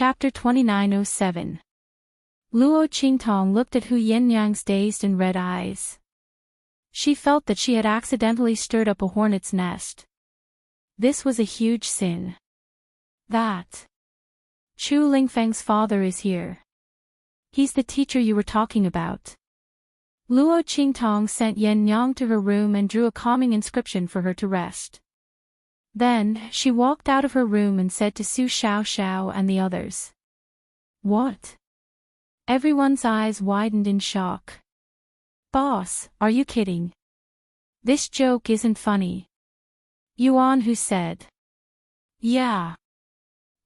Chapter 2907. Luo Qingtong looked at Hu Yenyang's dazed and red eyes. She felt that she had accidentally stirred up a hornet's nest. This was a huge sin. That Chu Lingfeng's father is here. He's the teacher you were talking about. Luo Qingtong sent Yenyang to her room and drew a calming inscription for her to rest. Then, she walked out of her room and said to Su Xiaoxiao and the others. What? Everyone's eyes widened in shock. Boss, are you kidding? This joke isn't funny. Yuan Hu said. Yeah.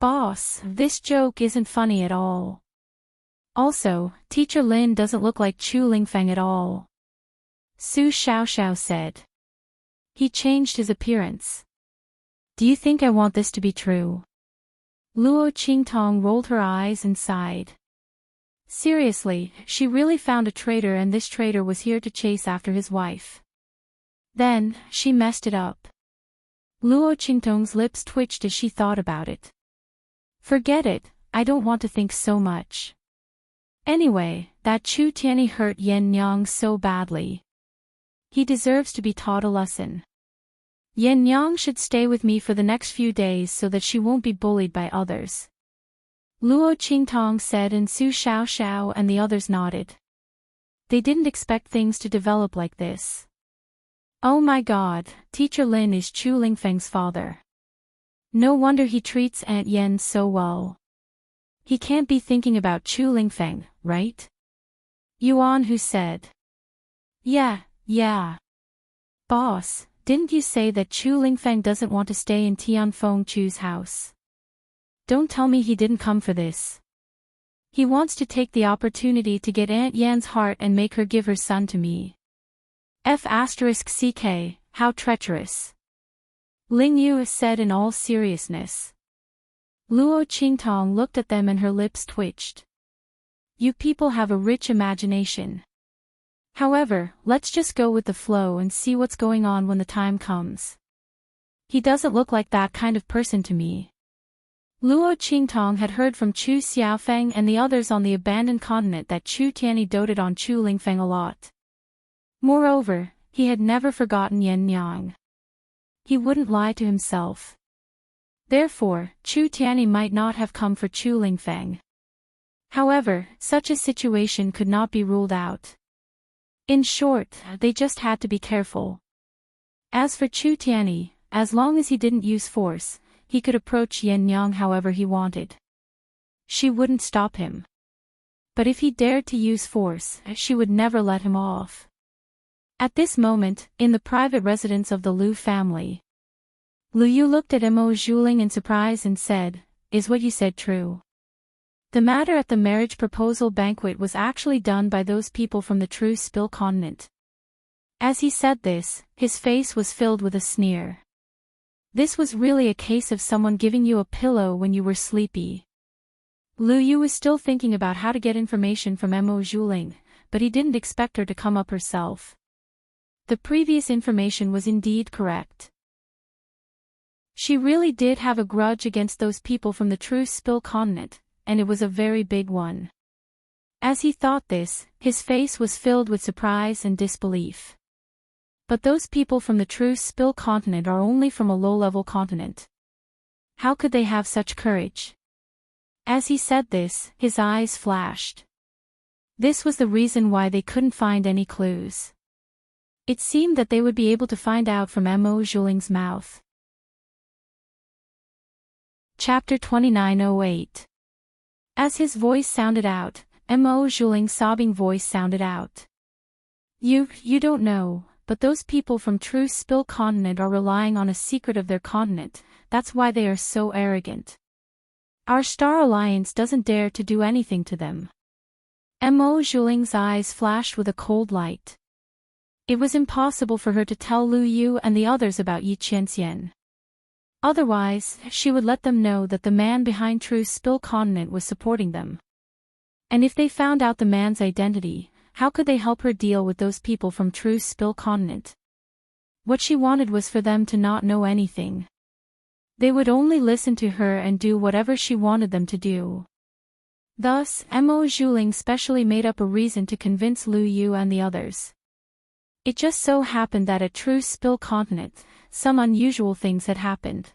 Boss, this joke isn't funny at all. Also, Teacher Lin doesn't look like Chu Lingfeng at all. Su Xiaoxiao said. He changed his appearance. Do you think I want this to be true? Luo Qingtong rolled her eyes and sighed. Seriously, she really found a traitor, and this traitor was here to chase after his wife. Then, she messed it up. Luo Qingtong's lips twitched as she thought about it. Forget it, I don't want to think so much. Anyway, that Chu Tianyi hurt Yenyang so badly. He deserves to be taught a lesson. Yenyang should stay with me for the next few days so that she won't be bullied by others. Luo Qingtong said, and Su Xiaoxiao and the others nodded. They didn't expect things to develop like this. Oh my god, Teacher Lin is Chu Lingfeng's father. No wonder he treats Aunt Yen so well. He can't be thinking about Chu Lingfeng, right? Yuan Hu said. Yeah. Boss, didn't you say that Chu Lingfeng doesn't want to stay in Tianfeng Chu's house? Don't tell me he didn't come for this. He wants to take the opportunity to get Aunt Yan's heart and make her give her son to me. F***ck, how treacherous. Ling Yu said in all seriousness. Luo Qingtong looked at them and her lips twitched. You people have a rich imagination. However, let's just go with the flow and see what's going on when the time comes. He doesn't look like that kind of person to me. Luo Qingtong had heard from Chu Xiaofeng and the others on the abandoned continent that Chu Tianyi doted on Chu Lingfeng a lot. Moreover, he had never forgotten Yenyang. He wouldn't lie to himself. Therefore, Chu Tianyi might not have come for Chu Lingfeng. However, such a situation could not be ruled out. In short, they just had to be careful. As for Chu Tianyi, as long as he didn't use force, he could approach Yenyang however he wanted. She wouldn't stop him. But if he dared to use force, she would never let him off. At this moment, in the private residence of the Liu family, Lu Yu looked at Mo Zhuling in surprise and said, Is what you said true? The matter at the marriage proposal banquet was actually done by those people from the True Spill continent. As he said this, his face was filled with a sneer. This was really a case of someone giving you a pillow when you were sleepy. Lu Yu was still thinking about how to get information from Mo Zhuling, but he didn't expect her to come up herself. The previous information was indeed correct. She really did have a grudge against those people from the True Spill continent, and it was a very big one. As he thought this, his face was filled with surprise and disbelief. But those people from the True Spill continent are only from a low-level continent. How could they have such courage? As he said this, his eyes flashed. This was the reason why they couldn't find any clues. It seemed that they would be able to find out from Mo Zhuling's mouth. Chapter 2908. As his voice sounded out, Mo Zhuling's sobbing voice sounded out. You don't know, but those people from True Spill continent are relying on a secret of their continent, that's why they are so arrogant. Our Star Alliance doesn't dare to do anything to them. Mo Zhuling's eyes flashed with a cold light. It was impossible for her to tell Lu Yu and the others about Yi Qianxian. Otherwise, she would let them know that the man behind True Spill continent was supporting them. And if they found out the man's identity, how could they help her deal with those people from True Spill continent? What she wanted was for them to not know anything. They would only listen to her and do whatever she wanted them to do. Thus, Mo Zhuling specially made up a reason to convince Lu Yu and the others. It just so happened that at True Spill Continent, some unusual things had happened.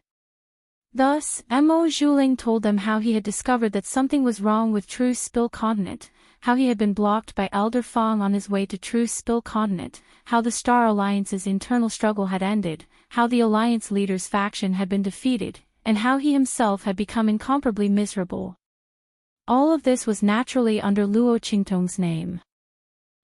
Thus, Mo Zhuling told them how he had discovered that something was wrong with True Spill Continent, how he had been blocked by Elder Fong on his way to True Spill Continent, how the Star Alliance's internal struggle had ended, how the Alliance leader's faction had been defeated, and how he himself had become incomparably miserable. All of this was naturally under Luo Qingtong's name.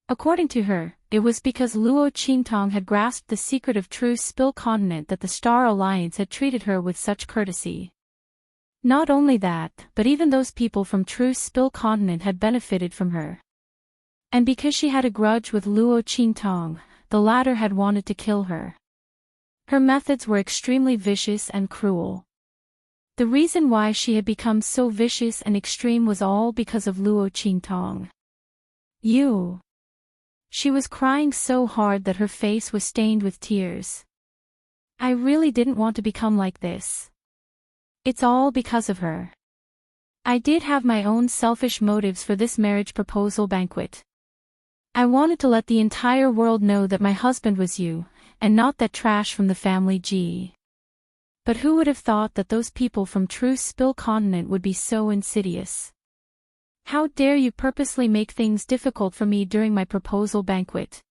According to her, it was because Luo Qingtong had grasped the secret of True Spill Continent that the Star Alliance had treated her with such courtesy. Not only that, but even those people from True Spill Continent had benefited from her. And because she had a grudge with Luo Qingtong, the latter had wanted to kill her. Her methods were extremely vicious and cruel. The reason why she had become so vicious and extreme was all because of Luo Qingtong. She was crying so hard that her face was stained with tears. I really didn't want to become like this. It's all because of her. I did have my own selfish motives for this marriage proposal banquet. I wanted to let the entire world know that my husband was you, and not that trash from the family G. But who would have thought that those people from True Spill Continent would be so insidious? How dare you purposely make things difficult for me during my proposal banquet?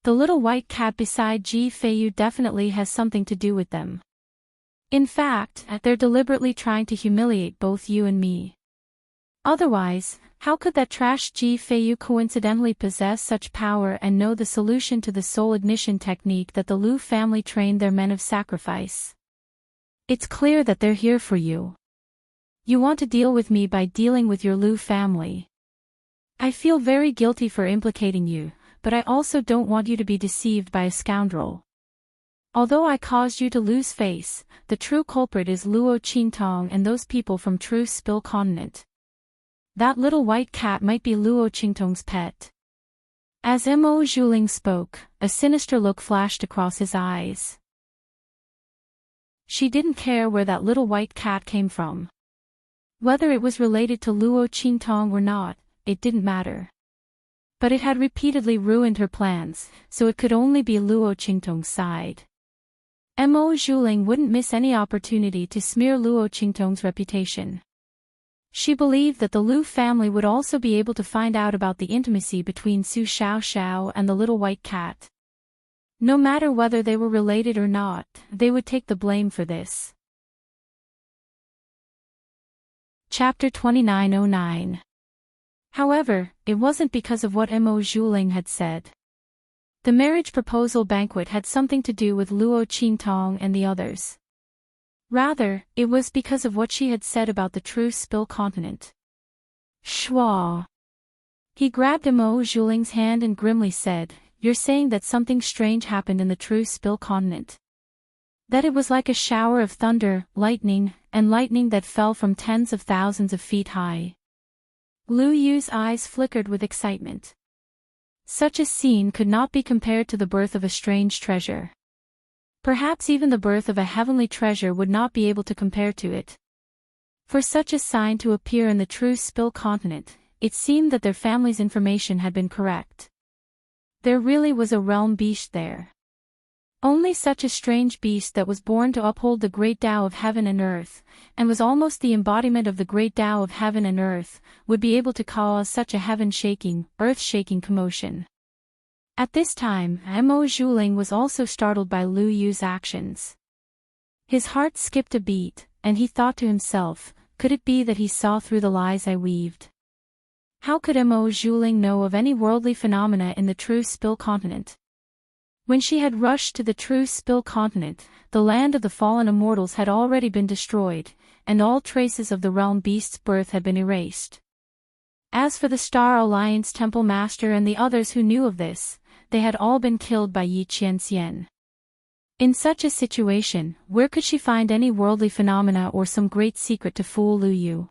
The little white cat beside Ji Feiyu definitely has something to do with them. In fact, they're deliberately trying to humiliate both you and me. Otherwise, how could that trash Ji Feiyu coincidentally possess such power and know the solution to the soul ignition technique that the Lu family trained their men of sacrifice? It's clear that they're here for you. You want to deal with me by dealing with your Lu family. I feel very guilty for implicating you, but I also don't want you to be deceived by a scoundrel. Although I caused you to lose face, the true culprit is Luo Qingtong and those people from True Spill Continent. That little white cat might be Luo Qingtong's pet. As Mo Zhuling spoke, a sinister look flashed across his eyes. She didn't care where that little white cat came from. Whether it was related to Luo Qingtong or not, it didn't matter. But it had repeatedly ruined her plans, so it could only be Luo Qingtong's side. Mo Zhuling wouldn't miss any opportunity to smear Luo Qingtong's reputation. She believed that the Lu family would also be able to find out about the intimacy between Su Xiaoxiao and the little white cat. No matter whether they were related or not, they would take the blame for this. Chapter 2909. However, it wasn't because of what Mo Zhuling had said. The marriage proposal banquet had something to do with Luo Qingtong and the others. Rather, it was because of what she had said about the True Spill Continent. Schwa. He grabbed Mo Zhuling's hand and grimly said, "You're saying that something strange happened in the True Spill Continent? That it was like a shower of thunder, lightning that fell from tens of thousands of feet high?" Lu Yu's eyes flickered with excitement. Such a scene could not be compared to the birth of a strange treasure. Perhaps even the birth of a heavenly treasure would not be able to compare to it. For such a sign to appear in the True Spill Continent, it seemed that their family's information had been correct. There really was a realm beast there. Only such a strange beast that was born to uphold the great Tao of heaven and earth, and was almost the embodiment of the great Tao of heaven and earth, would be able to cause such a heaven-shaking, earth-shaking commotion. At this time, Mo Zhuling was also startled by Lu Yu's actions. His heart skipped a beat, and he thought to himself, could it be that he saw through the lies I weaved? How could Mo Zhuling know of any worldly phenomena in the True Spill Continent? When she had rushed to the True Spill Continent, the land of the fallen immortals had already been destroyed, and all traces of the realm beast's birth had been erased. As for the Star Alliance Temple Master and the others who knew of this, they had all been killed by Yi Qianxian. In such a situation, where could she find any worldly phenomena or some great secret to fool Lu Yu?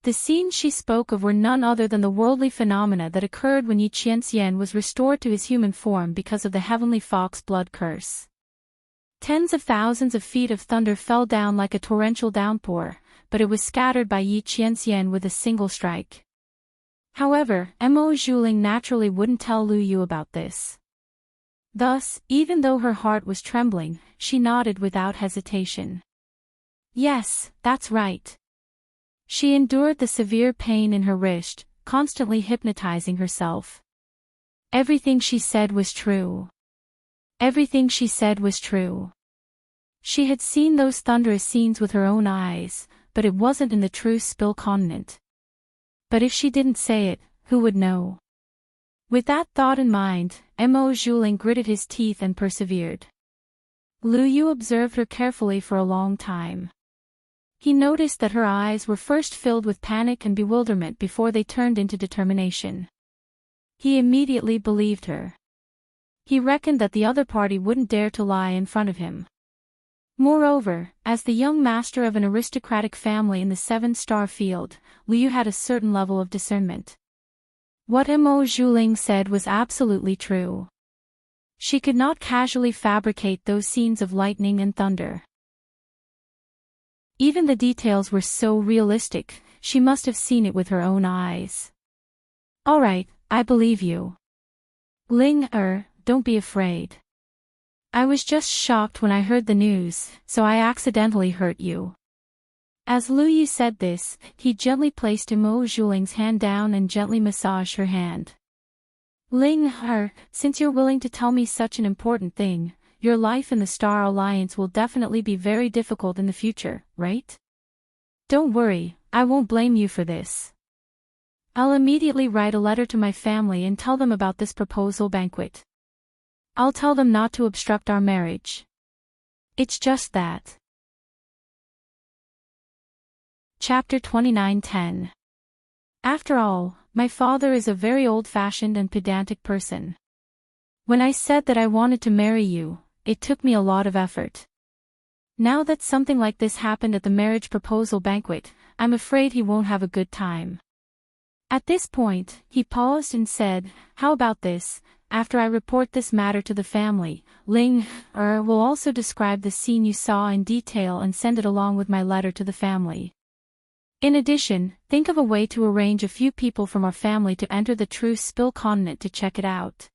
The scenes she spoke of were none other than the worldly phenomena that occurred when Yi Qianxian was restored to his human form because of the heavenly fox blood curse. Tens of thousands of feet of thunder fell down like a torrential downpour, but it was scattered by Yi Qianxian with a single strike. However, Mo Zhuling naturally wouldn't tell Lu Yu about this. Thus, even though her heart was trembling, she nodded without hesitation. Yes, that's right. She endured the severe pain in her wrist, constantly hypnotizing herself. Everything she said was true. Everything she said was true. She had seen those thunderous scenes with her own eyes, but it wasn't in the true Spill continent. But if she didn't say it, who would know? With that thought in mind, Mo Zhuling gritted his teeth and persevered. Lu Yu observed her carefully for a long time. He noticed that her eyes were first filled with panic and bewilderment before they turned into determination. He immediately believed her. He reckoned that the other party wouldn't dare to lie in front of him. Moreover, as the young master of an aristocratic family in the 7-star field, Lu Yu had a certain level of discernment. What Mo Zhuling said was absolutely true. She could not casually fabricate those scenes of lightning and thunder. Even the details were so realistic, she must have seen it with her own eyes. All right, I believe you. Ling don't be afraid. I was just shocked when I heard the news, so I accidentally hurt you. As Lu Yu said this, he gently placed Mo Zhuling's hand down and gently massaged her hand. Ling since you're willing to tell me such an important thing, your life in the Star Alliance will definitely be very difficult in the future, right? Don't worry, I won't blame you for this. I'll immediately write a letter to my family and tell them about this proposal banquet. I'll tell them not to obstruct our marriage. It's just that. Chapter 29:10. After all, my father is a very old-fashioned and pedantic person. When I said that I wanted to marry you, it took me a lot of effort. Now that something like this happened at the marriage proposal banquet, I'm afraid he won't have a good time. At this point, he paused and said, how about this? After I report this matter to the family, Ling will also describe the scene you saw in detail and send it along with my letter to the family. In addition, think of a way to arrange a few people from our family to enter the true Spill continent to check it out.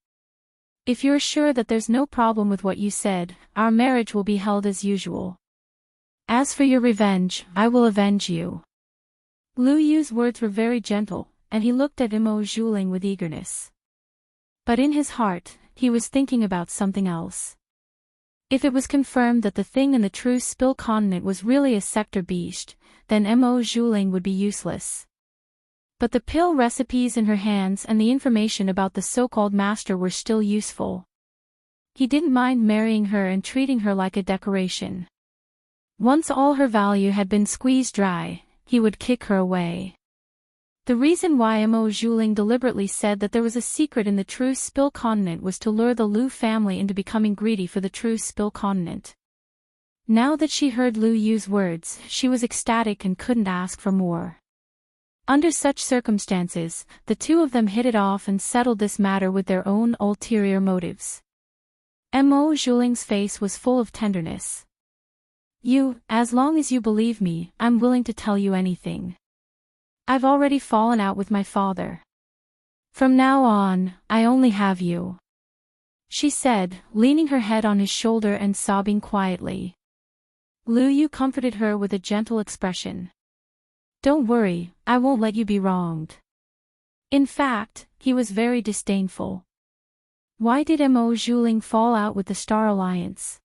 If you're sure that there's no problem with what you said, our marriage will be held as usual. As for your revenge, I will avenge you. Lu Yu's words were very gentle, and he looked at Mo Zhuling with eagerness. But in his heart, he was thinking about something else. If it was confirmed that the thing in the true Spill continent was really a sector beast, then Mo Zhuling would be useless. But the pill recipes in her hands and the information about the so-called master were still useful. He didn't mind marrying her and treating her like a decoration. Once all her value had been squeezed dry, he would kick her away. The reason why Mo Zhuling deliberately said that there was a secret in the true Spill continent was to lure the Lu family into becoming greedy for the true Spill continent. Now that she heard Lu Yu's words, she was ecstatic and couldn't ask for more. Under such circumstances, the two of them hit it off and settled this matter with their own ulterior motives. Mo Zhuling's face was full of tenderness. As long as you believe me, I'm willing to tell you anything. I've already fallen out with my father. From now on, I only have you. She said, leaning her head on his shoulder and sobbing quietly. Lu Yu comforted her with a gentle expression. Don't worry, I won't let you be wronged. In fact, he was very disdainful. Why did Mo Zhuling fall out with the Star Alliance?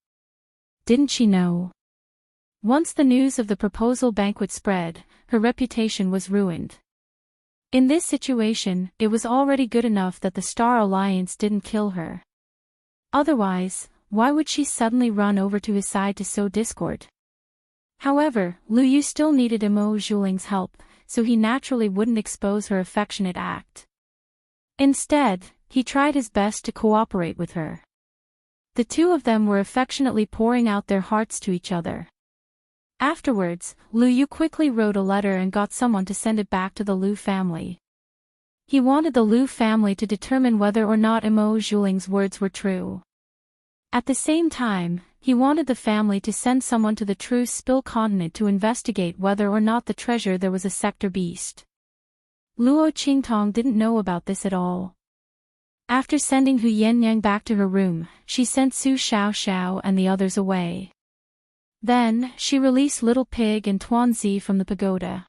Didn't she know? Once the news of the proposal banquet spread, her reputation was ruined. In this situation, it was already good enough that the Star Alliance didn't kill her. Otherwise, why would she suddenly run over to his side to sow discord? However, Lu Yu still needed Mo Zhuling's help, so he naturally wouldn't expose her affectionate act. Instead, he tried his best to cooperate with her. The two of them were affectionately pouring out their hearts to each other. Afterwards, Lu Yu quickly wrote a letter and got someone to send it back to the Lu family. He wanted the Lu family to determine whether or not Mo Zhuling's words were true. At the same time, he wanted the family to send someone to the true Spill continent to investigate whether or not the treasure there was a sector beast. Luo Qingtong didn't know about this at all. After sending Hu Yannyang back to her room, she sent Su Xiao and the others away. Then, she released Little Pig and Tuanzi from the pagoda.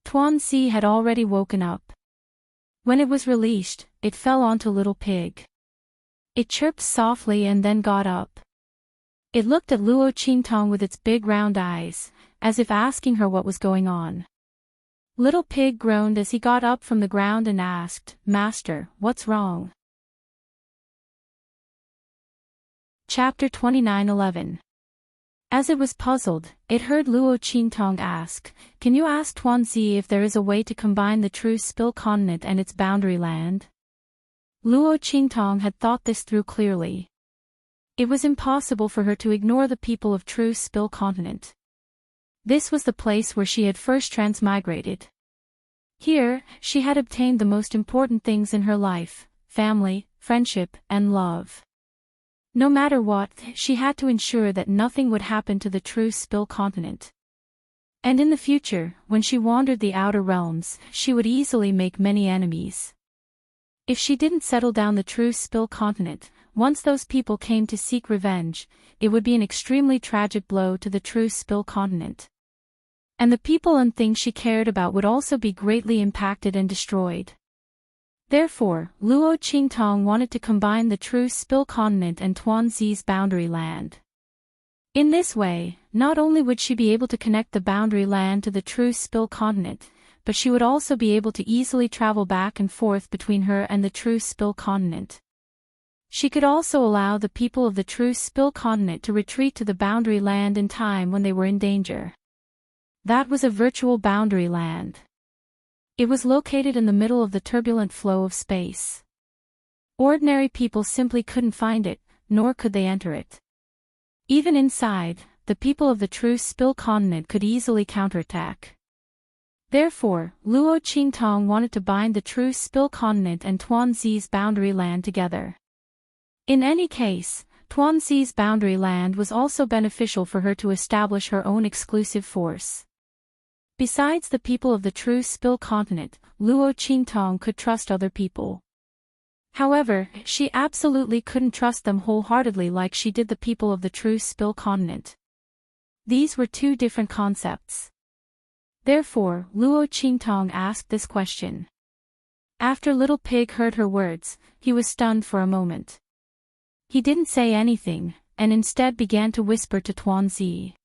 Tuanzi had already woken up. When it was released, it fell onto Little Pig. It chirped softly and then got up. It looked at Luo Qingtong with its big round eyes, as if asking her what was going on. Little Pig groaned as he got up from the ground and asked, "Master, what's wrong?" Chapter 29:11. As it was puzzled, it heard Luo Qingtong ask, "Can you ask Tuanzi if there is a way to combine the true Spill continent and its boundary land?" Luo Qingtong had thought this through clearly. It was impossible for her to ignore the people of true Spill continent. This was the place where she had first transmigrated. Here, she had obtained the most important things in her life: family, friendship, and love. No matter what, she had to ensure that nothing would happen to the true Spill continent. And in the future, when she wandered the outer realms, she would easily make many enemies. If she didn't settle down the true Spill continent, once those people came to seek revenge, it would be an extremely tragic blow to the true Spill continent. And the people and things she cared about would also be greatly impacted and destroyed. Therefore, Luo Qingtong wanted to combine the true Spill continent and Tuanzi's boundary land. In this way, not only would she be able to connect the boundary land to the true Spill continent, but she would also be able to easily travel back and forth between her and the true Spill continent. She could also allow the people of the true Spill continent to retreat to the boundary land in time when they were in danger. That was a virtual boundary land. It was located in the middle of the turbulent flow of space. Ordinary people simply couldn't find it, nor could they enter it. Even inside, the people of the true Spill continent could easily counterattack. Therefore, Luo Qingtong wanted to bind the true Spill continent and Tuanzi's boundary land together. In any case, Tuanzi's boundary land was also beneficial for her to establish her own exclusive force. Besides the people of the true Spill continent, Luo Qingtong could trust other people. However, she absolutely couldn't trust them wholeheartedly like she did the people of the true Spill continent. These were two different concepts. Therefore, Luo Qingtong asked this question. After Little Pig heard her words, he was stunned for a moment. He didn't say anything, and instead began to whisper to Tuanzi.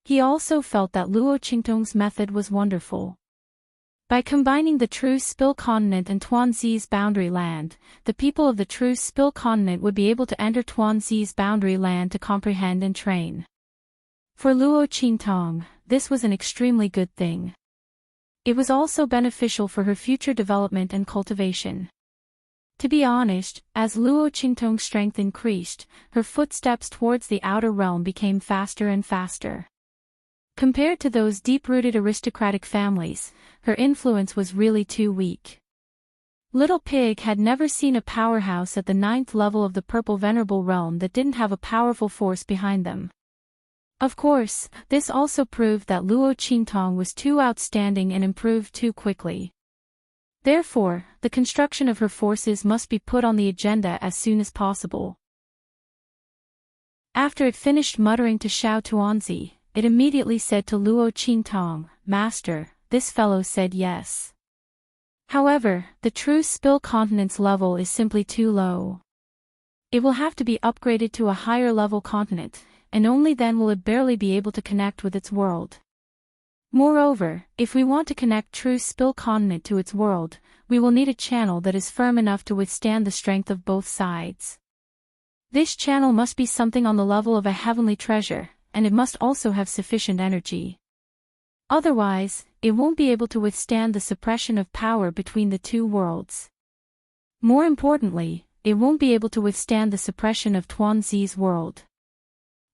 He also felt that Luo Qingtong's method was wonderful. By combining the true Spill continent and Tuanzi's boundary land, the people of the true Spill continent would be able to enter Tuanzi's boundary land to comprehend and train. For Luo Qingtong, this was an extremely good thing. It was also beneficial for her future development and cultivation. To be honest, as Luo Qingtong's strength increased, her footsteps towards the outer realm became faster and faster. Compared to those deep-rooted aristocratic families, her influence was really too weak. Little Pig had never seen a powerhouse at the 9th level of the Purple Venerable Realm that didn't have a powerful force behind them. Of course, this also proved that Luo Qingtong was too outstanding and improved too quickly. Therefore, the construction of her forces must be put on the agenda as soon as possible. After it finished muttering to Xiao Tuanzi, it immediately said to Luo Qingtong, "Master, this fellow said yes. However, the true Spill continent's level is simply too low. It will have to be upgraded to a higher level continent, and only then will it barely be able to connect with its world. Moreover, if we want to connect true Spill continent to its world, we will need a channel that is firm enough to withstand the strength of both sides. This channel must be something on the level of a heavenly treasure, and it must also have sufficient energy. Otherwise, it won't be able to withstand the suppression of power between the two worlds. More importantly, it won't be able to withstand the suppression of Tuanzi's world.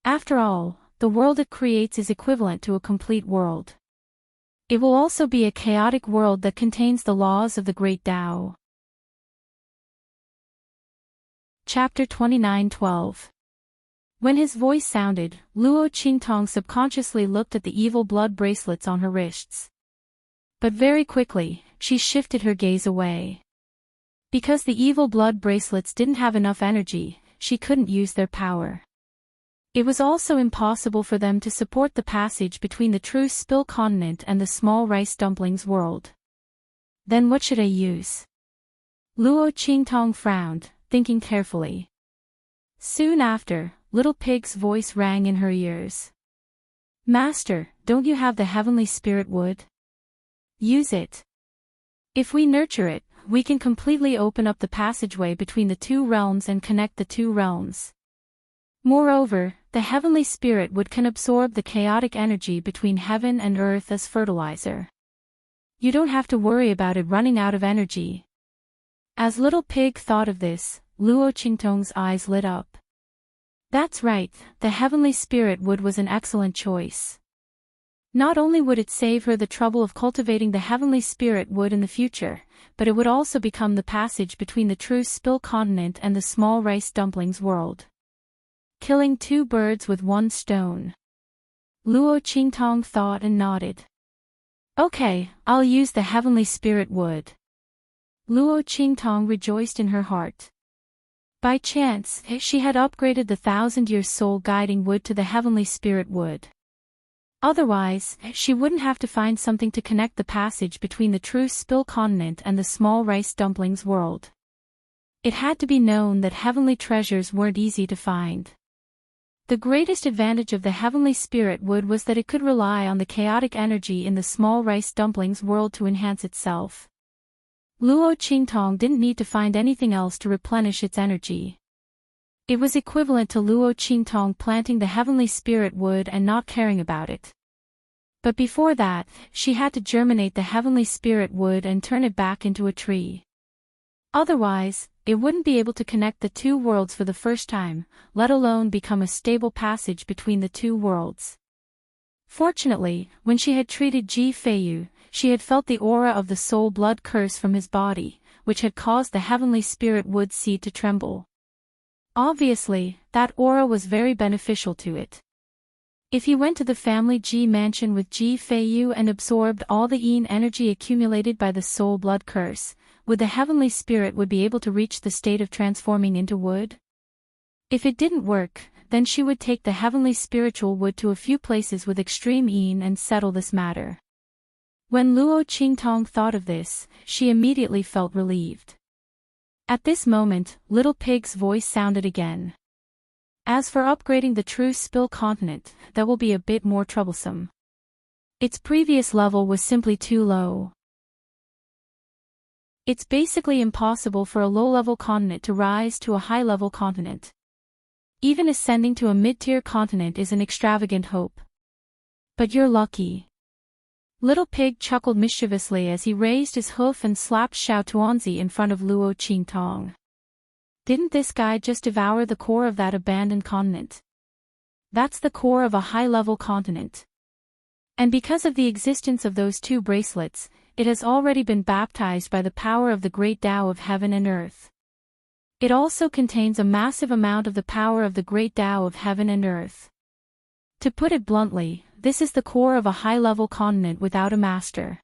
After all, the world it creates is equivalent to a complete world. It will also be a chaotic world that contains the laws of the Great Tao." Chapter 29:12. When his voice sounded, Luo Qingtong subconsciously looked at the evil blood bracelets on her wrists. But very quickly, she shifted her gaze away. Because the evil blood bracelets didn't have enough energy, she couldn't use their power. It was also impossible for them to support the passage between the true Spill continent and the small rice dumplings world. Then what should I use? Luo Qingtong frowned, thinking carefully. Soon after, Little Pig's voice rang in her ears. Master, don't you have the heavenly spirit wood? Use it. If we nurture it, we can completely open up the passageway between the two realms and connect the two realms. Moreover, the heavenly spirit wood can absorb the chaotic energy between heaven and earth as fertilizer. You don't have to worry about it running out of energy. As Little Pig thought of this, Luo Qingtong's eyes lit up. That's right, the heavenly spirit wood was an excellent choice. Not only would it save her the trouble of cultivating the heavenly spirit wood in the future, but it would also become the passage between the true Spill continent and the small rice dumplings world. Killing two birds with one stone. Luo Qingtong thought and nodded. Okay, I'll use the heavenly spirit wood. Luo Qingtong rejoiced in her heart. By chance, she had upgraded the 1,000-year soul guiding wood to the heavenly spirit wood. Otherwise, she wouldn't have to find something to connect the passage between the true Spill continent and the small rice dumplings world. It had to be known that heavenly treasures weren't easy to find. The greatest advantage of the heavenly spirit wood was that it could rely on the chaotic energy in the small rice dumplings world to enhance itself. Luo Qingtong didn't need to find anything else to replenish its energy. It was equivalent to Luo Qingtong planting the heavenly spirit wood and not caring about it. But before that, she had to germinate the heavenly spirit wood and turn it back into a tree. Otherwise, it wouldn't be able to connect the two worlds for the first time, let alone become a stable passage between the two worlds. Fortunately, when she had treated Ji Feiyu, she had felt the aura of the soul blood curse from his body, which had caused the heavenly spirit wood seed to tremble. Obviously, that aura was very beneficial to it. If he went to the family Ji mansion with Ji Feiyu and absorbed all the yin energy accumulated by the soul blood curse, would the heavenly spirit would be able to reach the state of transforming into wood? If it didn't work, then she would take the heavenly spiritual wood to a few places with extreme yin and settle this matter. When Luo Qingtong thought of this, she immediately felt relieved. At this moment, Little Pig's voice sounded again. As for upgrading the true Spill continent, that will be a bit more troublesome. Its previous level was simply too low. It's basically impossible for a low-level continent to rise to a high-level continent. Even ascending to a mid-tier continent is an extravagant hope. But you're lucky. Little Pig chuckled mischievously as he raised his hoof and slapped Xiao Tuanzi in front of Luo Qingtong. Didn't this guy just devour the core of that abandoned continent? That's the core of a high-level continent. And because of the existence of those two bracelets, it has already been baptized by the power of the great Tao of heaven and earth. It also contains a massive amount of the power of the great Tao of heaven and earth. To put it bluntly, this is the core of a high-level continent without a master.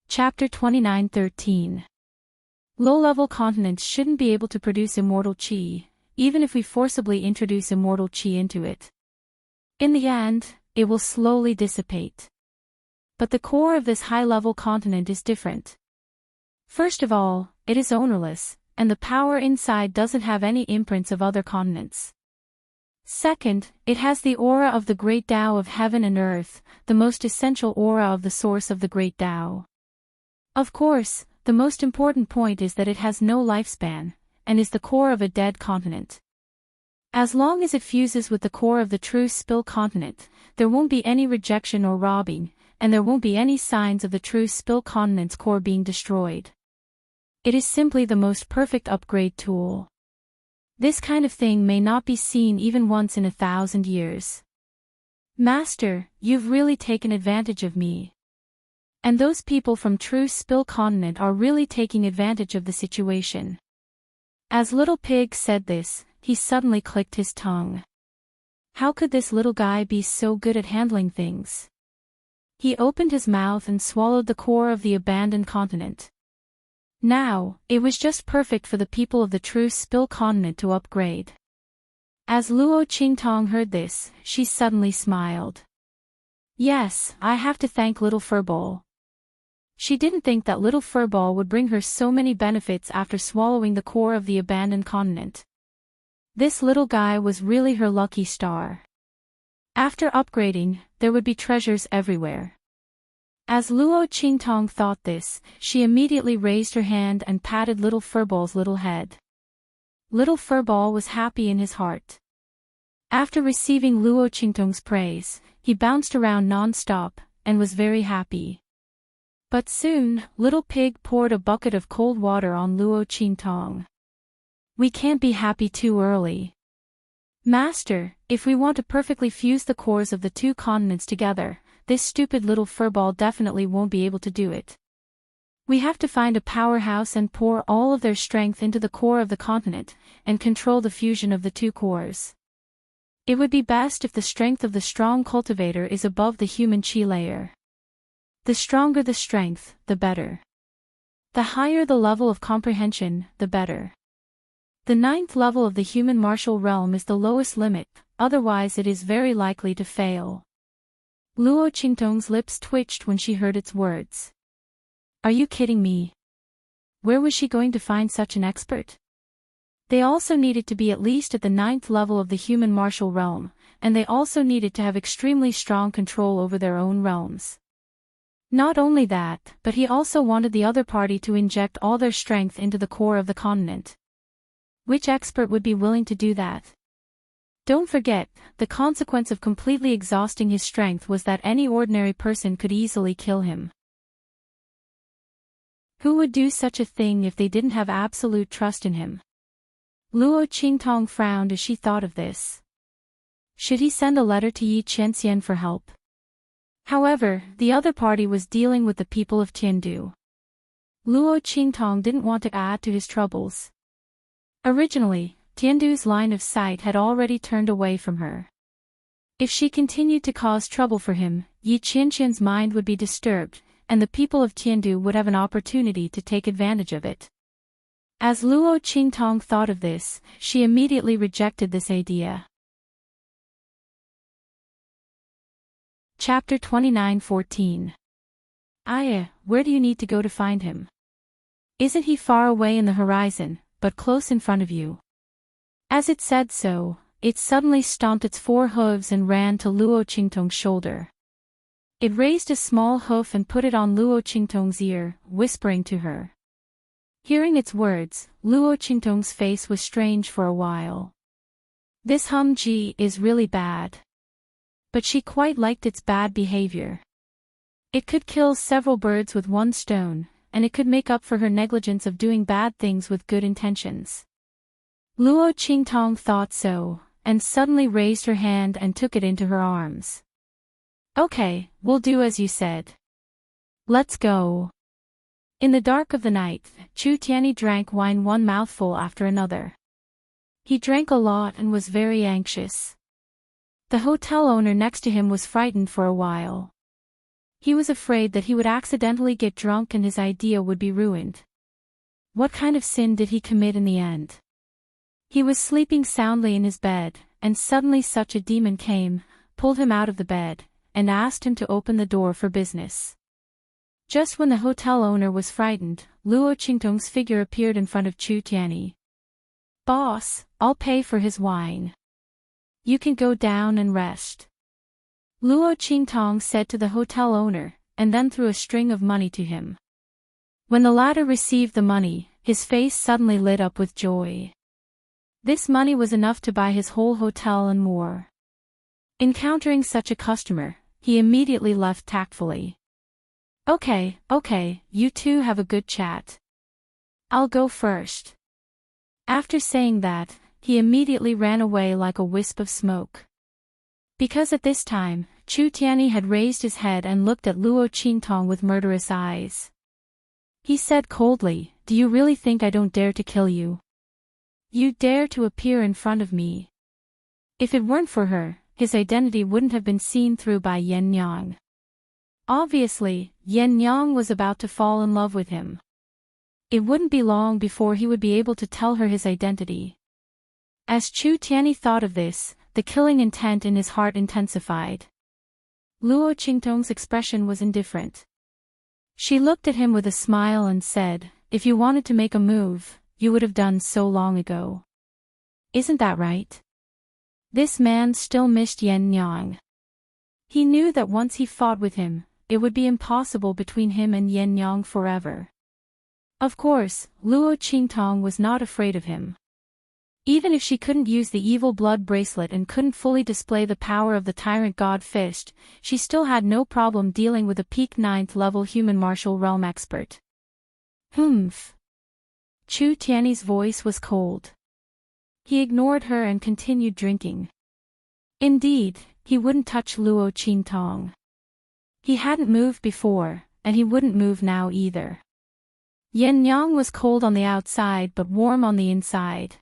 Chapter 29:13. Low-level continents shouldn't be able to produce immortal qi, even if we forcibly introduce immortal qi into it. In the end, it will slowly dissipate. But the core of this high-level continent is different. First of all, it is ownerless, and the power inside doesn't have any imprints of other continents. Second, it has the aura of the great Tao of heaven and earth, the most essential aura of the source of the great Tao. Of course, the most important point is that it has no lifespan, and is the core of a dead continent. As long as it fuses with the core of the true Spill continent, there won't be any rejection or robbing, and there won't be any signs of the true Spill continent's core being destroyed. It is simply the most perfect upgrade tool. This kind of thing may not be seen even once in 1,000 years. Master, you've really taken advantage of me. And those people from True Spill Continent are really taking advantage of the situation. As Little Pig said this, he suddenly clicked his tongue. How could this little guy be so good at handling things? He opened his mouth and swallowed the core of the abandoned continent. Now, it was just perfect for the people of the True Spill Continent to upgrade. As Luo Qingtong heard this, she suddenly smiled. Yes, I have to thank Little Furball. She didn't think that Little Furball would bring her so many benefits after swallowing the core of the abandoned continent. This little guy was really her lucky star. After upgrading, there would be treasures everywhere. As Luo Qingtong thought this, she immediately raised her hand and patted Little Furball's little head. Little Furball was happy in his heart. After receiving Luo Qingtong's praise, he bounced around non-stop, and was very happy. But soon, Little Pig poured a bucket of cold water on Luo Qingtong. We can't be happy too early. Master, if we want to perfectly fuse the cores of the two continents together, this stupid little furball definitely won't be able to do it. We have to find a powerhouse and pour all of their strength into the core of the continent, and control the fusion of the two cores. It would be best if the strength of the strong cultivator is above the human chi layer. The stronger the strength, the better. The higher the level of comprehension, the better. The 9th level of the human martial realm is the lowest limit, otherwise it is very likely to fail. Luo Qingtong's lips twitched when she heard its words. Are you kidding me? Where was she going to find such an expert? They also needed to be at least at the 9th level of the human martial realm, and they also needed to have extremely strong control over their own realms. Not only that, but he also wanted the other party to inject all their strength into the core of the continent. Which expert would be willing to do that? Don't forget, the consequence of completely exhausting his strength was that any ordinary person could easily kill him. Who would do such a thing if they didn't have absolute trust in him? Luo Qingtong frowned as she thought of this. Should he send a letter to Yi Qianxian for help? However, the other party was dealing with the people of Tiandu. Luo Qingtong didn't want to add to his troubles. Originally, Tiandu's line of sight had already turned away from her. If she continued to cause trouble for him, Yi Qianxian's mind would be disturbed, and the people of Tiandu would have an opportunity to take advantage of it. As Luo Qingtong thought of this, she immediately rejected this idea. Chapter 29:14. Aya, where do you need to go to find him? Isn't he far away in the horizon, but close in front of you? As it said so, it suddenly stomped its 4 hooves and ran to Luo Qingtong's shoulder. It raised a small hoof and put it on Luo Qingtong's ear, whispering to her. Hearing its words, Luo Qingtong's face was strange for a while. This Hum-ji is really bad. But she quite liked its bad behavior. It could kill several birds with one stone, and it could make up for her negligence of doing bad things with good intentions. Luo Qingtong thought so, and suddenly raised her hand and took it into her arms. Okay, we'll do as you said. Let's go. In the dark of the night, Chu Tianyi drank wine one mouthful after another. He drank a lot and was very anxious. The hotel owner next to him was frightened for a while. He was afraid that he would accidentally get drunk and his idea would be ruined. What kind of sin did he commit in the end? He was sleeping soundly in his bed, and suddenly such a demon came, pulled him out of the bed, and asked him to open the door for business. Just when the hotel owner was frightened, Luo Qingtong's figure appeared in front of Chu Tianyi. Boss, I'll pay for his wine. You can go down and rest. Luo Qingtong said to the hotel owner, and then threw a string of money to him. When the latter received the money, his face suddenly lit up with joy. This money was enough to buy his whole hotel and more. Encountering such a customer, he immediately left tactfully. Okay, you two have a good chat. I'll go first. After saying that, he immediately ran away like a wisp of smoke. Because at this time, Chu Tianyi had raised his head and looked at Luo Qingtong with murderous eyes. He said coldly, "Do you really think I don't dare to kill you? You dare to appear in front of me." If it weren't for her, his identity wouldn't have been seen through by Yan Yang. Obviously, Yan Yang was about to fall in love with him. It wouldn't be long before he would be able to tell her his identity. As Chu Tianyi thought of this, the killing intent in his heart intensified. Luo Qingtong's expression was indifferent. She looked at him with a smile and said, "If you wanted to make a move, you would have done so long ago. Isn't that right?" This man still missed Yan Yang. He knew that once he fought with him, it would be impossible between him and Yan Yang forever. Of course, Luo Qingtong was not afraid of him. Even if she couldn't use the evil blood bracelet and couldn't fully display the power of the tyrant god fist, she still had no problem dealing with a peak 9th level human martial realm expert. Humph. Chu Tianyi's voice was cold. He ignored her and continued drinking. Indeed, he wouldn't touch Luo Qingtong. He hadn't moved before, and he wouldn't move now either. Yan Yang was cold on the outside but warm on the inside.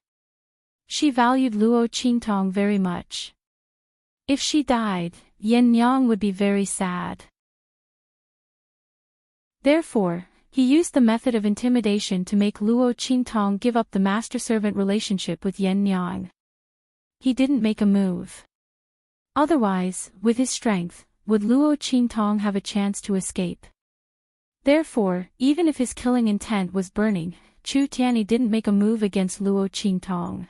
She valued Luo Qingtong very much. If she died, Yan Yang would be very sad. Therefore, he used the method of intimidation to make Luo Qingtong give up the master-servant relationship with Yan Yang. He didn't make a move. Otherwise, with his strength, would Luo Qingtong have a chance to escape? Therefore, even if his killing intent was burning, Chu Tianyi didn't make a move against Luo Qingtong.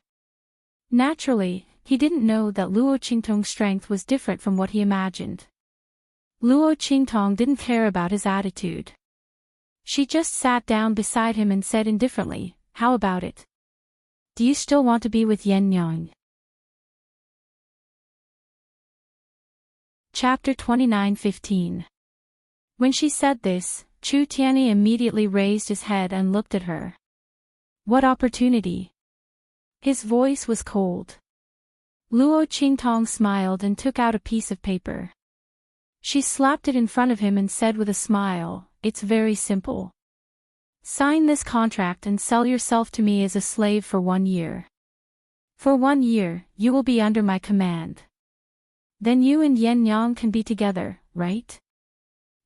Naturally, he didn't know that Luo Qingtong's strength was different from what he imagined. Luo Qingtong didn't care about his attitude. She just sat down beside him and said indifferently, "How about it? Do you still want to be with Yan Yang?" Chapter 29:15. When she said this, Chu Tianyi immediately raised his head and looked at her. What opportunity? His voice was cold. Luo Qingtong smiled and took out a piece of paper. She slapped it in front of him and said with a smile, "It's very simple. Sign this contract and sell yourself to me as a slave for 1 year. For 1 year, you will be under my command. Then you and Yan Yang can be together, right?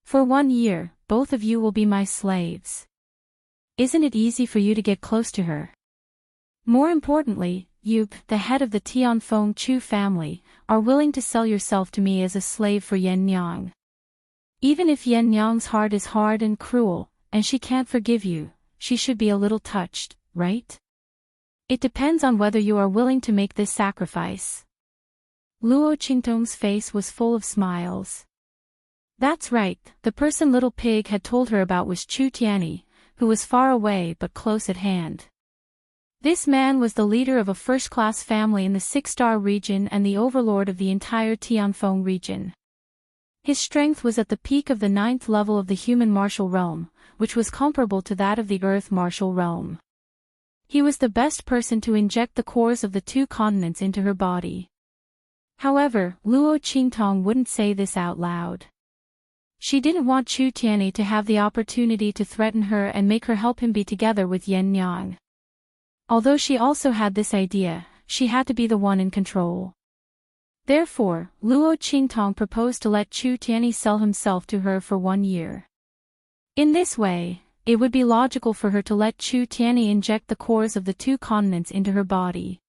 For 1 year, both of you will be my slaves. Isn't it easy for you to get close to her? More importantly, you, the head of the Tianfeng Chu family, are willing to sell yourself to me as a slave for Yan Yang. Even if Yan Yang's heart is hard and cruel, and she can't forgive you, she should be a little touched, right? It depends on whether you are willing to make this sacrifice." Luo Qingtong's face was full of smiles. That's right, the person Little Pig had told her about was Chu Tianyi, who was far away but close at hand. This man was the leader of a first-class family in the 6-star region and the overlord of the entire Tianfeng region. His strength was at the peak of the 9th level of the human martial realm, which was comparable to that of the earth martial realm. He was the best person to inject the cores of the 2 continents into her body. However, Luo Qingtong wouldn't say this out loud. She didn't want Chu Tianyi to have the opportunity to threaten her and make her help him be together with Yan Yang. Although she also had this idea, she had to be the one in control. Therefore, Luo Qingtong proposed to let Chu Tianyi sell himself to her for 1 year. In this way, it would be logical for her to let Chu Tianyi inject the cores of the 2 continents into her body.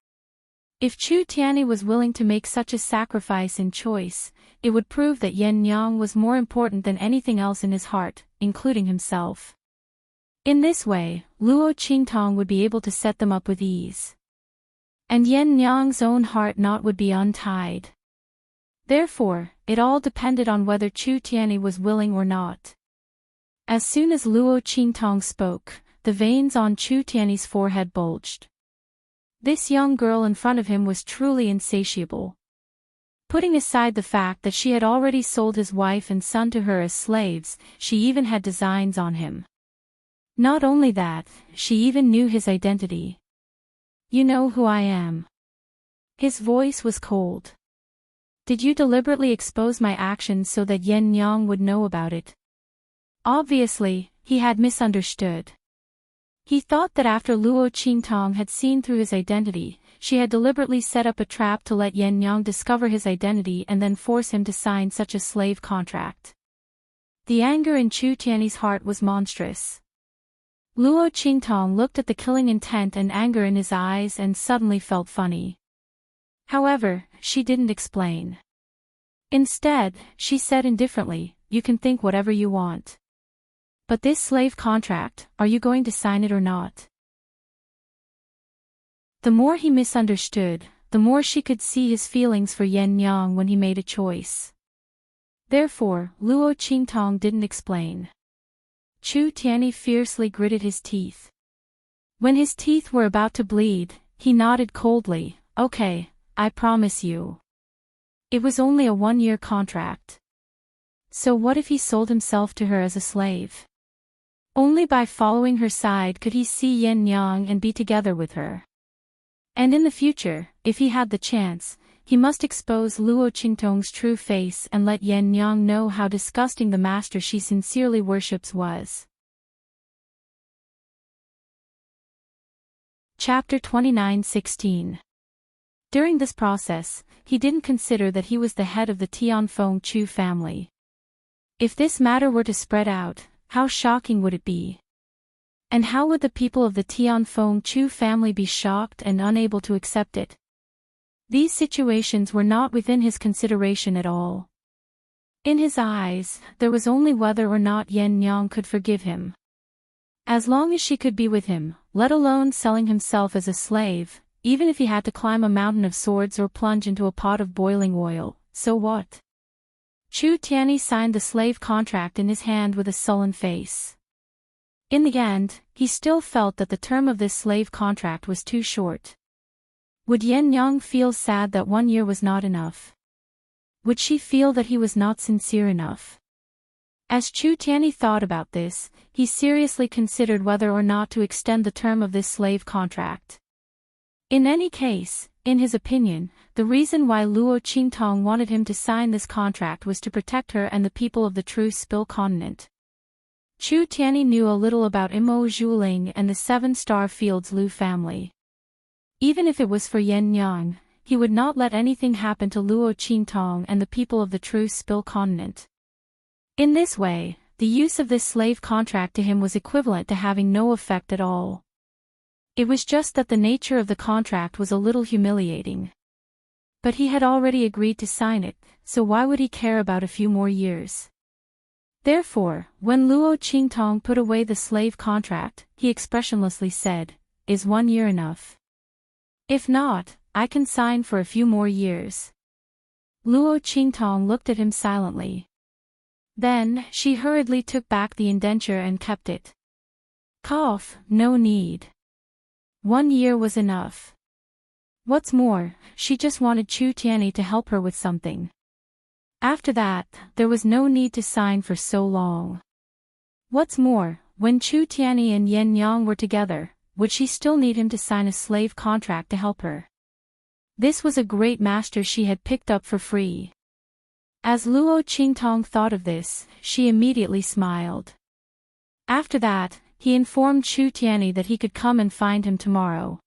If Chu Tianyi was willing to make such a sacrifice in choice, it would prove that Yan Yang was more important than anything else in his heart, including himself. In this way, Luo Qingtong would be able to set them up with ease. And Yan Yang's own heart knot would be untied. Therefore, it all depended on whether Chu Tianyi was willing or not. As soon as Luo Qingtong spoke, the veins on Chu Tianyi's forehead bulged. This young girl in front of him was truly insatiable. Putting aside the fact that she had already sold his wife and son to her as slaves, she even had designs on him. Not only that, she even knew his identity. "You know who I am." His voice was cold. Did you deliberately expose my actions so that Yen Yang would know about it? Obviously, he had misunderstood. He thought that after Luo Qingtong had seen through his identity, she had deliberately set up a trap to let Yen Yang discover his identity and then force him to sign such a slave contract. The anger in Chu Tiany's heart was monstrous. Luo Qingtong looked at the killing intent and anger in his eyes and suddenly felt funny. However, she didn't explain. Instead, she said indifferently, "You can think whatever you want. But this slave contract, are you going to sign it or not?" The more he misunderstood, the more she could see his feelings for Yen Yang when he made a choice. Therefore, Luo Qingtong didn't explain. Chu Tiany fiercely gritted his teeth. When his teeth were about to bleed, he nodded coldly, "Okay, I promise you." It was only a 1-year contract. So what if he sold himself to her as a slave? Only by following her side could he see Yen Yang and be together with her. And in the future, if he had the chance, he must expose Luo Qingtong's true face and let Yen Yang know how disgusting the master she sincerely worships was. Chapter 29:16. During this process, he didn't consider that he was the head of the Tianfeng Chu family. If this matter were to spread out, how shocking would it be? And how would the people of the Tianfeng Chu family be shocked and unable to accept it? These situations were not within his consideration at all. In his eyes, there was only whether or not Yen Yang could forgive him. As long as she could be with him, let alone selling himself as a slave, even if he had to climb a mountain of swords or plunge into a pot of boiling oil, so what? Chu Tiany signed the slave contract in his hand with a sullen face. In the end, he still felt that the term of this slave contract was too short. Would Yen Yang feel sad that 1 year was not enough? Would she feel that he was not sincere enough? As Chu Tiany thought about this, he seriously considered whether or not to extend the term of this slave contract. In any case, in his opinion, the reason why Luo Qingtong wanted him to sign this contract was to protect her and the people of the true Spill Continent. Chu Tiany knew a little about Imo Zhuling and the 7-Star Fields Lu family. Even if it was for Yen Yang, he would not let anything happen to Luo Qingtong and the people of the true Spill Continent. In this way, the use of this slave contract to him was equivalent to having no effect at all. It was just that the nature of the contract was a little humiliating. But he had already agreed to sign it, so why would he care about a few more years? Therefore, when Luo Qingtong put away the slave contract, he expressionlessly said, "Is 1 year enough? If not, I can sign for a few more years." Luo Qingtong looked at him silently. Then, she hurriedly took back the indenture and kept it. Cough, no need. 1 year was enough. What's more, she just wanted Chu Tiany to help her with something. After that, there was no need to sign for so long. What's more, when Chu Tiany and Yen Yang were together, would she still need him to sign a slave contract to help her? This was a great master she had picked up for free. As Luo Qingtong thought of this, she immediately smiled. After that, he informed Chu Tiany that he could come and find him tomorrow.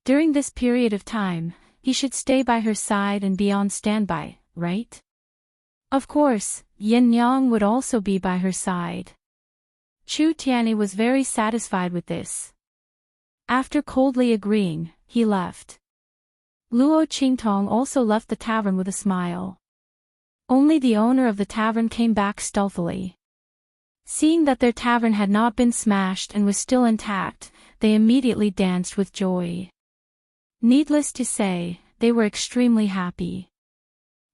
During this period of time, he should stay by her side and be on standby, right? Of course, Yen Yang would also be by her side. Chu Tiany was very satisfied with this. After coldly agreeing, he left. Luo Qingtong also left the tavern with a smile. Only the owner of the tavern came back stealthily. Seeing that their tavern had not been smashed and was still intact, they immediately danced with joy. Needless to say, they were extremely happy.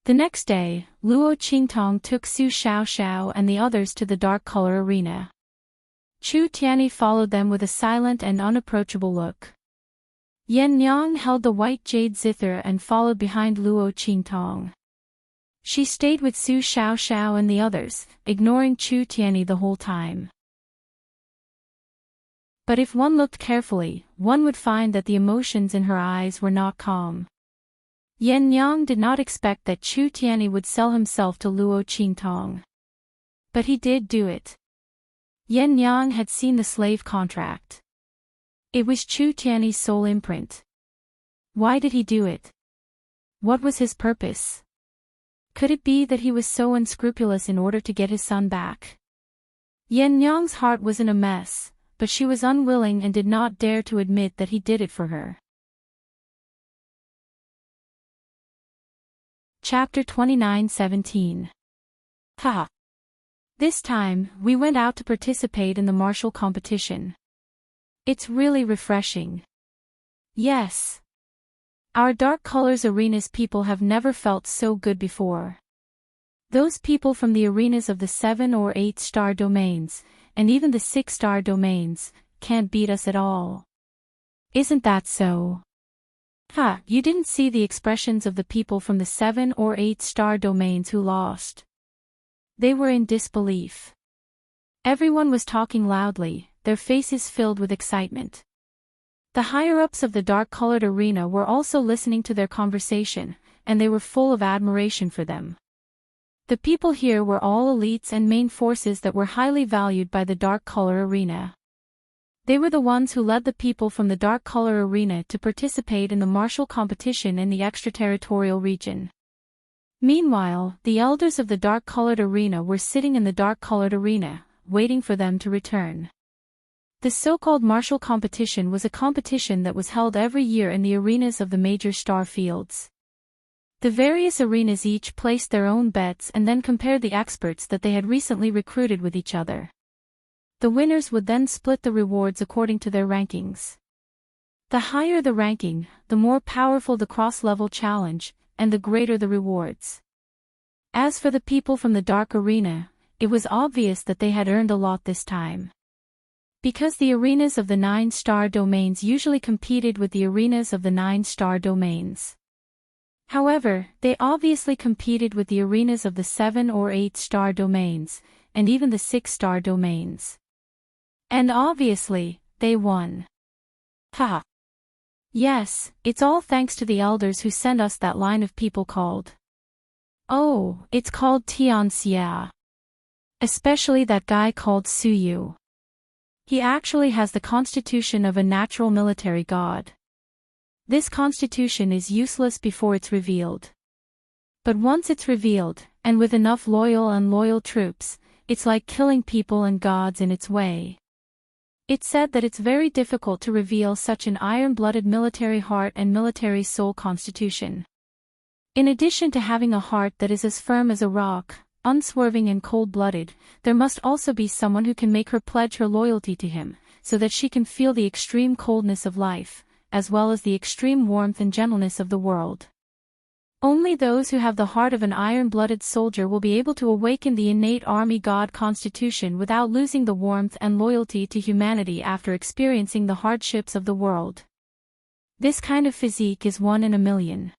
The next day, Luo Qingtong took Su Xiaoxiao and the others to the dark color arena. Chu Tiany followed them with a silent and unapproachable look. Yen Yang held the white jade zither and followed behind Luo Qingtong. She stayed with Su Xiaoxiao and the others, ignoring Chu Tiany the whole time. But if one looked carefully, one would find that the emotions in her eyes were not calm. Yan Yang did not expect that Chu Tianyi would sell himself to Luo Qingtong. But he did do it. Yan Yang had seen the slave contract. It was Chu Tianyi's sole imprint. Why did he do it? What was his purpose? Could it be that he was so unscrupulous in order to get his son back? Yan Yang's heart was in a mess, but she was unwilling and did not dare to admit that he did it for her. Chapter 29:17. Ha! This time, we went out to participate in the martial competition. It's really refreshing. Yes. Our Dark Colors Arena's people have never felt so good before. Those people from the arenas of the 7 or 8-star domains, and even the 6-star domains, can't beat us at all. Isn't that so? Ha! You didn't see the expressions of the people from the 7 or 8-star domains who lost. They were in disbelief. Everyone was talking loudly, their faces filled with excitement. The higher-ups of the dark-colored arena were also listening to their conversation, and they were full of admiration for them. The people here were all elites and main forces that were highly valued by the dark color arena. They were the ones who led the people from the dark color arena to participate in the martial competition in the extraterritorial region. Meanwhile, the elders of the dark-colored arena were sitting in the dark-colored arena, waiting for them to return. The so-called martial competition was a competition that was held every year in the arenas of the major star fields. The various arenas each placed their own bets and then compared the experts that they had recently recruited with each other. The winners would then split the rewards according to their rankings. The higher the ranking, the more powerful the cross-level challenge, and the greater the rewards. As for the people from the dark arena, it was obvious that they had earned a lot this time. Because the arenas of the 9-star domains usually competed with the arenas of the 9-star domains. However, they obviously competed with the arenas of the 7 or 8-star domains, and even the 6-star domains. And obviously, they won. Ha! Yes, it's all thanks to the elders who sent us that line of people called. Oh, it's called Tianxia. Especially that guy called Suyu. He actually has the constitution of a natural military god. This constitution is useless before it's revealed. But once it's revealed, and with enough loyal and unloyal troops, it's like killing people and gods in its way. It's said that it's very difficult to reveal such an iron-blooded military heart and military soul constitution. In addition to having a heart that is as firm as a rock, unswerving and cold-blooded, there must also be someone who can make her pledge her loyalty to him, so that she can feel the extreme coldness of life, as well as the extreme warmth and gentleness of the world. Only those who have the heart of an iron-blooded soldier will be able to awaken the innate army god constitution without losing the warmth and loyalty to humanity after experiencing the hardships of the world. This kind of physique is 1 in a million.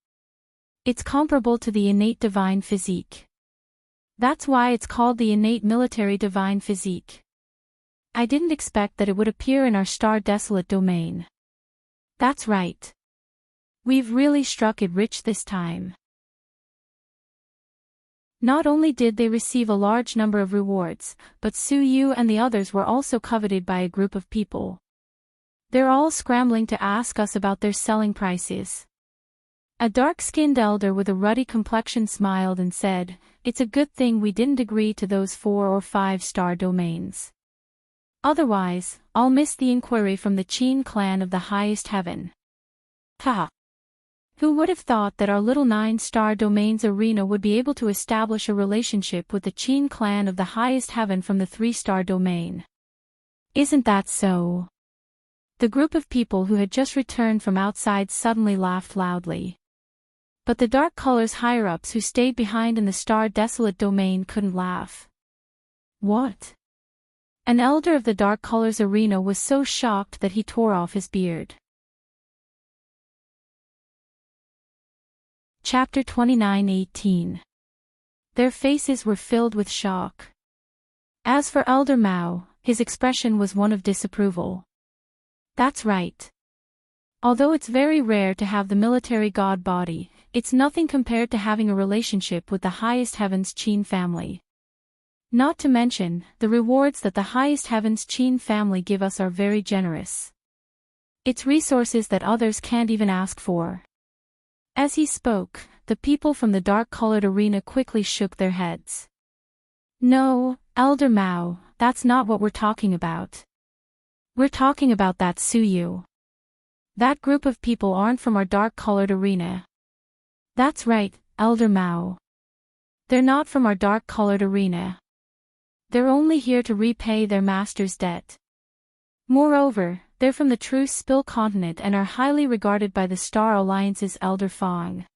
It's comparable to the innate divine physique. That's why it's called the innate military divine physique. I didn't expect that it would appear in our star desolate domain. That's right. We've really struck it rich this time. Not only did they receive a large number of rewards, but Su Yu and the others were also coveted by a group of people. They're all scrambling to ask us about their selling prices. A dark-skinned elder with a ruddy complexion smiled and said, "It's a good thing we didn't agree to those 4 or 5-star domains. Otherwise, I'll miss the inquiry from the Qin clan of the highest heaven." Ha! Who would have thought that our little 9-star domains arena would be able to establish a relationship with the Qin clan of the highest heaven from the 3-star domain? Isn't that so? The group of people who had just returned from outside suddenly laughed loudly. But the dark colors higher-ups who stayed behind in the star desolate domain couldn't laugh. What? An elder of the dark colors arena was so shocked that he tore off his beard. Chapter 29:18. Their faces were filled with shock. As for Elder Mao, his expression was one of disapproval. That's right. Although it's very rare to have the military god body, it's nothing compared to having a relationship with the highest heavens Qin family. Not to mention, the rewards that the highest heavens Qin family give us are very generous. It's resources that others can't even ask for. As he spoke, the people from the dark-colored arena quickly shook their heads. No, Elder Mao, that's not what we're talking about. We're talking about that Suyu. That group of people aren't from our dark-colored arena. That's right, Elder Mao. They're not from our dark-colored arena. They're only here to repay their master's debt. Moreover, they're from the True Spill continent and are highly regarded by the Star Alliance's Elder Fong.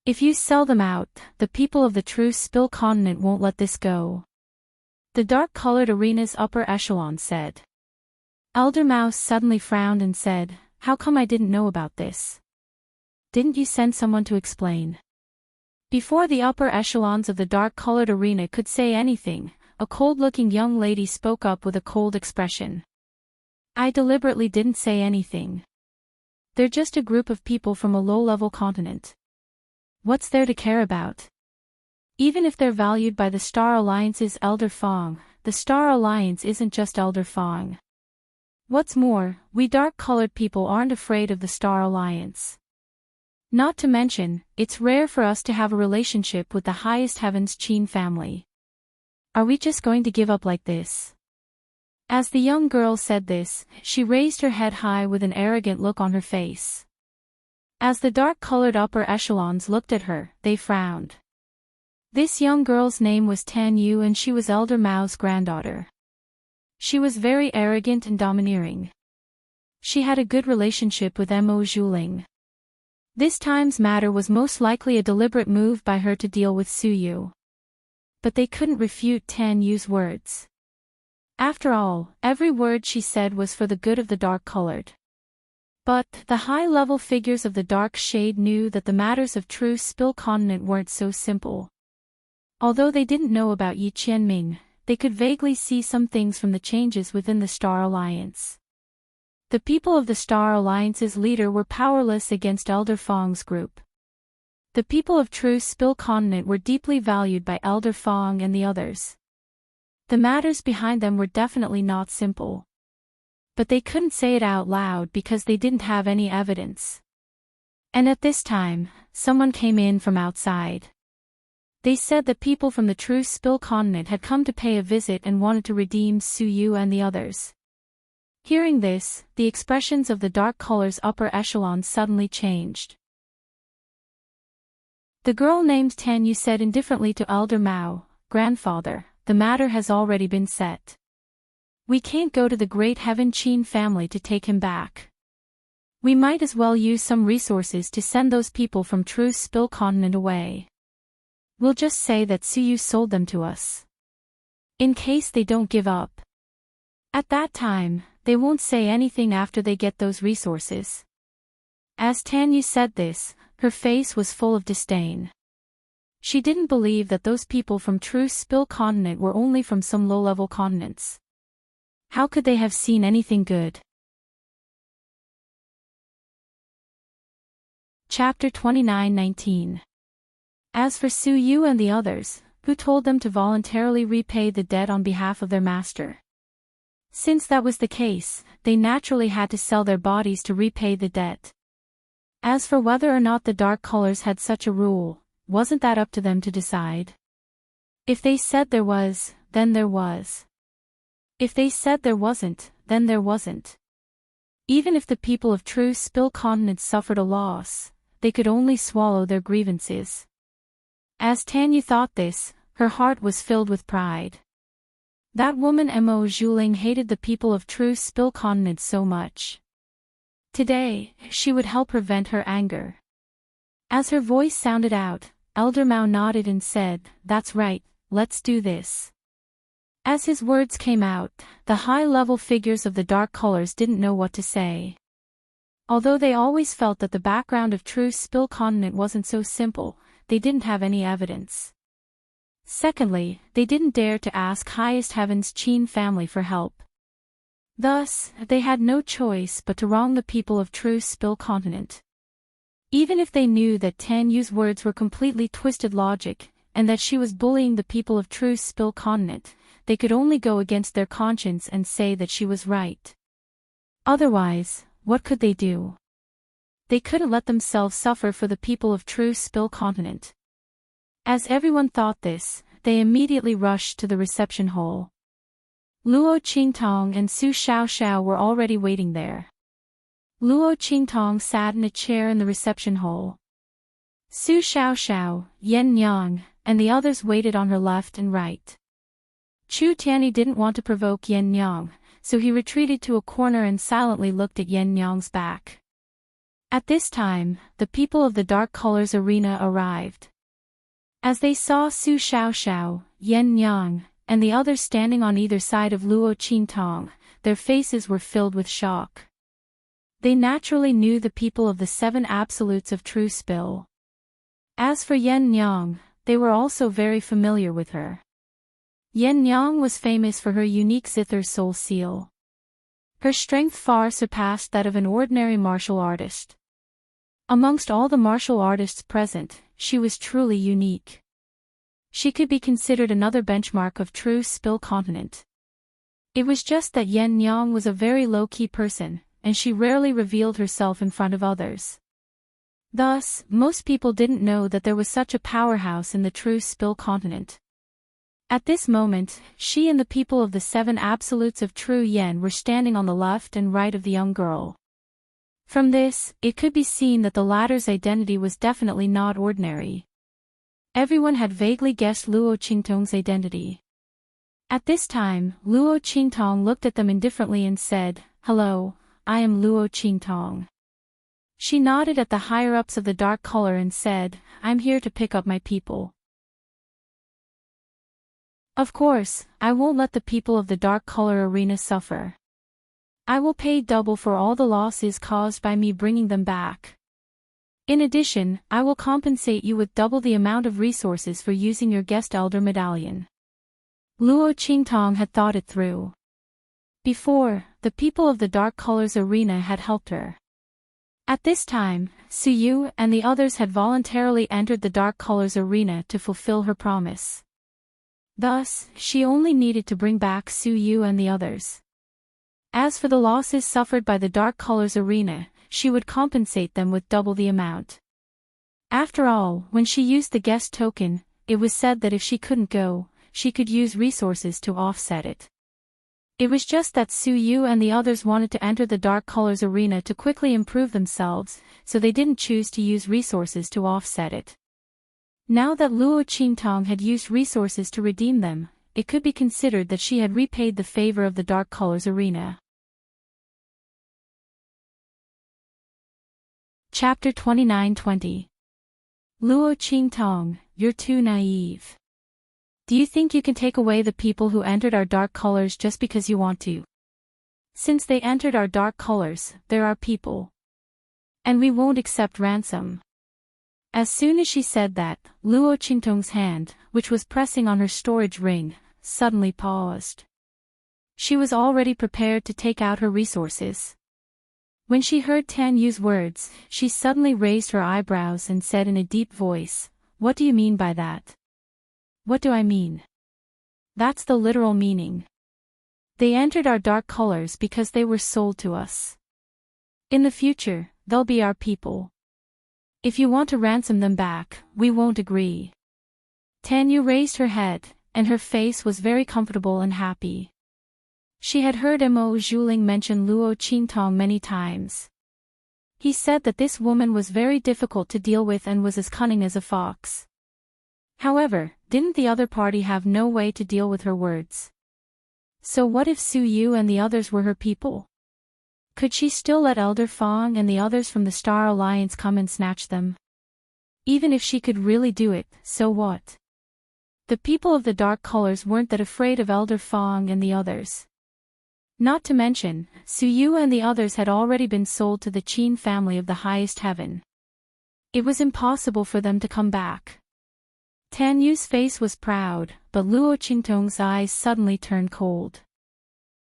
If you sell them out, the people of the True Spill continent won't let this go. The dark-colored arena's upper echelon said. Elder Mouse suddenly frowned and said, "How come I didn't know about this? Didn't you send someone to explain?" Before the upper echelons of the dark-colored arena could say anything, a cold-looking young lady spoke up with a cold expression. "I deliberately didn't say anything. They're just a group of people from a low-level continent. What's there to care about? Even if they're valued by the Star Alliance's Elder Fong, the Star Alliance isn't just Elder Fong. What's more, we dark-colored people aren't afraid of the Star Alliance. Not to mention, it's rare for us to have a relationship with the highest heavens Qin family. Are we just going to give up like this?" As the young girl said this, she raised her head high with an arrogant look on her face. As the dark-colored upper echelons looked at her, they frowned. This young girl's name was Tan Yu and she was Elder Mao's granddaughter. She was very arrogant and domineering. She had a good relationship with Mo Zhuling. This time's matter was most likely a deliberate move by her to deal with Su Yu. But they couldn't refute Tan Yu's words. After all, every word she said was for the good of the dark-colored. But the high-level figures of the dark shade knew that the matters of True Spill continent weren't so simple. Although they didn't know about Yi Qianming, they could vaguely see some things from the changes within the Star Alliance. The people of the Star Alliance's leader were powerless against Elder Fong's group. The people of True Spill continent were deeply valued by Elder Fong and the others. The matters behind them were definitely not simple. But they couldn't say it out loud because they didn't have any evidence. And at this time, someone came in from outside. They said that people from the True Spill continent had come to pay a visit and wanted to redeem Su Yu and the others. Hearing this, the expressions of the dark color's upper echelon suddenly changed. The girl named Tan Yu said indifferently to Elder Mao, "Grandfather, the matter has already been set. We can't go to the Great Heaven Qin family to take him back. We might as well use some resources to send those people from True Spill continent away. We'll just say that Su Yu sold them to us. In case they don't give up. At that time, they won't say anything after they get those resources." As Tan Yu said this, her face was full of disdain. She didn't believe that those people from True Spill continent were only from some low-level continents. How could they have seen anything good? Chapter 29:19. As for Su Yu and the others, who told them to voluntarily repay the debt on behalf of their master? Since that was the case, they naturally had to sell their bodies to repay the debt. As for whether or not the dark colors had such a rule, wasn't that up to them to decide? If they said there was, then there was. If they said there wasn't, then there wasn't. Even if the people of True Spill continent suffered a loss, they could only swallow their grievances. As Tan Yu thought this, her heart was filled with pride. That woman Mo Zhuling hated the people of True Spill continent so much. Today, she would help her vent her anger. As her voice sounded out, Elder Mao nodded and said, "That's right, let's do this." As his words came out, the high-level figures of the dark colors didn't know what to say. Although they always felt that the background of True Spill continent wasn't so simple, they didn't have any evidence. Secondly, they didn't dare to ask Highest Heaven's Qin family for help. Thus, they had no choice but to wrong the people of True Spill continent. Even if they knew that Tan Yu's words were completely twisted logic, and that she was bullying the people of True Spill Continent, they could only go against their conscience and say that she was right. Otherwise, what could they do? They couldn't let themselves suffer for the people of True Spill Continent. As everyone thought this, they immediately rushed to the reception hall. Luo Qingtong and Su Xiaoxiao were already waiting there. Luo Qingtong sat in a chair in the reception hall. Su Xiaoxiao, Yan Yang, and the others waited on her left and right. Chu Tianyi didn't want to provoke Yan Yang, so he retreated to a corner and silently looked at Yan Yang's back. At this time, the people of the Dark Colors Arena arrived. As they saw Su Xiaoxiao, Yan Yang, and the others standing on either side of Luo Qingtong, their faces were filled with shock. They naturally knew the people of the 7 Absolutes of True Spill. As for Yan Yang, they were also very familiar with her. Yan Yang was famous for her unique Zither Soul Seal. Her strength far surpassed that of an ordinary martial artist. Amongst all the martial artists present, she was truly unique. She could be considered another benchmark of True Spill Continent. It was just that Yan Yang was a very low-key person, and she rarely revealed herself in front of others. Thus, most people didn't know that there was such a powerhouse in the True Spill Continent. At this moment, she and the people of the 7 Absolutes of True Yen were standing on the left and right of the young girl. From this, it could be seen that the latter's identity was definitely not ordinary. Everyone had vaguely guessed Luo Qingtong's identity. At this time, Luo Qingtong looked at them indifferently and said, "Hello, I am Luo Qingtong." She nodded at the higher-ups of the Dark Color and said, "I'm here to pick up my people." Of course, I won't let the people of the Dark Color Arena suffer. I will pay double for all the losses caused by me bringing them back. In addition, I will compensate you with double the amount of resources for using your guest elder medallion. Luo Qingtong had thought it through. Before, the people of the Dark Colors Arena had helped her. At this time, Su Yu and the others had voluntarily entered the Dark Colors Arena to fulfill her promise. Thus, she only needed to bring back Su Yu and the others. As for the losses suffered by the Dark Colors Arena, she would compensate them with double the amount. After all, when she used the guest token, it was said that if she couldn't go, she could use resources to offset it. It was just that Su Yu and the others wanted to enter the Dark Colors Arena to quickly improve themselves, so they didn't choose to use resources to offset it. Now that Luo Qingtong had used resources to redeem them, it could be considered that she had repaid the favor of the Dark Colors Arena. Chapter 29-20. Luo Qingtong, you're too naive. Do you think you can take away the people who entered our dark colors just because you want to? Since they entered our dark colors, they're our people. And we won't accept ransom. As soon as she said that, Luo Qingtong's hand, which was pressing on her storage ring, suddenly paused. She was already prepared to take out her resources. When she heard Tan Yu's words, she suddenly raised her eyebrows and said in a deep voice, "What do you mean by that?" "What do I mean?" "That's the literal meaning. They entered our dark colors because they were sold to us. In the future, they'll be our people. If you want to ransom them back, we won't agree." Tan Yu raised her head, and her face was very comfortable and happy. She had heard Mo Zhuling mention Luo Qingtong many times. He said that this woman was very difficult to deal with and was as cunning as a fox. However, didn't the other party have no way to deal with her words? So what if Su Yu and the others were her people? Could she still let Elder Fong and the others from the Star Alliance come and snatch them? Even if she could really do it, so what? The people of the dark colors weren't that afraid of Elder Fong and the others. Not to mention, Su Yu and the others had already been sold to the Qin family of the highest heaven. It was impossible for them to come back. Tan Yu's face was proud, but Luo Qingtong's eyes suddenly turned cold.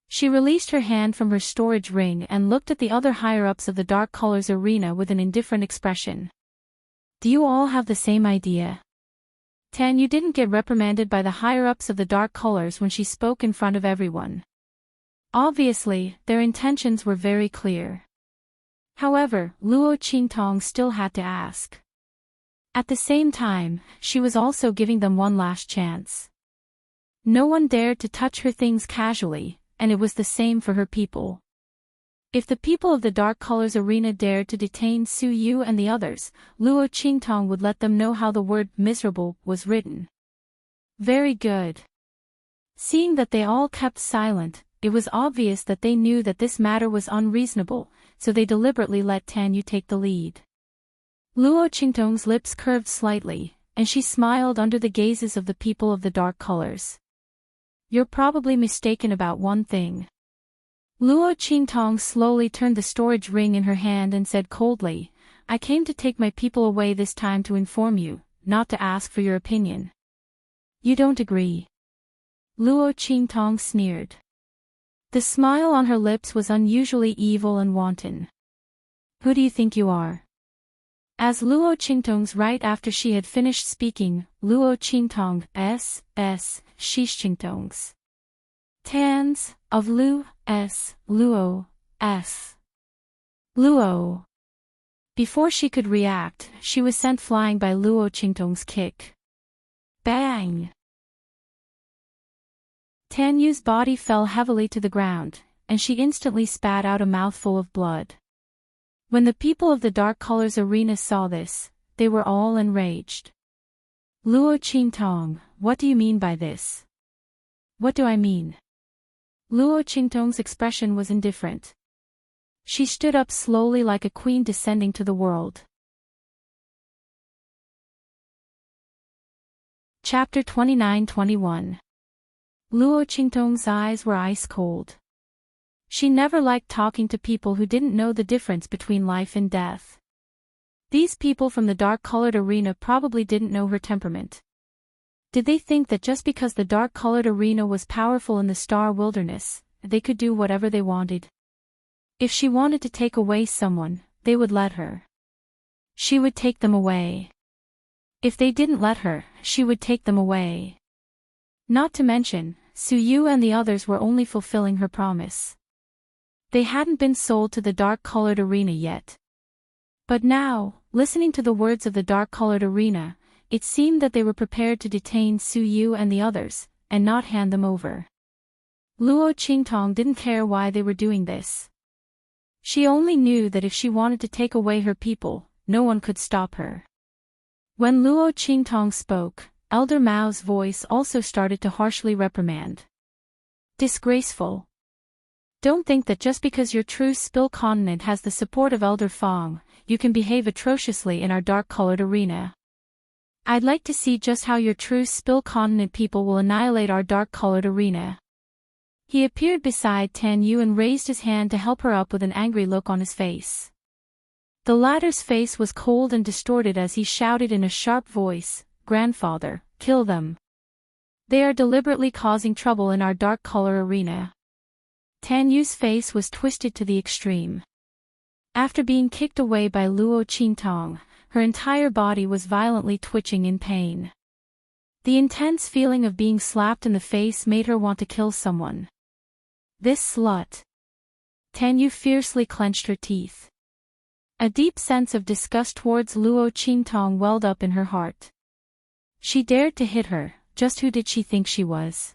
She released her hand from her storage ring and looked at the other higher-ups of the Dark Colors Arena with an indifferent expression. Do you all have the same idea? Tan Yu didn't get reprimanded by the higher-ups of the dark colors when she spoke in front of everyone. Obviously, their intentions were very clear. However, Luo Qingtong still had to ask. At the same time, she was also giving them one last chance. No one dared to touch her things casually, and it was the same for her people. If the people of the Dark Colors Arena dared to detain Su Yu and the others, Luo Qingtong would let them know how the word miserable was written. Very good. Seeing that they all kept silent, it was obvious that they knew that this matter was unreasonable, so they deliberately let Tan Yu take the lead. Luo Qingtong's lips curved slightly, and she smiled under the gazes of the people of the dark colors. You're probably mistaken about one thing. Luo Qingtong slowly turned the storage ring in her hand and said coldly, I came to take my people away this time to inform you, not to ask for your opinion. You don't agree? Luo Qingtong sneered. The smile on her lips was unusually evil and wanton. Who do you think you are? As Luo Qingtong's right after she had finished speaking, Luo Qingtong Shish Qingtong's Tans of Luo S. Luo. Before she could react, she was sent flying by Luo Qingtong's kick. Bang! Tan Yu's body fell heavily to the ground, and she instantly spat out a mouthful of blood. When the people of the Dark Colors Arena saw this, they were all enraged. Luo Qingtong, what do you mean by this? What do I mean? Luo Qingtong's expression was indifferent. She stood up slowly like a queen descending to the world. Chapter 29-21. Luo Qingtong's eyes were ice cold. She never liked talking to people who didn't know the difference between life and death. These people from the dark-colored arena probably didn't know her temperament. Did they think that just because the dark-colored arena was powerful in the Star Wilderness, they could do whatever they wanted? If she wanted to take away someone, they would let her. She would take them away. If they didn't let her, she would take them away. Not to mention, Su Yu and the others were only fulfilling her promise. They hadn't been sold to the dark-colored arena yet. But now, listening to the words of the dark-colored arena, it seemed that they were prepared to detain Su Yu and the others, and not hand them over. Luo Qingtong didn't care why they were doing this. She only knew that if she wanted to take away her people, no one could stop her. When Luo Qingtong spoke, Elder Mao's voice also started to harshly reprimand. Disgraceful. Don't think that just because your true Spill Continent has the support of Elder Fong, you can behave atrociously in our dark-colored arena. I'd like to see just how your true Spill Continent people will annihilate our dark-colored arena. He appeared beside Tan Yu and raised his hand to help her up with an angry look on his face. The latter's face was cold and distorted as he shouted in a sharp voice, Grandfather, kill them. They are deliberately causing trouble in our dark color arena. Tan Yu's face was twisted to the extreme. After being kicked away by Luo Qingtong, her entire body was violently twitching in pain. The intense feeling of being slapped in the face made her want to kill someone. This slut. Tan Yu fiercely clenched her teeth. A deep sense of disgust towards Luo Qingtong welled up in her heart. She dared to hit her, just who did she think she was?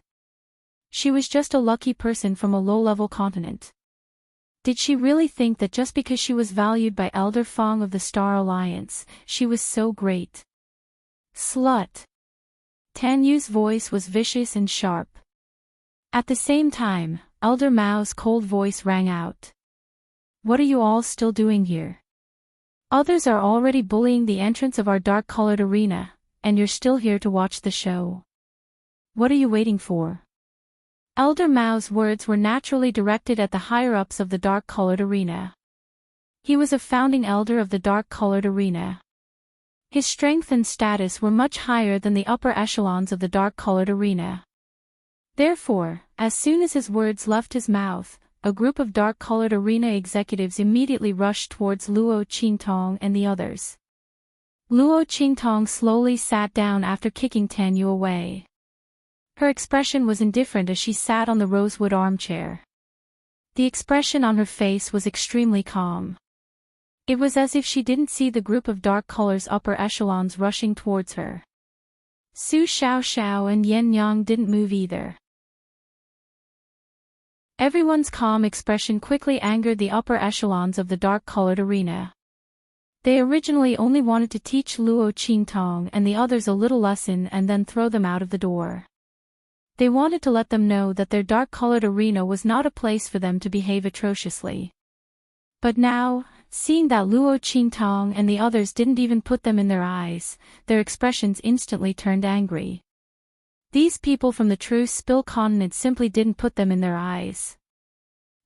She was just a lucky person from a low-level continent. Did she really think that just because she was valued by Elder Fong of the Star Alliance, she was so great? Slut. Tan Yu's voice was vicious and sharp. At the same time, Elder Mao's cold voice rang out. What are you all still doing here? Others are already bullying the entrance of our dark-colored arena, and you're still here to watch the show. What are you waiting for? Elder Mao's words were naturally directed at the higher-ups of the dark-colored arena. He was a founding elder of the dark-colored arena. His strength and status were much higher than the upper echelons of the dark-colored arena. Therefore, as soon as his words left his mouth, a group of dark-colored arena executives immediately rushed towards Luo Qingtong and the others. Luo Qingtong slowly sat down after kicking Tan Yu away. Her expression was indifferent as she sat on the rosewood armchair. The expression on her face was extremely calm. It was as if she didn't see the group of dark colors upper echelons rushing towards her. Su Xiaoxiao and Yen Yang didn't move either. Everyone's calm expression quickly angered the upper echelons of the dark-colored arena. They originally only wanted to teach Luo Qingtong and the others a little lesson and then throw them out of the door. They wanted to let them know that their dark-colored arena was not a place for them to behave atrociously. But now, seeing that Luo Qingtong and the others didn't even put them in their eyes, their expressions instantly turned angry. These people from the true Spill continent simply didn't put them in their eyes.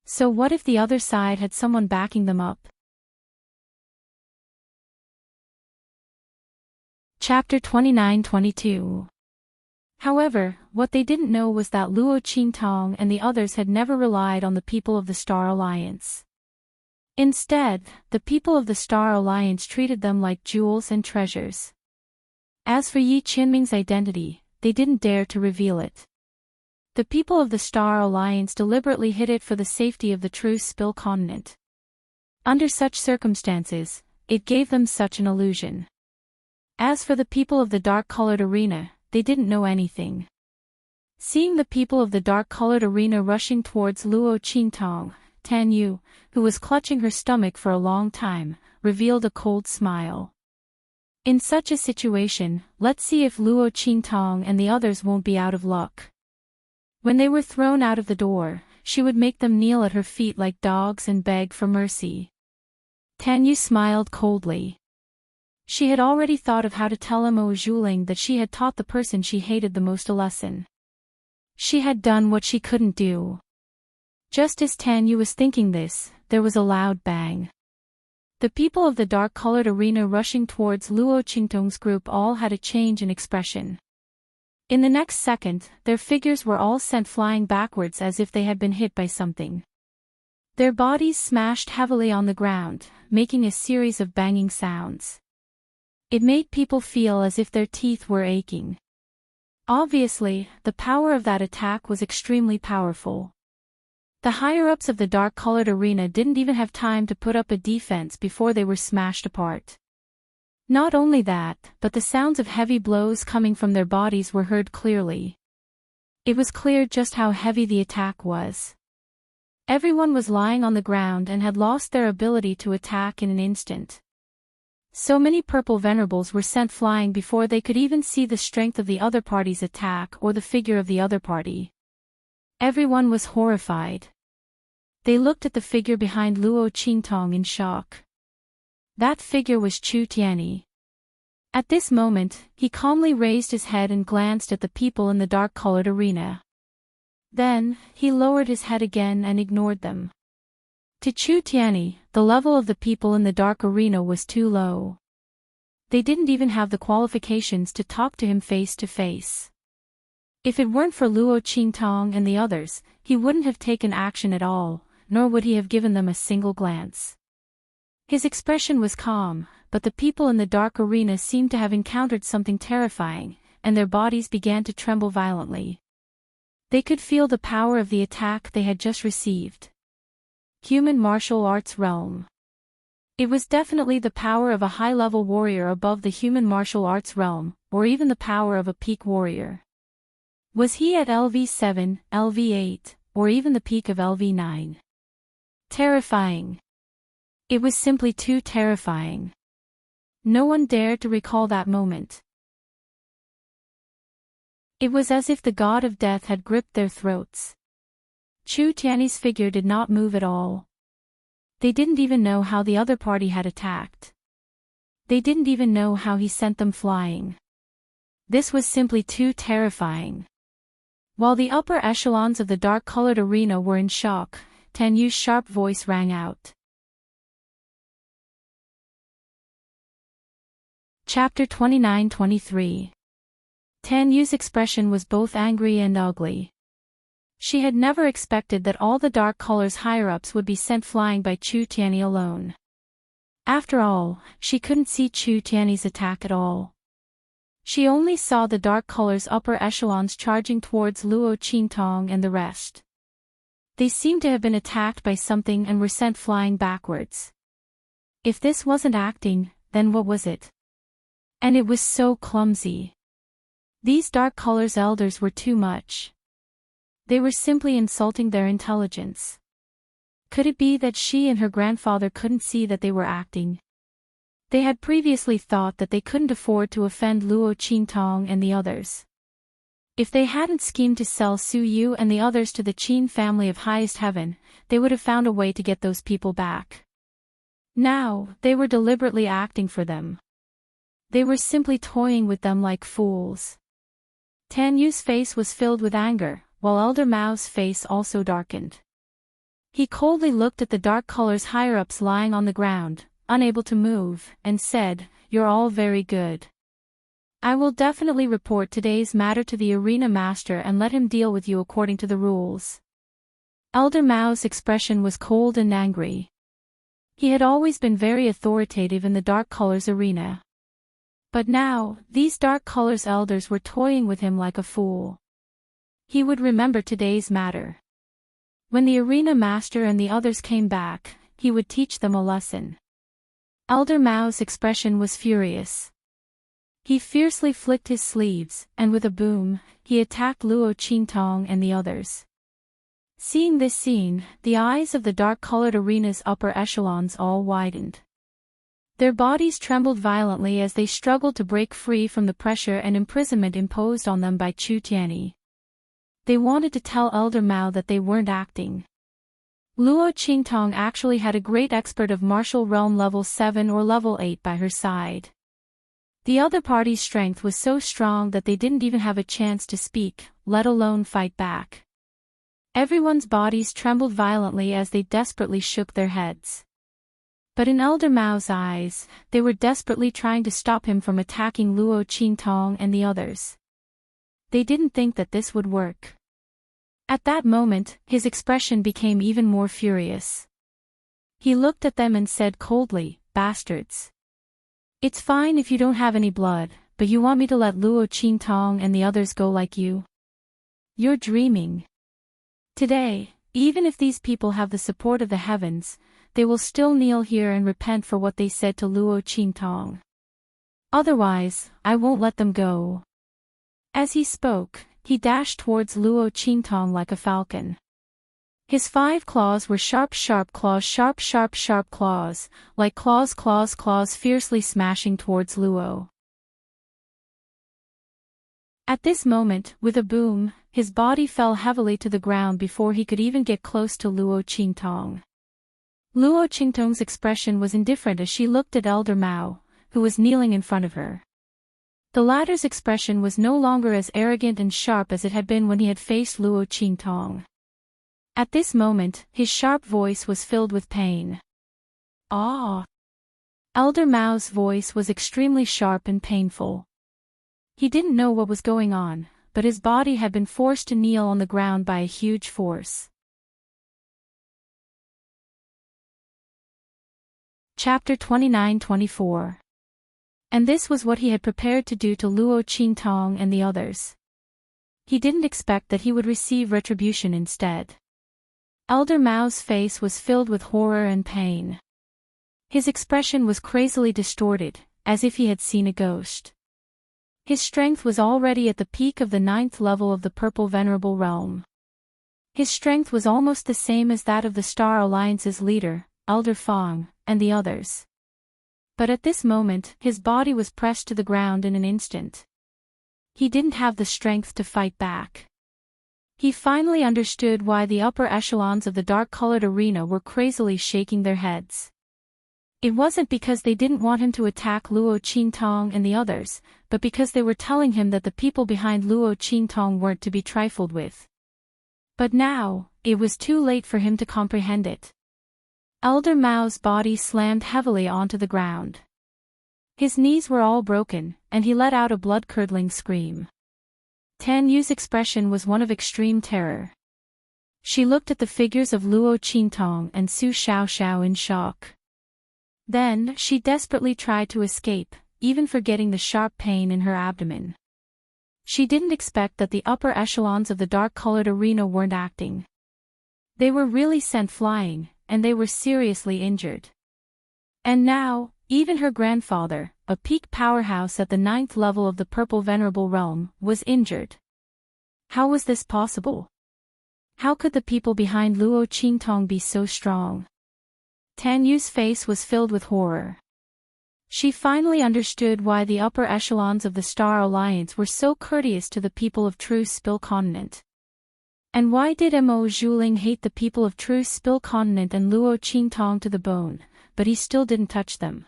So what if the other side had someone backing them up? Chapter 29-22. However, what they didn't know was that Luo Qingtong and the others had never relied on the people of the Star Alliance. Instead, the people of the Star Alliance treated them like jewels and treasures. As for Yi Qinming's identity, they didn't dare to reveal it. The people of the Star Alliance deliberately hid it for the safety of the true Spill continent. Under such circumstances, it gave them such an illusion. As for the people of the dark-colored arena, they didn't know anything. Seeing the people of the dark-colored arena rushing towards Luo Qingtong, Tan Yu, who was clutching her stomach for a long time, revealed a cold smile. In such a situation, let's see if Luo Qingtong and the others won't be out of luck. When they were thrown out of the door, she would make them kneel at her feet like dogs and beg for mercy. Tan Yu smiled coldly. She had already thought of how to tell Mo Zhuling that she had taught the person she hated the most a lesson. She had done what she couldn't do. Just as Tan Yu was thinking this, there was a loud bang. The people of the dark-colored arena rushing towards Luo Qingtong's group all had a change in expression. In the next second, their figures were all sent flying backwards as if they had been hit by something. Their bodies smashed heavily on the ground, making a series of banging sounds. It made people feel as if their teeth were aching. Obviously, the power of that attack was extremely powerful. The higher-ups of the dark-colored arena didn't even have time to put up a defense before they were smashed apart. Not only that, but the sounds of heavy blows coming from their bodies were heard clearly. It was clear just how heavy the attack was. Everyone was lying on the ground and had lost their ability to attack in an instant. So many purple venerables were sent flying before they could even see the strength of the other party's attack or the figure of the other party. Everyone was horrified. They looked at the figure behind Luo Qingtong in shock. That figure was Chu Tianyi. At this moment, he calmly raised his head and glanced at the people in the dark-colored arena. Then, he lowered his head again and ignored them. To Chu Tianyi, the level of the people in the dark arena was too low. They didn't even have the qualifications to talk to him face to face. If it weren't for Luo Qingtong and the others, he wouldn't have taken action at all, nor would he have given them a single glance. His expression was calm, but the people in the dark arena seemed to have encountered something terrifying, and their bodies began to tremble violently. They could feel the power of the attack they had just received. Human martial arts realm. It was definitely the power of a high-level warrior above the human martial arts realm, or even the power of a peak warrior. Was he at LV7, LV8, or even the peak of LV9? Terrifying. It was simply too terrifying. No one dared to recall that moment. It was as if the god of death had gripped their throats. Chu Tianyi's figure did not move at all. They didn't even know how the other party had attacked. They didn't even know how he sent them flying. This was simply too terrifying. While the upper echelons of the dark-colored arena were in shock, Tan Yu's sharp voice rang out. Chapter 29-23. Tan Yu's expression was both angry and ugly. She had never expected that all the dark colors higher-ups would be sent flying by Chu Tianyi alone. After all, she couldn't see Chu Tianyi's attack at all. She only saw the dark color's upper echelons charging towards Luo Qingtong and the rest. They seemed to have been attacked by something and were sent flying backwards. If this wasn't acting, then what was it? And it was so clumsy. These dark color's elders were too much. They were simply insulting their intelligence. Could it be that she and her grandfather couldn't see that they were acting? They had previously thought that they couldn't afford to offend Luo Qingtong and the others. If they hadn't schemed to sell Su Yu and the others to the Qin family of highest heaven, they would have found a way to get those people back. Now, they were deliberately acting for them. They were simply toying with them like fools. Tan Yu's face was filled with anger, while Elder Mao's face also darkened. He coldly looked at the dark color's higher-ups lying on the ground, unable to move, and said, "You're all very good. I will definitely report today's matter to the arena master and let him deal with you according to the rules." Elder Mao's expression was cold and angry. He had always been very authoritative in the dark color's arena. But now, these dark color's elders were toying with him like a fool. He would remember today's matter. When the arena master and the others came back, he would teach them a lesson. Elder Mao's expression was furious. He fiercely flicked his sleeves, and with a boom, he attacked Luo Qingtong and the others. Seeing this scene, the eyes of the dark-colored arena's upper echelons all widened. Their bodies trembled violently as they struggled to break free from the pressure and imprisonment imposed on them by Chu Tianyi. They wanted to tell Elder Mao that they weren't acting. Luo Qingtong actually had a great expert of martial realm level 7 or level 8 by her side. The other party's strength was so strong that they didn't even have a chance to speak, let alone fight back. Everyone's bodies trembled violently as they desperately shook their heads. But in Elder Mao's eyes, they were desperately trying to stop him from attacking Luo Qingtong and the others. They didn't think that this would work. At that moment, his expression became even more furious. He looked at them and said coldly, "Bastards. It's fine if you don't have any blood, but you want me to let Luo Qingtong and the others go like you? You're dreaming. Today, even if these people have the support of the heavens, they will still kneel here and repent for what they said to Luo Qingtong. Otherwise, I won't let them go." As he spoke, he dashed towards Luo Qingtong like a falcon. His 5 claws were sharp claws, sharp claws, like claws fiercely smashing towards Luo. At this moment, with a boom, his body fell heavily to the ground before he could even get close to Luo Qingtong. Luo Qingtong's expression was indifferent as she looked at Elder Mao, who was kneeling in front of her. The latter's expression was no longer as arrogant and sharp as it had been when he had faced Luo Qingtong. At this moment, his sharp voice was filled with pain. "Ah!" Elder Mao's voice was extremely sharp and painful. He didn't know what was going on, but his body had been forced to kneel on the ground by a huge force. Chapter 29-24. And this was what he had prepared to do to Luo Qingtong and the others. He didn't expect that he would receive retribution instead. Elder Mao's face was filled with horror and pain. His expression was crazily distorted, as if he had seen a ghost. His strength was already at the peak of the 9th level of the Purple Venerable Realm. His strength was almost the same as that of the Star Alliance's leader, Elder Fong, and the others. But at this moment, his body was pressed to the ground in an instant. He didn't have the strength to fight back. He finally understood why the upper echelons of the dark-colored arena were crazily shaking their heads. It wasn't because they didn't want him to attack Luo Qingtong and the others, but because they were telling him that the people behind Luo Qingtong weren't to be trifled with. But now, it was too late for him to comprehend it. Elder Mao's body slammed heavily onto the ground. His knees were all broken, and he let out a blood-curdling scream. Tan Yu's expression was one of extreme terror. She looked at the figures of Luo Qingtong and Su Xiaoxiao in shock. Then, she desperately tried to escape, even forgetting the sharp pain in her abdomen. She didn't expect that the upper echelons of the dark-colored arena weren't acting. They were really sent flying, and they were seriously injured. And now, even her grandfather, a peak powerhouse at the 9th level of the Purple Venerable Realm, was injured. How was this possible? How could the people behind Luo Qingtong be so strong? Tan Yu's face was filled with horror. She finally understood why the upper echelons of the Star Alliance were so courteous to the people of Truce Spill Continent. And why did Mo Zhuling hate the people of Truce Spill Continent and Luo Qingtong to the bone, but he still didn't touch them?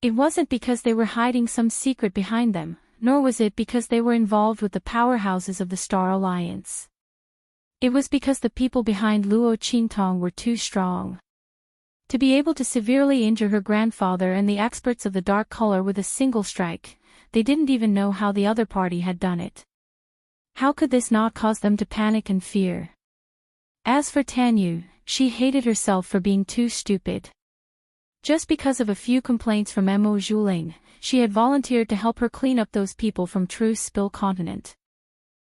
It wasn't because they were hiding some secret behind them, nor was it because they were involved with the powerhouses of the Star Alliance. It was because the people behind Luo Qingtong were too strong. To be able to severely injure her grandfather and the experts of the dark color with a single strike, they didn't even know how the other party had done it. How could this not cause them to panic and fear? As for Tan Yu, she hated herself for being too stupid. Just because of a few complaints from Mo Zhuling, she had volunteered to help her clean up those people from Truce Spill Continent.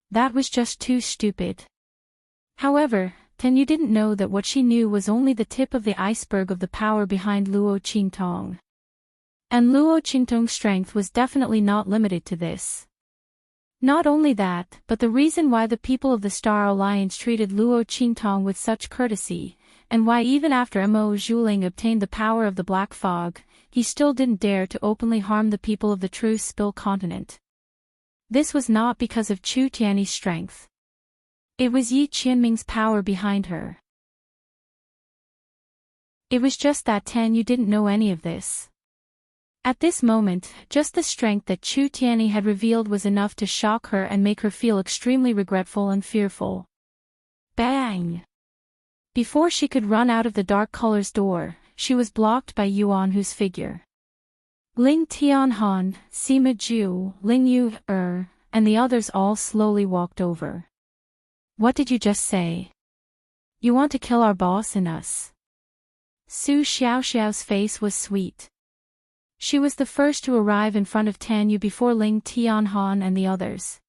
That was just too stupid. However, Tan Yu didn't know that what she knew was only the tip of the iceberg of the power behind Luo Qingtong. And Luo Qingtong's strength was definitely not limited to this. Not only that, but the reason why the people of the Star Alliance treated Luo Qingtong with such courtesy, and why even after Mo Zhuling obtained the power of the Black Fog, he still didn't dare to openly harm the people of the Truce Spill Continent. This was not because of Chu Tianyi's strength. It was Yi Qianming's power behind her. It was just that Tan Yu didn't know any of this. At this moment, just the strength that Chu Tianyi had revealed was enough to shock her and make her feel extremely regretful and fearful. Bang! Before she could run out of the dark color's door, she was blocked by Yuan Hu's figure. Ling Tianhan, Sima Ju, Ling Yu, and the others all slowly walked over. What did you just say? You want to kill our boss and us? Su Xiaoxiao's face was sweet. She was the first to arrive in front of Tan Yu before Ling Tianhan and the others.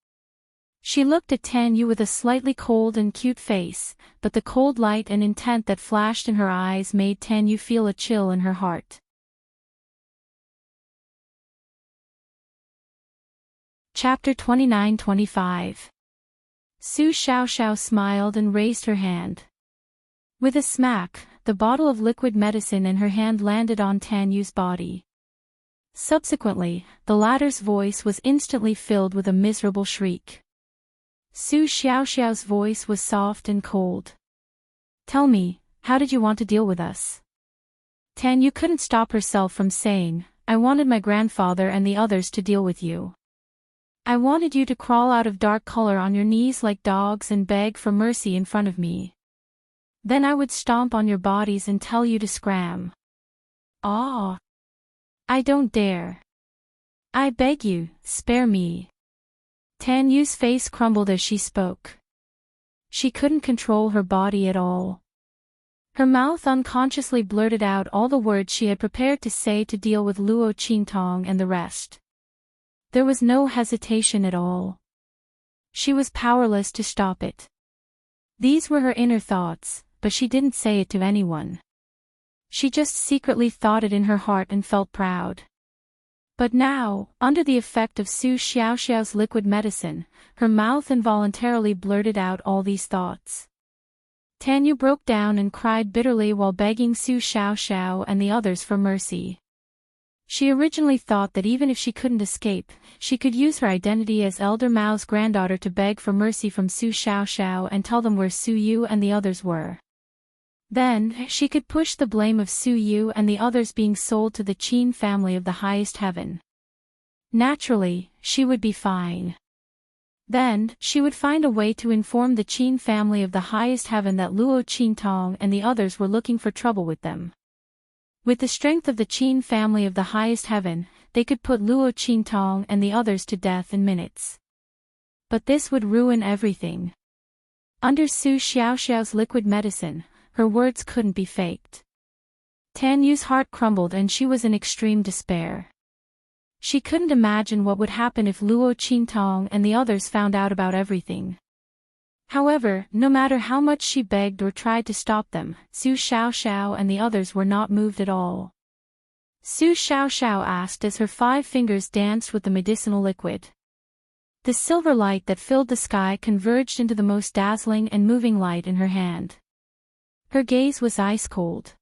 She looked at Tan Yu with a slightly cold and cute face, but the cold light and intent that flashed in her eyes made Tan Yu feel a chill in her heart. Chapter 29-25. Su Xiaoxiao smiled and raised her hand. With a smack, the bottle of liquid medicine in her hand landed on Tan Yu's body. Subsequently, the latter's voice was instantly filled with a miserable shriek. Su Xiaoxiao's voice was soft and cold. Tell me, how did you want to deal with us? Tan Yu couldn't stop herself from saying, I wanted my grandfather and the others to deal with you. I wanted you to crawl out of dark color on your knees like dogs and beg for mercy in front of me. Then I would stomp on your bodies and tell you to scram. Ah! I don't dare. I beg you, spare me. Tan Yu's face crumbled as she spoke. She couldn't control her body at all. Her mouth unconsciously blurted out all the words she had prepared to say to deal with Luo Qingtong and the rest. There was no hesitation at all. She was powerless to stop it. These were her inner thoughts, but she didn't say it to anyone. She just secretly thought it in her heart and felt proud. But now, under the effect of Su Xiaoxiao's liquid medicine, her mouth involuntarily blurted out all these thoughts. Tan Yu broke down and cried bitterly while begging Su Xiaoxiao and the others for mercy. She originally thought that even if she couldn't escape, she could use her identity as Elder Mao's granddaughter to beg for mercy from Su Xiaoxiao and tell them where Su Yu and the others were. Then, she could push the blame of Su Yu and the others being sold to the Qin family of the highest heaven. Naturally, she would be fine. Then, she would find a way to inform the Qin family of the highest heaven that Luo Qingtong and the others were looking for trouble with them. With the strength of the Qin family of the highest heaven, they could put Luo Qingtong and the others to death in minutes. But this would ruin everything. Under Su Xiaoxiao's liquid medicine, her words couldn't be faked. Tan Yu's heart crumbled and she was in extreme despair. She couldn't imagine what would happen if Luo Qingtong and the others found out about everything. However, no matter how much she begged or tried to stop them, Su Xiaoxiao and the others were not moved at all. Su Xiaoxiao asked as her 5 fingers danced with the medicinal liquid. The silver light that filled the sky converged into the most dazzling and moving light in her hand. Her gaze was ice-cold.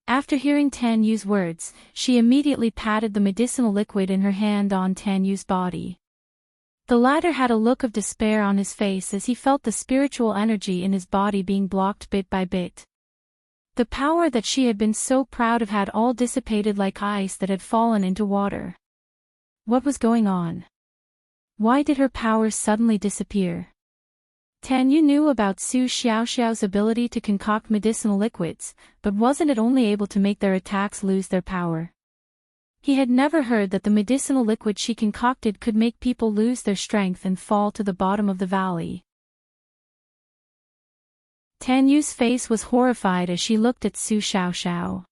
After hearing Tan Yu's words, she immediately patted the medicinal liquid in her hand on Tan Yu's body. The latter had a look of despair on his face as he felt the spiritual energy in his body being blocked bit by bit. The power that she had been so proud of had all dissipated like ice that had fallen into water. What was going on? Why did her powers suddenly disappear? Tan Yu knew about Su Xiaoxiao's ability to concoct medicinal liquids, but wasn't it only able to make their attacks lose their power? He had never heard that the medicinal liquid she concocted could make people lose their strength and fall to the bottom of the valley. Tan Yu's face was horrified as she looked at Su Xiaoxiao.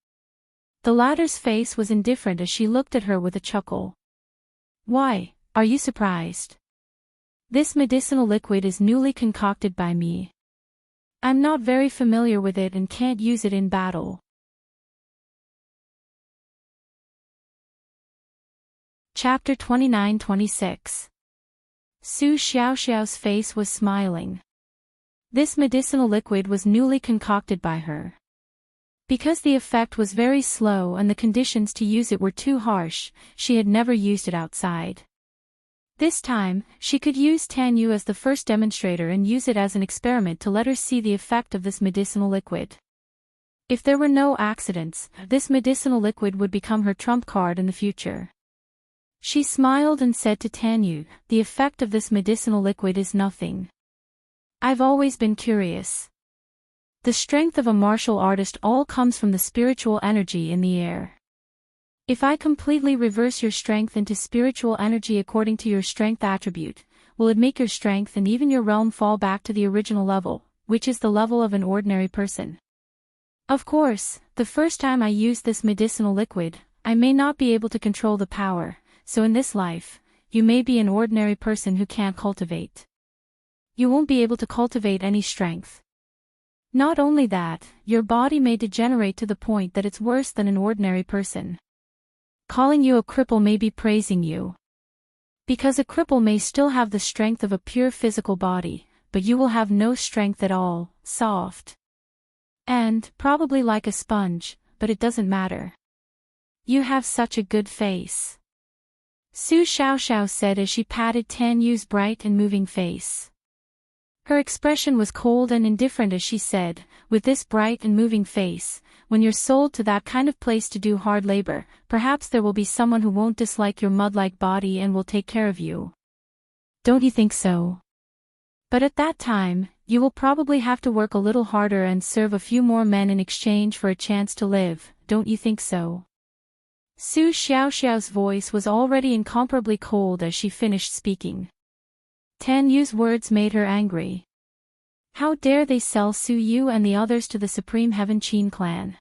The latter's face was indifferent as she looked at her with a chuckle. Why, are you surprised? This medicinal liquid is newly concocted by me. I'm not very familiar with it and can't use it in battle. Chapter 29-26. Su Xiaoxiao's face was smiling. This medicinal liquid was newly concocted by her. Because the effect was very slow and the conditions to use it were too harsh, she had never used it outside. This time, she could use Tan Yu as the first demonstrator and use it as an experiment to let her see the effect of this medicinal liquid. If there were no accidents, this medicinal liquid would become her trump card in the future. She smiled and said to Tan Yu, "The effect of this medicinal liquid is nothing. I've always been curious. The strength of a martial artist all comes from the spiritual energy in the air. If I completely reverse your strength into spiritual energy according to your strength attribute, will it make your strength and even your realm fall back to the original level, which is the level of an ordinary person? Of course, the first time I use this medicinal liquid, I may not be able to control the power, so in this life, you may be an ordinary person who can't cultivate. You won't be able to cultivate any strength. Not only that, your body may degenerate to the point that it's worse than an ordinary person. Calling you a cripple may be praising you. Because a cripple may still have the strength of a pure physical body, but you will have no strength at all, soft. And, probably like a sponge, but it doesn't matter. You have such a good face. Su Xiaoxiao said as she patted Tan Yu's bright and moving face. Her expression was cold and indifferent as she said, "With this bright and moving face, when you're sold to that kind of place to do hard labor, perhaps there will be someone who won't dislike your mud-like body and will take care of you. Don't you think so? But at that time, you will probably have to work a little harder and serve a few more men in exchange for a chance to live, don't you think so?" Su Xiaoxiao's voice was already incomparably cold as she finished speaking. Tan Yu's words made her angry. How dare they sell Su Yu and the others to the Supreme Heaven Qin clan?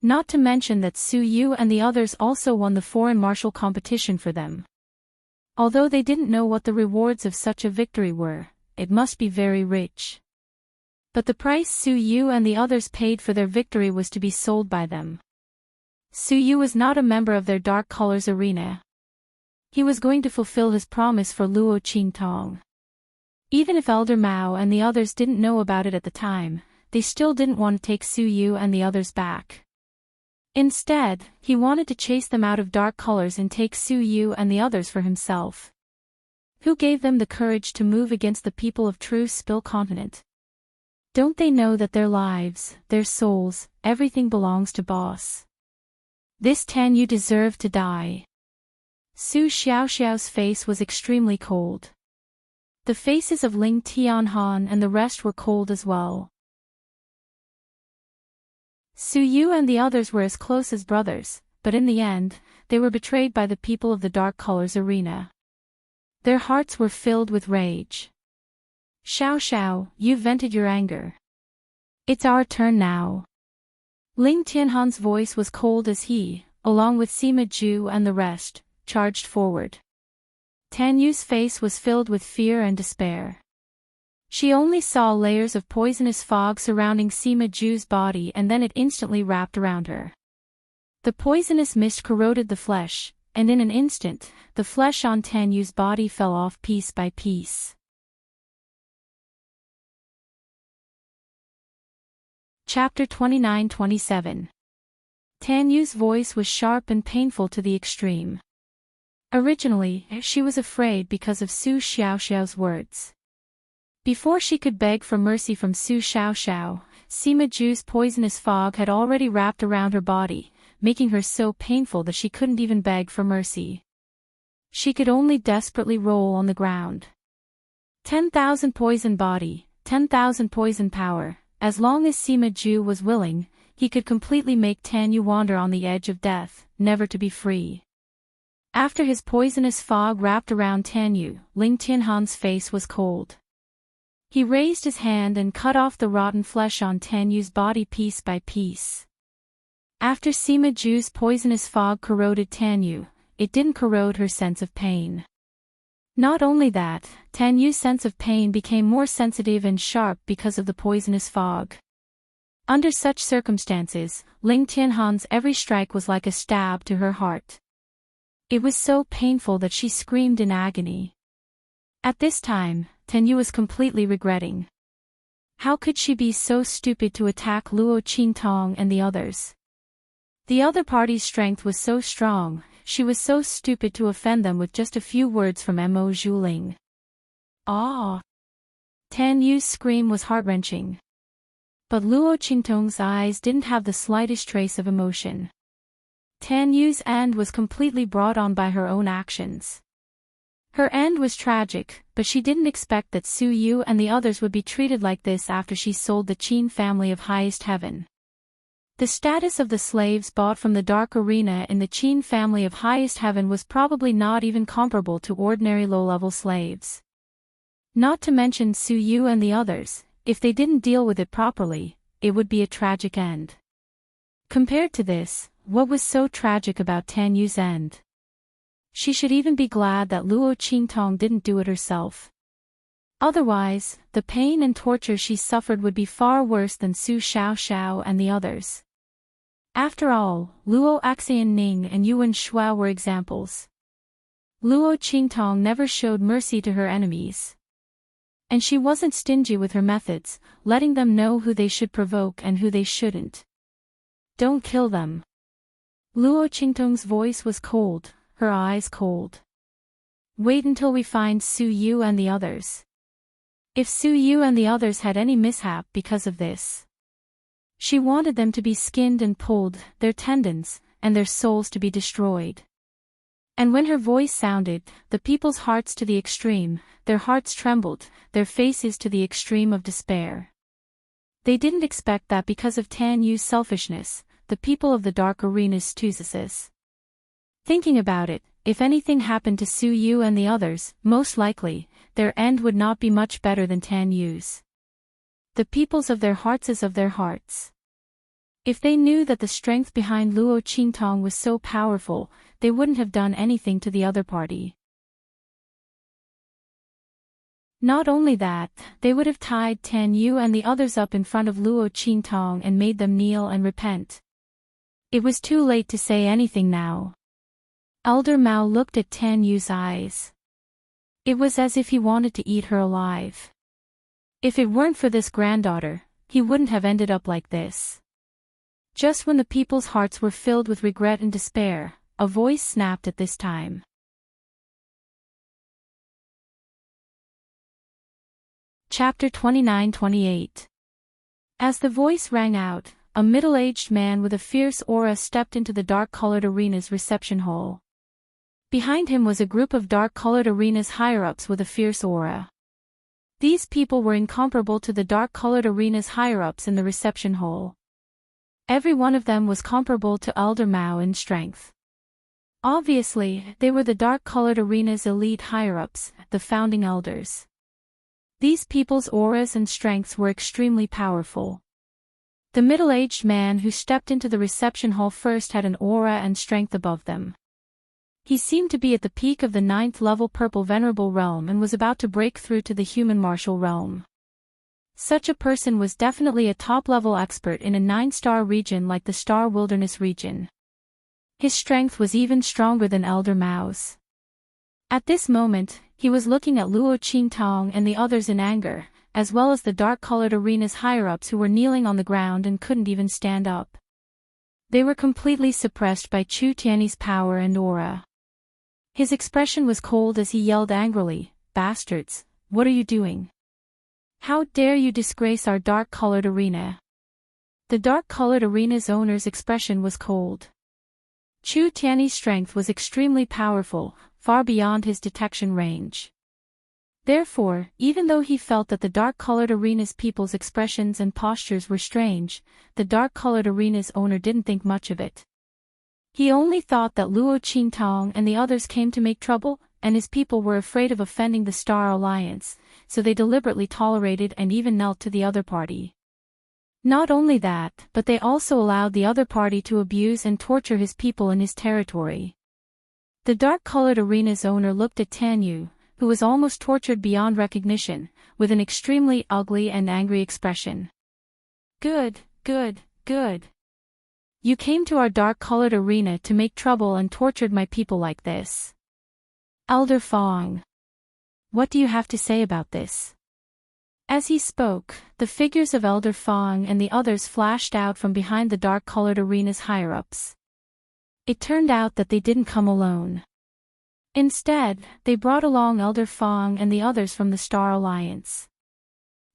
Not to mention that Su Yu and the others also won the foreign martial competition for them. Although they didn't know what the rewards of such a victory were, it must be very rich. But the price Su Yu and the others paid for their victory was to be sold by them. Su Yu was not a member of their Dark Colors arena. He was going to fulfill his promise for Luo Qingtong. Even if Elder Mao and the others didn't know about it at the time, they still didn't want to take Su Yu and the others back. Instead, he wanted to chase them out of Dark Colors and take Su Yu and the others for himself. Who gave them the courage to move against the people of True Spill Continent? Don't they know that their lives, their souls, everything belongs to Boss? This Tan Yu deserved to die. Su Xiaoxiao's face was extremely cold. The faces of Ling Tianhan and the rest were cold as well. Su Yu and the others were as close as brothers, but in the end, they were betrayed by the people of the Dark Colors arena. Their hearts were filled with rage. "Xiao Xiao, you've vented your anger. It's our turn now. Ling Tianhan's voice was cold as he, along with Sima Zhu and the rest, charged forward. Tan Yu's face was filled with fear and despair. She only saw layers of poisonous fog surrounding Sima Zhu's body, and then it instantly wrapped around her. The poisonous mist corroded the flesh, and in an instant, the flesh on Tan Yu's body fell off piece by piece. Chapter 29-27. Tan Yu's voice was sharp and painful to the extreme. Originally, she was afraid because of Su Xiaoxiao's words. Before she could beg for mercy from Su Xiaoxiao, Sima Zhu's poisonous fog had already wrapped around her body, making her so painful that she couldn't even beg for mercy. She could only desperately roll on the ground. 10,000 poison body, 10,000 poison power. As long as Sima Zhu was willing, he could completely make Tan Yu wander on the edge of death, never to be free. After his poisonous fog wrapped around Tan Yu, Ling Tianhan's face was cold. He raised his hand and cut off the rotten flesh on Tan Yu's body piece by piece. After Sima Zhu's poisonous fog corroded Tan Yu, it didn't corrode her sense of pain. Not only that, Tan Yu's sense of pain became more sensitive and sharp because of the poisonous fog. Under such circumstances, Ling Tianhan's every strike was like a stab to her heart. It was so painful that she screamed in agony. At this time, Tan Yu was completely regretting. How could she be so stupid to attack Luo Qingtong and the others? The other party's strength was so strong, she was so stupid to offend them with just a few words from Mo Zhuling. Ah! Tan Yu's scream was heart-wrenching. But Luo Qingtong's eyes didn't have the slightest trace of emotion. Tan Yu's end was completely brought on by her own actions. Her end was tragic, but she didn't expect that Su Yu and the others would be treated like this after she sold the Qin family of highest heaven. The status of the slaves bought from the Dark Arena in the Qin family of highest heaven was probably not even comparable to ordinary low-level slaves. Not to mention Su Yu and the others, if they didn't deal with it properly, it would be a tragic end. Compared to this, what was so tragic about Tan Yu's end? She should even be glad that Luo Qingtong didn't do it herself. Otherwise, the pain and torture she suffered would be far worse than Su Xiaoxiao and the others. After all, Luo Xianning and Yuan Shuo were examples. Luo Qingtong never showed mercy to her enemies. And she wasn't stingy with her methods, letting them know who they should provoke and who they shouldn't. Don't kill them. Luo Qingtong's voice was cold, her eyes cold. Wait until we find Su Yu and the others. If Su Yu and the others had any mishap because of this, she wanted them to be skinned and pulled, their tendons, and their souls to be destroyed. And when her voice sounded, the people's hearts to the extreme, their hearts trembled, their faces to the extreme of despair. They didn't expect that because of Tan Yu's selfishness, the people of the Dark Arena's Stusis. Thinking about it, if anything happened to Su Yu and the others, most likely, their end would not be much better than Tan Yu's. The peoples of their hearts is of their hearts. If they knew that the strength behind Luo Qingtong was so powerful, they wouldn't have done anything to the other party. Not only that, they would have tied Tan Yu and the others up in front of Luo Qingtong and made them kneel and repent. It was too late to say anything now. Elder Mao looked at Tan Yu's eyes. It was as if he wanted to eat her alive. If it weren't for this granddaughter, he wouldn't have ended up like this. Just when the people's hearts were filled with regret and despair, a voice snapped at this time. Chapter 29-28. As the voice rang out, a middle-aged man with a fierce aura stepped into the dark-colored arena's reception hall. Behind him was a group of dark-colored arena's higher-ups with a fierce aura. These people were incomparable to the dark-colored arena's higher-ups in the reception hall. Every one of them was comparable to Elder Mao in strength. Obviously, they were the dark-colored arena's elite higher-ups, the founding elders. These people's auras and strengths were extremely powerful. The middle-aged man who stepped into the reception hall first had an aura and strength above them. He seemed to be at the peak of the 9th level purple venerable realm and was about to break through to the human martial realm. Such a person was definitely a top-level expert in a 9-star region like the Star Wilderness region. His strength was even stronger than Elder Mao's. At this moment, he was looking at Luo Qingtong and the others in anger, as well as the dark-colored arena's higher-ups who were kneeling on the ground and couldn't even stand up. They were completely suppressed by Chu Tiany's power and aura. His expression was cold as he yelled angrily, "Bastards, what are you doing? How dare you disgrace our dark-colored arena?" The dark-colored arena's owner's expression was cold. Chu Tiany's strength was extremely powerful, far beyond his detection range. Therefore, even though he felt that the dark-colored arena's people's expressions and postures were strange, the dark-colored arena's owner didn't think much of it. He only thought that Luo Qingtong and the others came to make trouble, and his people were afraid of offending the Star Alliance, so they deliberately tolerated and even knelt to the other party. Not only that, but they also allowed the other party to abuse and torture his people in his territory. The dark-colored arena's owner looked at Tanyu, who was almost tortured beyond recognition, with an extremely ugly and angry expression. Good, good, good. You came to our dark-colored arena to make trouble and tortured my people like this. Elder Fong. What do you have to say about this? As he spoke, the figures of Elder Fong and the others flashed out from behind the dark-colored arena's higher-ups. It turned out that they didn't come alone. Instead, they brought along Elder Fong and the others from the Star Alliance.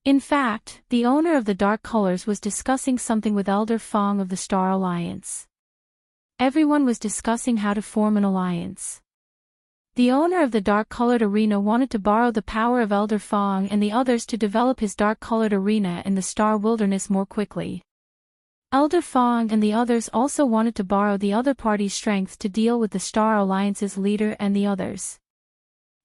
In fact, the owner of the Dark Colors was discussing something with Elder Fong of the Star Alliance. Everyone was discussing how to form an alliance. The owner of the dark-colored arena wanted to borrow the power of Elder Fong and the others to develop his dark-colored arena in the Star Wilderness more quickly. Elder Fong and the others also wanted to borrow the other party's strength to deal with the Star Alliance's leader and the others.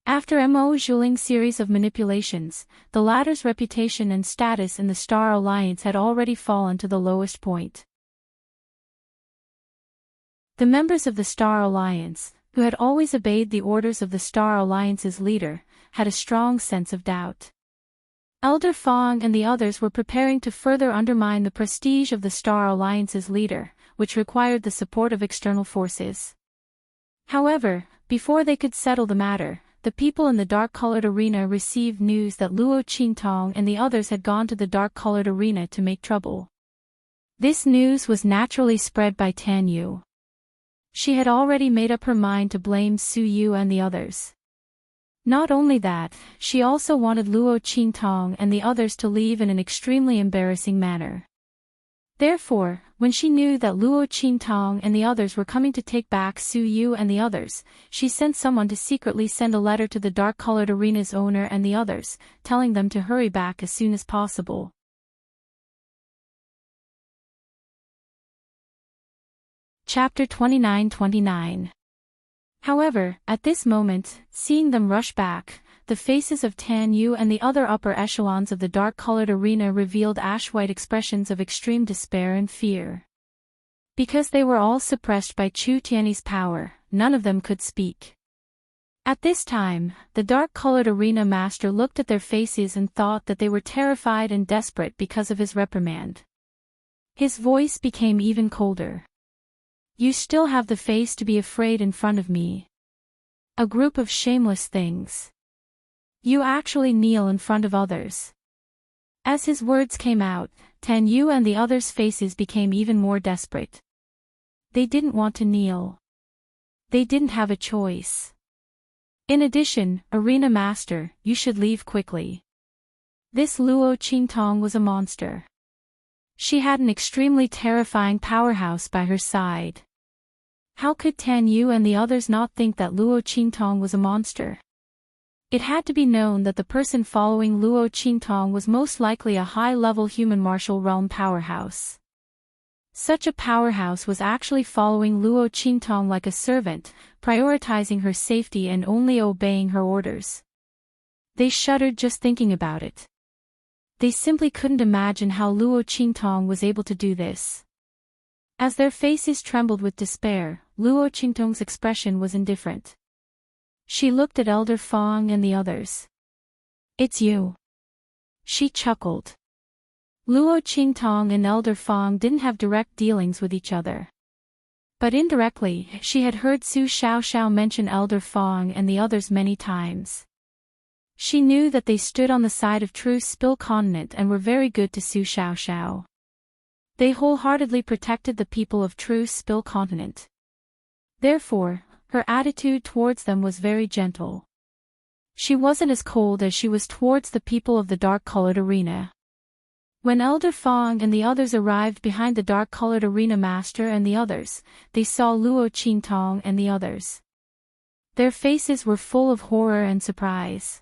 After Mo Zhuling's series of manipulations, the latter's reputation and status in the Star Alliance had already fallen to the lowest point. The members of the Star Alliance, who had always obeyed the orders of the Star Alliance's leader, had a strong sense of doubt. Elder Fong and the others were preparing to further undermine the prestige of the Star Alliance's leader, which required the support of external forces. However, before they could settle the matter, the people in the dark-colored arena received news that Luo Qingtong and the others had gone to the dark-colored arena to make trouble. This news was naturally spread by Tanyu. She had already made up her mind to blame Su Yu and the others. Not only that, she also wanted Luo Qingtong and the others to leave in an extremely embarrassing manner. Therefore, when she knew that Luo Qingtong and the others were coming to take back Su Yu and the others, she sent someone to secretly send a letter to the dark-colored arena's owner and the others, telling them to hurry back as soon as possible. Chapter 29-29. However, at this moment, seeing them rush back, the faces of Tan Yu and the other upper echelons of the dark-colored arena revealed ash-white expressions of extreme despair and fear. Because they were all suppressed by Chu Tiany's power, none of them could speak. At this time, the dark-colored arena master looked at their faces and thought that they were terrified and desperate because of his reprimand. His voice became even colder. You still have the face to be afraid in front of me. A group of shameless things. You actually kneel in front of others. As his words came out, Tan Yu and the others' faces became even more desperate. They didn't want to kneel. They didn't have a choice. In addition, Arena Master, you should leave quickly. This Luo Qingtong was a monster. She had an extremely terrifying powerhouse by her side. How could Tan Yu and the others not think that Luo Qingtong was a monster? It had to be known that the person following Luo Qingtong was most likely a high-level human martial realm powerhouse. Such a powerhouse was actually following Luo Qingtong like a servant, prioritizing her safety and only obeying her orders. They shuddered just thinking about it. They simply couldn't imagine how Luo Qingtong was able to do this. As their faces trembled with despair, Luo Qingtong's expression was indifferent. She looked at Elder Fong and the others. "It's you." She chuckled. Luo Qingtong and Elder Fong didn't have direct dealings with each other. But indirectly, she had heard Su Xiaoxiao mention Elder Fong and the others many times. She knew that they stood on the side of True Spill Continent and were very good to Su Xiaoxiao. They wholeheartedly protected the people of True Spill Continent. Therefore, her attitude towards them was very gentle. She wasn't as cold as she was towards the people of the dark-colored arena. When Elder Fong and the others arrived behind the dark-colored arena master and the others, they saw Luo Qingtong and the others. Their faces were full of horror and surprise.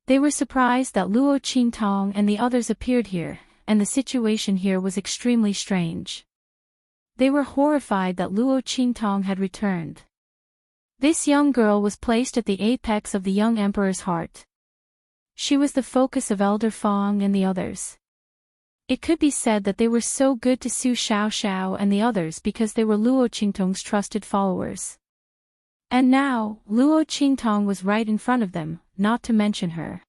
They were surprised that Luo Qingtong and the others appeared here, and the situation here was extremely strange. They were horrified that Luo Qingtong had returned. This young girl was placed at the apex of the young emperor's heart. She was the focus of Elder Fong and the others. It could be said that they were so good to Su Xiaoxiao and the others because they were Luo Qingtong's trusted followers. And now, Luo Qingtong was right in front of them, not to mention her.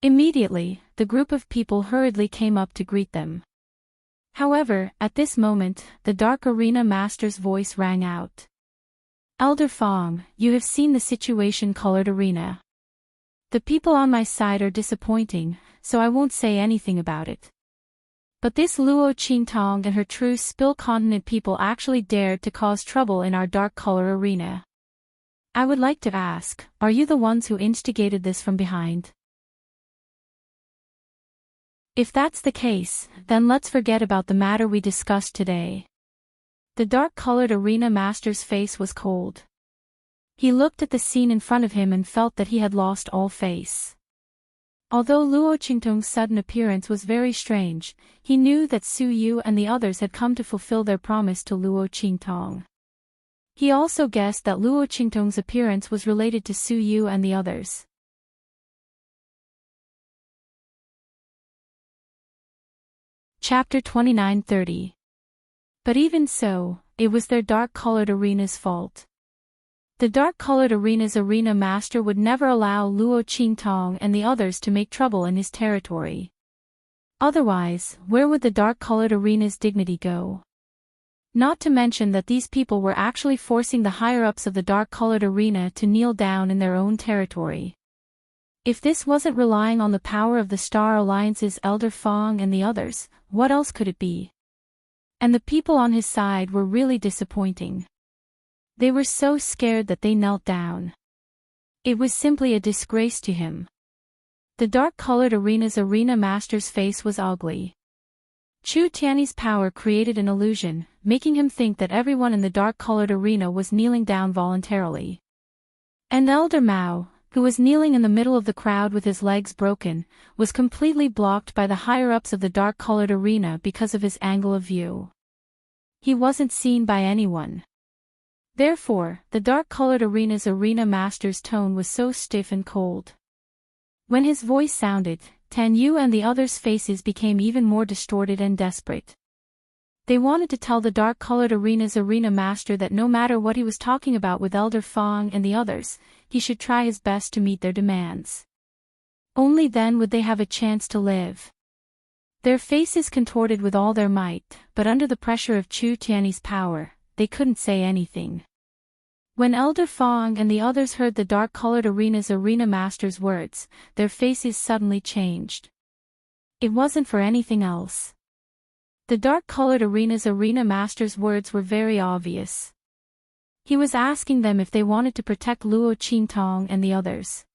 Immediately, the group of people hurriedly came up to greet them. However, at this moment, the Dark Arena Master's voice rang out. "Elder Fong, you have seen the situation-colored arena. The people on my side are disappointing, so I won't say anything about it. But this Luo Qingtong and her True Spill Continent people actually dared to cause trouble in our dark color arena. I would like to ask, are you the ones who instigated this from behind? If that's the case, then let's forget about the matter we discussed today." The dark-colored arena master's face was cold. He looked at the scene in front of him and felt that he had lost all face. Although Luo Qingtong's sudden appearance was very strange, he knew that Su Yu and the others had come to fulfill their promise to Luo Qingtong. He also guessed that Luo Qingtong's appearance was related to Su Yu and the others. Chapter 29:30. But even so, it was their dark-colored arena's fault. The dark-colored arena's arena master would never allow Luo Qingtong and the others to make trouble in his territory. Otherwise, where would the dark-colored arena's dignity go? Not to mention that these people were actually forcing the higher-ups of the dark-colored arena to kneel down in their own territory. If this wasn't relying on the power of the Star Alliance's Elder Fong and the others, what else could it be? And the people on his side were really disappointing. They were so scared that they knelt down. It was simply a disgrace to him. The dark-colored arena's arena master's face was ugly. Chu Tiany's power created an illusion, making him think that everyone in the dark-colored arena was kneeling down voluntarily. And Elder Mao, who was kneeling in the middle of the crowd with his legs broken, was completely blocked by the higher-ups of the dark-colored arena because of his angle of view. He wasn't seen by anyone. Therefore, the dark-colored arena's arena master's tone was so stiff and cold. When his voice sounded, Tan Yu and the others' faces became even more distorted and desperate. They wanted to tell the dark-colored arena's arena master that no matter what he was talking about with Elder Fong and the others, he should try his best to meet their demands. Only then would they have a chance to live. Their faces contorted with all their might, but under the pressure of Chu Tiany's power, they couldn't say anything. When Elder Fong and the others heard the dark-colored arena's arena master's words, their faces suddenly changed. It wasn't for anything else. The dark-colored arena's arena master's words were very obvious. He was asking them if they wanted to protect Luo Qingtong and the others.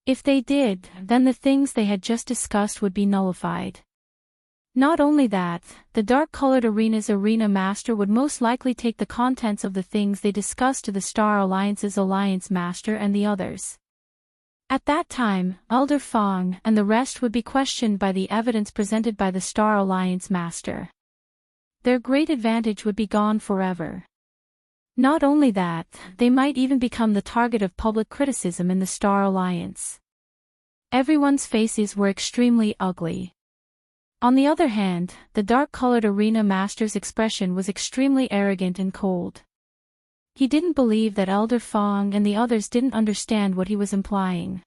If they did, then the things they had just discussed would be nullified. Not only that, the dark-colored arena's arena master would most likely take the contents of the things they discussed to the Star Alliance's alliance master and the others. At that time, Elder Fong and the rest would be questioned by the evidence presented by the Star Alliance master. Their great advantage would be gone forever. Not only that, they might even become the target of public criticism in the Star Alliance. Everyone's faces were extremely ugly. On the other hand, the dark-colored arena master's expression was extremely arrogant and cold. He didn't believe that Elder Fong and the others didn't understand what he was implying.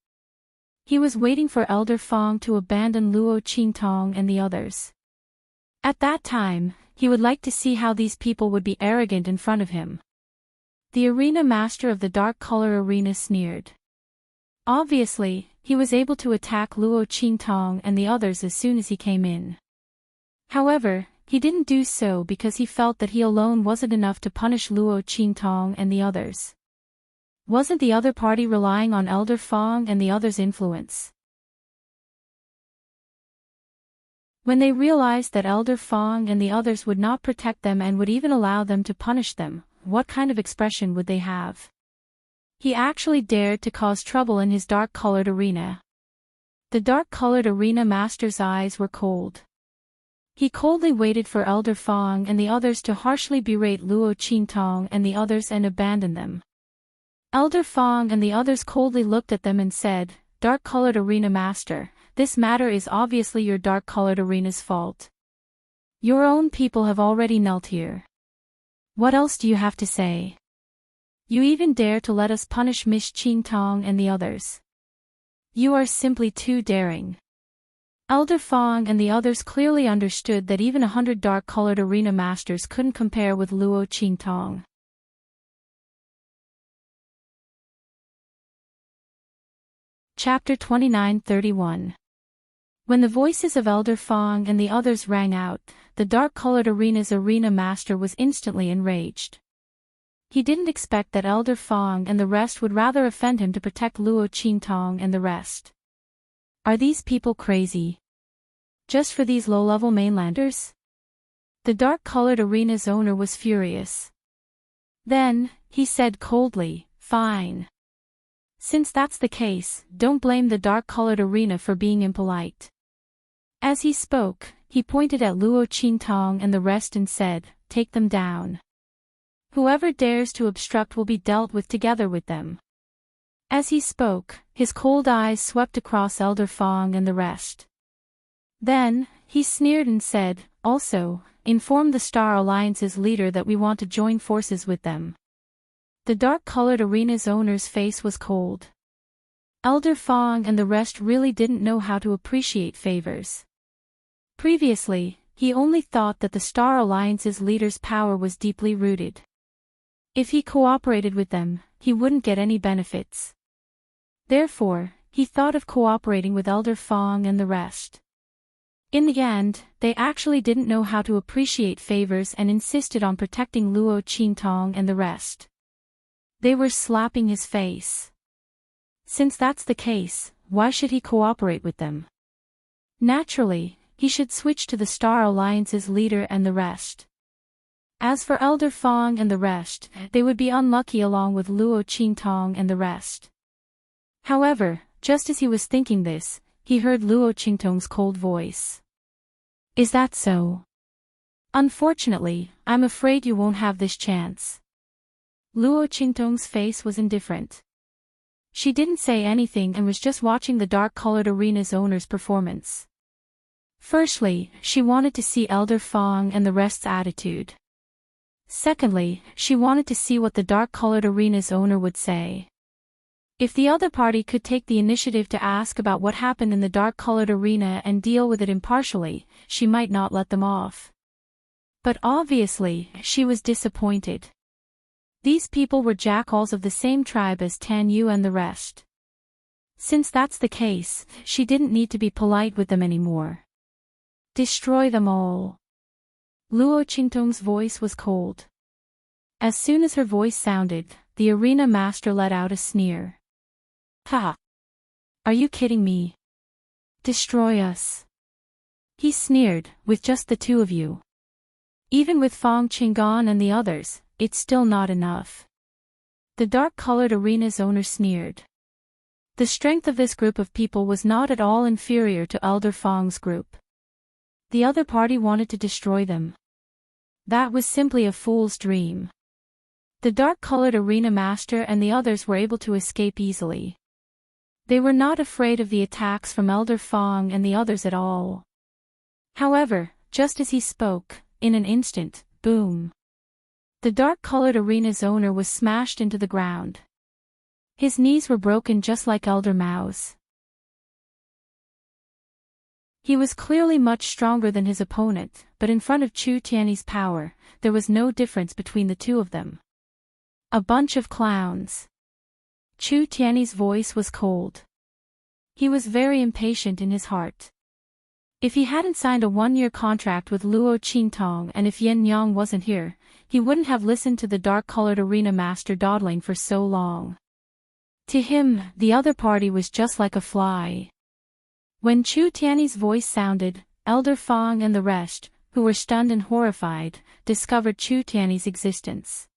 He was waiting for Elder Fong to abandon Luo Qingtong and the others. At that time, he would like to see how these people would be arrogant in front of him. The arena master of the dark color arena sneered. Obviously, he was able to attack Luo Qingtong and the others as soon as he came in. However, he didn't do so because he felt that he alone wasn't enough to punish Luo Qingtong and the others. Wasn't the other party relying on Elder Fong and the others' influence? When they realized that Elder Fong and the others would not protect them and would even allow them to punish them, what kind of expression would they have? He actually dared to cause trouble in his dark-colored arena. The dark-colored arena master's eyes were cold. He coldly waited for Elder Fong and the others to harshly berate Luo Qingtong and the others and abandon them. Elder Fong and the others coldly looked at them and said, "Dark-colored arena master, this matter is obviously your dark-colored arena's fault. Your own people have already knelt here. What else do you have to say? You even dare to let us punish Miss Qingtong and the others. You are simply too daring." Elder Fong and the others clearly understood that even 100 dark-colored arena masters couldn't compare with Luo Qingtong. Chapter 29-31. When the voices of Elder Fong and the others rang out, the dark-colored arena's arena master was instantly enraged. He didn't expect that Elder Fong and the rest would rather offend him to protect Luo Qingtong and the rest. Are these people crazy? Just for these low-level mainlanders? The dark-colored arena's owner was furious. Then, he said coldly, "Fine. Since that's the case, don't blame the dark-colored arena for being impolite." As he spoke, he pointed at Luo Qingtong and the rest and said, "Take them down. Whoever dares to obstruct will be dealt with together with them." As he spoke, his cold eyes swept across Elder Fong and the rest. Then, he sneered and said, "Also, inform the Star Alliance's leader that we want to join forces with them." The dark-colored arena's owner's face was cold. Elder Fong and the rest really didn't know how to appreciate favors. Previously, he only thought that the Star Alliance's leader's power was deeply rooted. If he cooperated with them, he wouldn't get any benefits. Therefore, he thought of cooperating with Elder Fong and the rest. In the end, they actually didn't know how to appreciate favors and insisted on protecting Luo Qingtong and the rest. They were slapping his face. Since that's the case, why should he cooperate with them? Naturally, he should switch to the Star Alliance's leader and the rest. As for Elder Fong and the rest, they would be unlucky along with Luo Qingtong and the rest. However, just as he was thinking this, he heard Luo Qingtong's cold voice. "Is that so? Unfortunately, I'm afraid you won't have this chance." Luo Qingtong's face was indifferent. She didn't say anything and was just watching the dark-colored arena's owner's performance. Firstly, she wanted to see Elder Fong and the rest's attitude. Secondly, she wanted to see what the dark-colored arena's owner would say. If the other party could take the initiative to ask about what happened in the dark-colored arena and deal with it impartially, she might not let them off. But obviously, she was disappointed. These people were jackals of the same tribe as Tan Yu and the rest. Since that's the case, she didn't need to be polite with them anymore. Destroy them all. Luo Qingtong's voice was cold. As soon as her voice sounded, the arena master let out a sneer. "Ha! Are you kidding me? Destroy us." He sneered, "With just the two of you. Even with Fong Qinggan and the others, it's still not enough." The dark-colored arena's owner sneered. The strength of this group of people was not at all inferior to Elder Fong's group. The other party wanted to destroy them. That was simply a fool's dream. The dark-colored arena master and the others were able to escape easily. They were not afraid of the attacks from Elder Fong and the others at all. However, just as he spoke, in an instant, boom. The dark-colored arena's owner was smashed into the ground. His knees were broken just like Elder Mao's. He was clearly much stronger than his opponent, but in front of Chu Tiany's power, there was no difference between the two of them. A bunch of clowns. Chu Tiany's voice was cold. He was very impatient in his heart. If he hadn't signed a 1-year contract with Luo Qingtong and if Yin Yang wasn't here, he wouldn't have listened to the dark-colored arena master dawdling for so long. To him, the other party was just like a fly. When Chu Tiany's voice sounded, Elder Fong and the rest, who were stunned and horrified, discovered Chu Tiany's existence.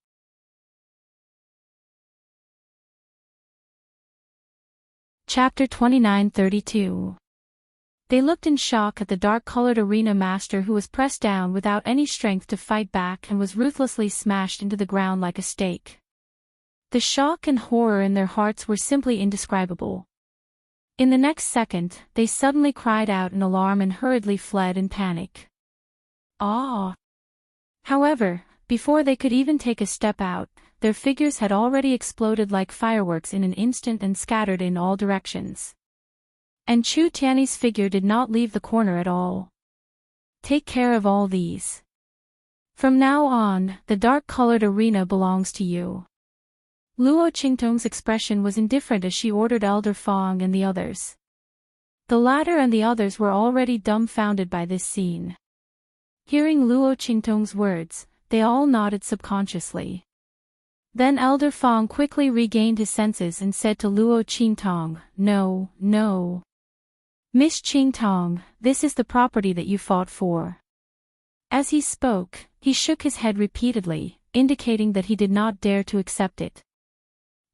Chapter 29:32. They looked in shock at the dark-colored arena master who was pressed down without any strength to fight back and was ruthlessly smashed into the ground like a steak. The shock and horror in their hearts were simply indescribable. In the next second, they suddenly cried out in alarm and hurriedly fled in panic. Ah! However, before they could even take a step out, their figures had already exploded like fireworks in an instant and scattered in all directions. And Chu Tiany's figure did not leave the corner at all. Take care of all these. From now on, the dark-colored arena belongs to you. Luo Qingtong's expression was indifferent as she ordered Elder Fong and the others. The latter and the others were already dumbfounded by this scene. Hearing Luo Qingtong's words, they all nodded subconsciously. Then Elder Fong quickly regained his senses and said to Luo Qingtong, "No, no. Miss Qingtong, this is the property that you fought for." As he spoke, he shook his head repeatedly, indicating that he did not dare to accept it.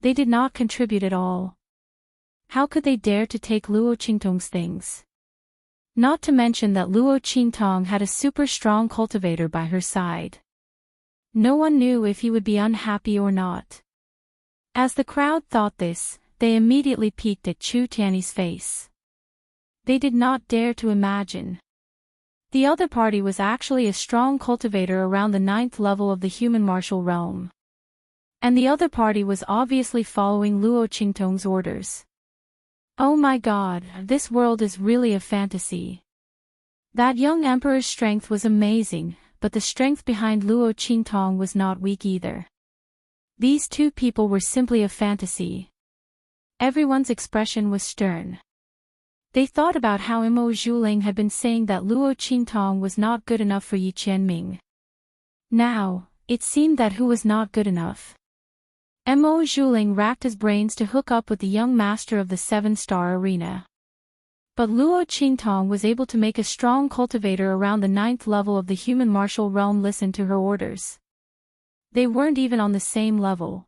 They did not contribute at all. How could they dare to take Luo Qingtong's things? Not to mention that Luo Qingtong had a super strong cultivator by her side. No one knew if he would be unhappy or not. As the crowd thought this, they immediately peeked at Chu Tiany's face. They did not dare to imagine. The other party was actually a strong cultivator around the 9th level of the human martial realm. And the other party was obviously following Luo Qingtong's orders. Oh my god, this world is really a fantasy. That young emperor's strength was amazing, but the strength behind Luo Qingtong was not weak either. These two people were simply a fantasy. Everyone's expression was stern. They thought about how Mo Zhuling had been saying that Luo Qingtong was not good enough for Yi Qianming. Now, it seemed that who was not good enough? Mo Zhuling racked his brains to hook up with the young master of the 7-star arena. But Luo Qingtong was able to make a strong cultivator around the 9th level of the human martial realm listen to her orders. They weren't even on the same level.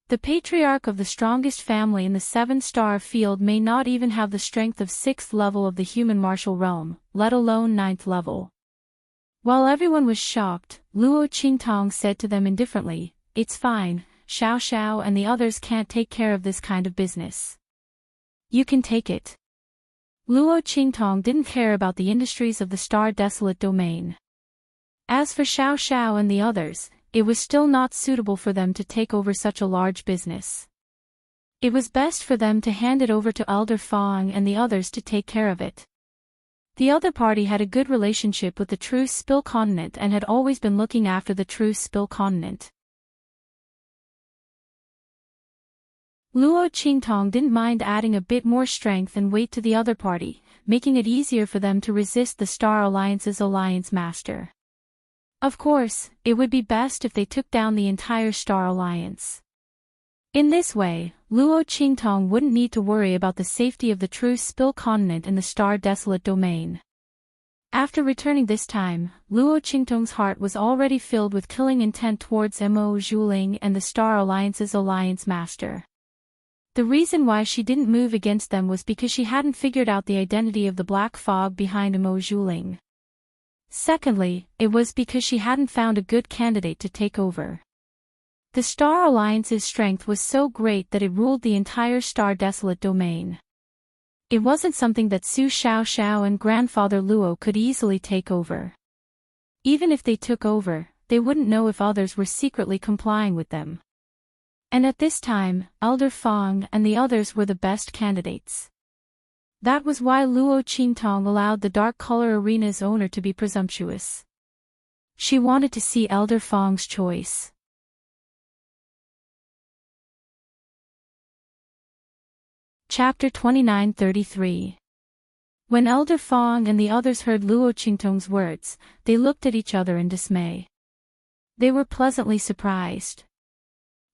The patriarch of the strongest family in the 7-star field may not even have the strength of 6th level of the human martial realm, let alone 9th level. While everyone was shocked, Luo Qingtong said to them indifferently, "It's fine. Xiao Xiao and the others can't take care of this kind of business. You can take it." Luo Qingtong didn't care about the industries of the Star Desolate domain. As for Xiao Xiao and the others, it was still not suitable for them to take over such a large business. It was best for them to hand it over to Elder Fong and the others to take care of it. The other party had a good relationship with the True Spill Continent and had always been looking after the True Spill Continent. Luo Qingtong didn't mind adding a bit more strength and weight to the other party, making it easier for them to resist the Star Alliance's Alliance Master. Of course, it would be best if they took down the entire Star Alliance. In this way, Luo Qingtong wouldn't need to worry about the safety of the True Spill Continent and the Star Desolate domain. After returning this time, Luo Qingtong's heart was already filled with killing intent towards Mo Zhuling and the Star Alliance's Alliance Master. The reason why she didn't move against them was because she hadn't figured out the identity of the black fog behind Mo Zhuling. Secondly, it was because she hadn't found a good candidate to take over. The Star Alliance's strength was so great that it ruled the entire Star Desolate domain. It wasn't something that Su Xiao and Grandfather Luo could easily take over. Even if they took over, they wouldn't know if others were secretly complying with them. And at this time, Elder Fong and the others were the best candidates. That was why Luo Qingtong allowed the Dark Color Arena's owner to be presumptuous. She wanted to see Elder Fong's choice. Chapter 29:33. When Elder Fong and the others heard Luo Qingtong's words, they looked at each other in dismay. They were pleasantly surprised.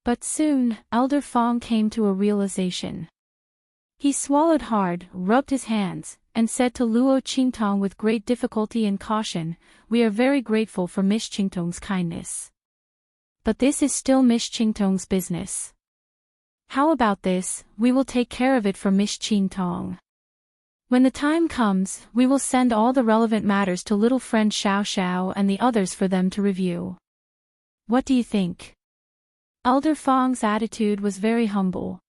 But soon, Elder Fong came to a realization. He swallowed hard, rubbed his hands, and said to Luo Qingtong with great difficulty and caution, "We are very grateful for Miss Qingtong's kindness. But this is still Miss Qingtong's business. How about this, we will take care of it for Miss Qingtong. When the time comes, we will send all the relevant matters to little friend Xiao and the others for them to review. What do you think?" Elder Fong's attitude was very humble.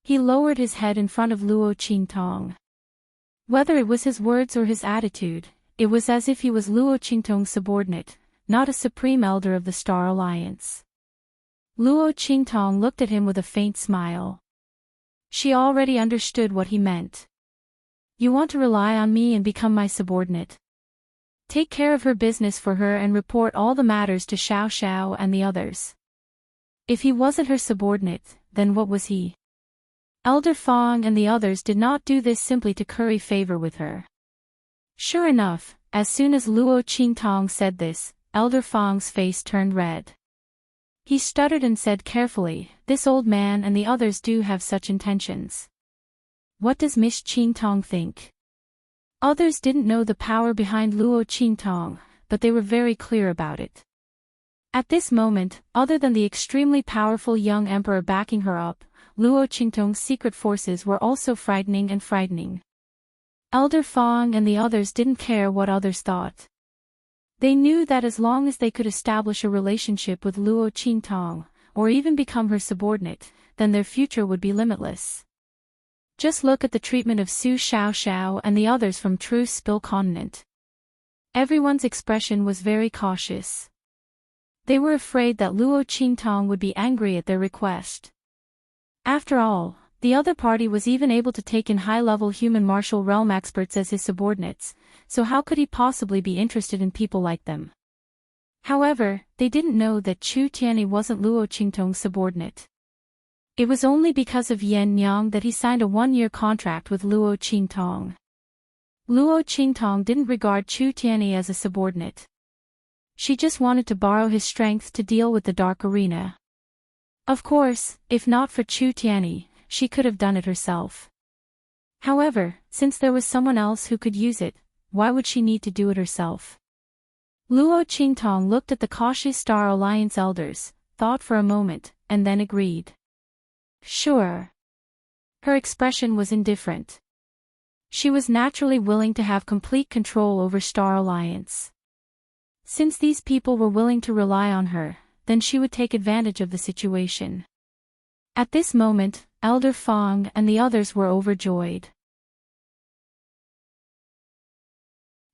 He lowered his head in front of Luo Qingtong. Whether it was his words or his attitude, it was as if he was Luo Qingtong's subordinate, not a supreme elder of the Star Alliance. Luo Qingtong looked at him with a faint smile. She already understood what he meant. "You want to rely on me and become my subordinate. Take care of her business for her and report all the matters to Xiao and the others." If he wasn't her subordinate, then what was he? Elder Fong and the others did not do this simply to curry favor with her. Sure enough, as soon as Luo Qingtong said this, Elder Fong's face turned red. He stuttered and said carefully, "This old man and the others do have such intentions. What does Miss Qingtong think?" Others didn't know the power behind Luo Qingtong, but they were very clear about it. At this moment, other than the extremely powerful young emperor backing her up, Luo Qingtong's secret forces were also frightening. Elder Fong and the others didn't care what others thought. They knew that as long as they could establish a relationship with Luo Qingtong, or even become her subordinate, then their future would be limitless. Just look at the treatment of Su Xiao and the others from Truce Spill Continent. Everyone's expression was very cautious. They were afraid that Luo Qingtong would be angry at their request. After all, the other party was even able to take in high-level human martial realm experts as his subordinates, so how could he possibly be interested in people like them? However, they didn't know that Chu Tianyi wasn't Luo Qingtong's subordinate. It was only because of Yan Nyang that he signed a 1-year contract with Luo Qingtong. Luo Qingtong didn't regard Chu Tianyi as a subordinate. She just wanted to borrow his strength to deal with the Dark Arena. Of course, if not for Chu Tianyi, she could have done it herself. However, since there was someone else who could use it, why would she need to do it herself? Luo Qingtong looked at the cautious Star Alliance elders, thought for a moment, and then agreed. Sure. Her expression was indifferent. She was naturally willing to have complete control over Star Alliance. Since these people were willing to rely on her, then she would take advantage of the situation. At this moment, Elder Fong and the others were overjoyed.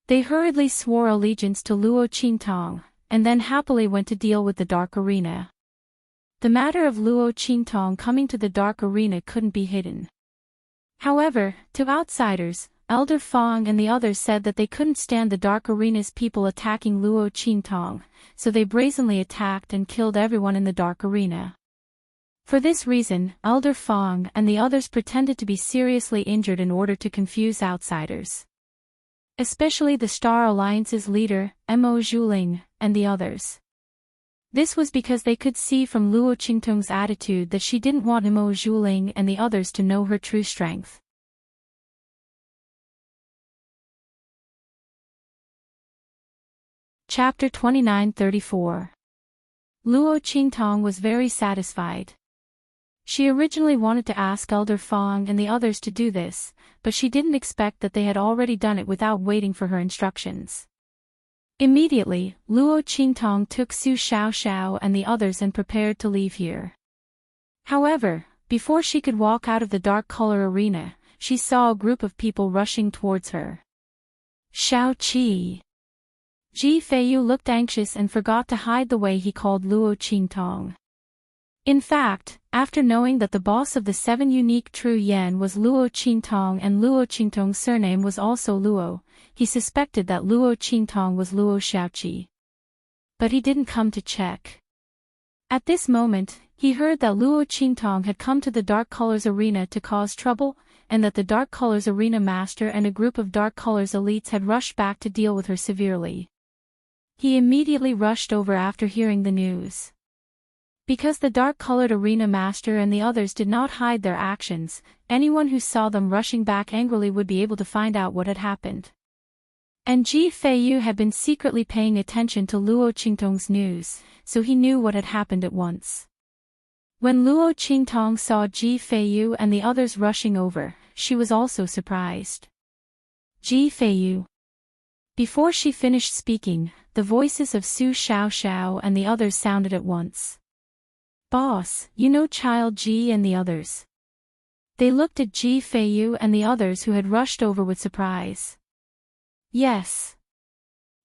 They hurriedly swore allegiance to Luo Qingtong, and then happily went to deal with the Dark Arena. The matter of Luo Qingtong coming to the Dark Arena couldn't be hidden. However, to outsiders, Elder Fong and the others said that they couldn't stand the Dark Arena's people attacking Luo Qingtong, so they brazenly attacked and killed everyone in the Dark Arena. For this reason, Elder Fong and the others pretended to be seriously injured in order to confuse outsiders. Especially the Star Alliance's leader, Mo Zhuling, and the others. This was because they could see from Luo Qingtong's attitude that she didn't want Mo Zhuling and the others to know her true strength. Chapter 29:34. Luo Qingtong was very satisfied. She originally wanted to ask Elder Fong and the others to do this, but she didn't expect that they had already done it without waiting for her instructions. Immediately, Luo Qingtong took Su Xiaoxiao and the others and prepared to leave here. However, before she could walk out of the dark color arena, she saw a group of people rushing towards her. Xiao Qi. Ji Feiyu looked anxious and forgot to hide the way he called Luo Qingtong. In fact, after knowing that the boss of the 7 unique true yen was Luo Qingtong and Luo Qingtong's surname was also Luo, he suspected that Luo Qingtong was Luo Xiaoqi. But he didn't come to check. At this moment, he heard that Luo Qingtong had come to the Dark Colors Arena to cause trouble, and that the Dark Colors Arena Master and a group of Dark Colors elites had rushed back to deal with her severely. He immediately rushed over after hearing the news. Because the dark-colored arena master and the others did not hide their actions, anyone who saw them rushing back angrily would be able to find out what had happened. And Ji Feiyu had been secretly paying attention to Luo Qingtong's news, so he knew what had happened at once. When Luo Qingtong saw Ji Feiyu and the others rushing over, she was also surprised. Ji Feiyu. Before she finished speaking, the voices of Su Xiaoxiao and the others sounded at once. Boss, you know Child Ji and the others. They looked at Ji Feiyu and the others who had rushed over with surprise. Yes.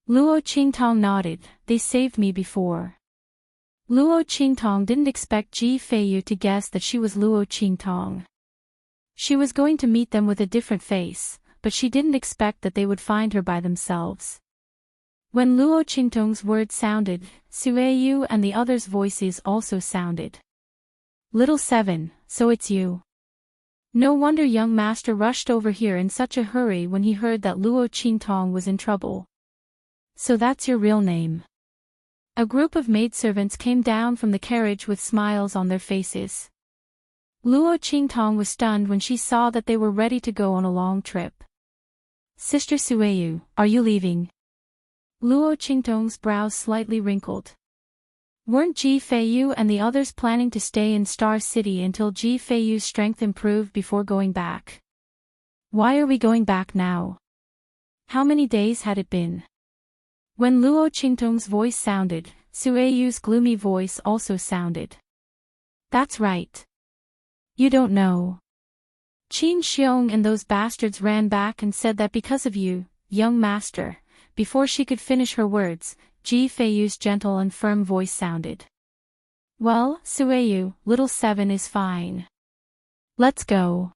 Luo Qingtong nodded, they saved me before. Luo Qingtong didn't expect Ji Feiyu to guess that she was Luo Qingtong. She was going to meet them with a different face, but she didn't expect that they would find her by themselves. When Luo Qingtong's words sounded, Sueyu and the others' voices also sounded. Little 7, so it's you. No wonder young master rushed over here in such a hurry when he heard that Luo Qingtong was in trouble. So that's your real name. A group of maidservants came down from the carriage with smiles on their faces. Luo Qingtong was stunned when she saw that they were ready to go on a long trip. Sister Sueyu, are you leaving? Luo Qingtong's brows slightly wrinkled. Weren't Ji Feiyu and the others planning to stay in Star City until Ji Feiyu's strength improved before going back? Why are we going back now? How many days had it been? When Luo Qingtong's voice sounded, Sueyu's gloomy voice also sounded. That's right. You don't know. Qin Xiong and those bastards ran back and said that because of you, young master. Before she could finish her words, Ji Feiyu's gentle and firm voice sounded. Well, Sueyu, little 7 is fine. Let's go.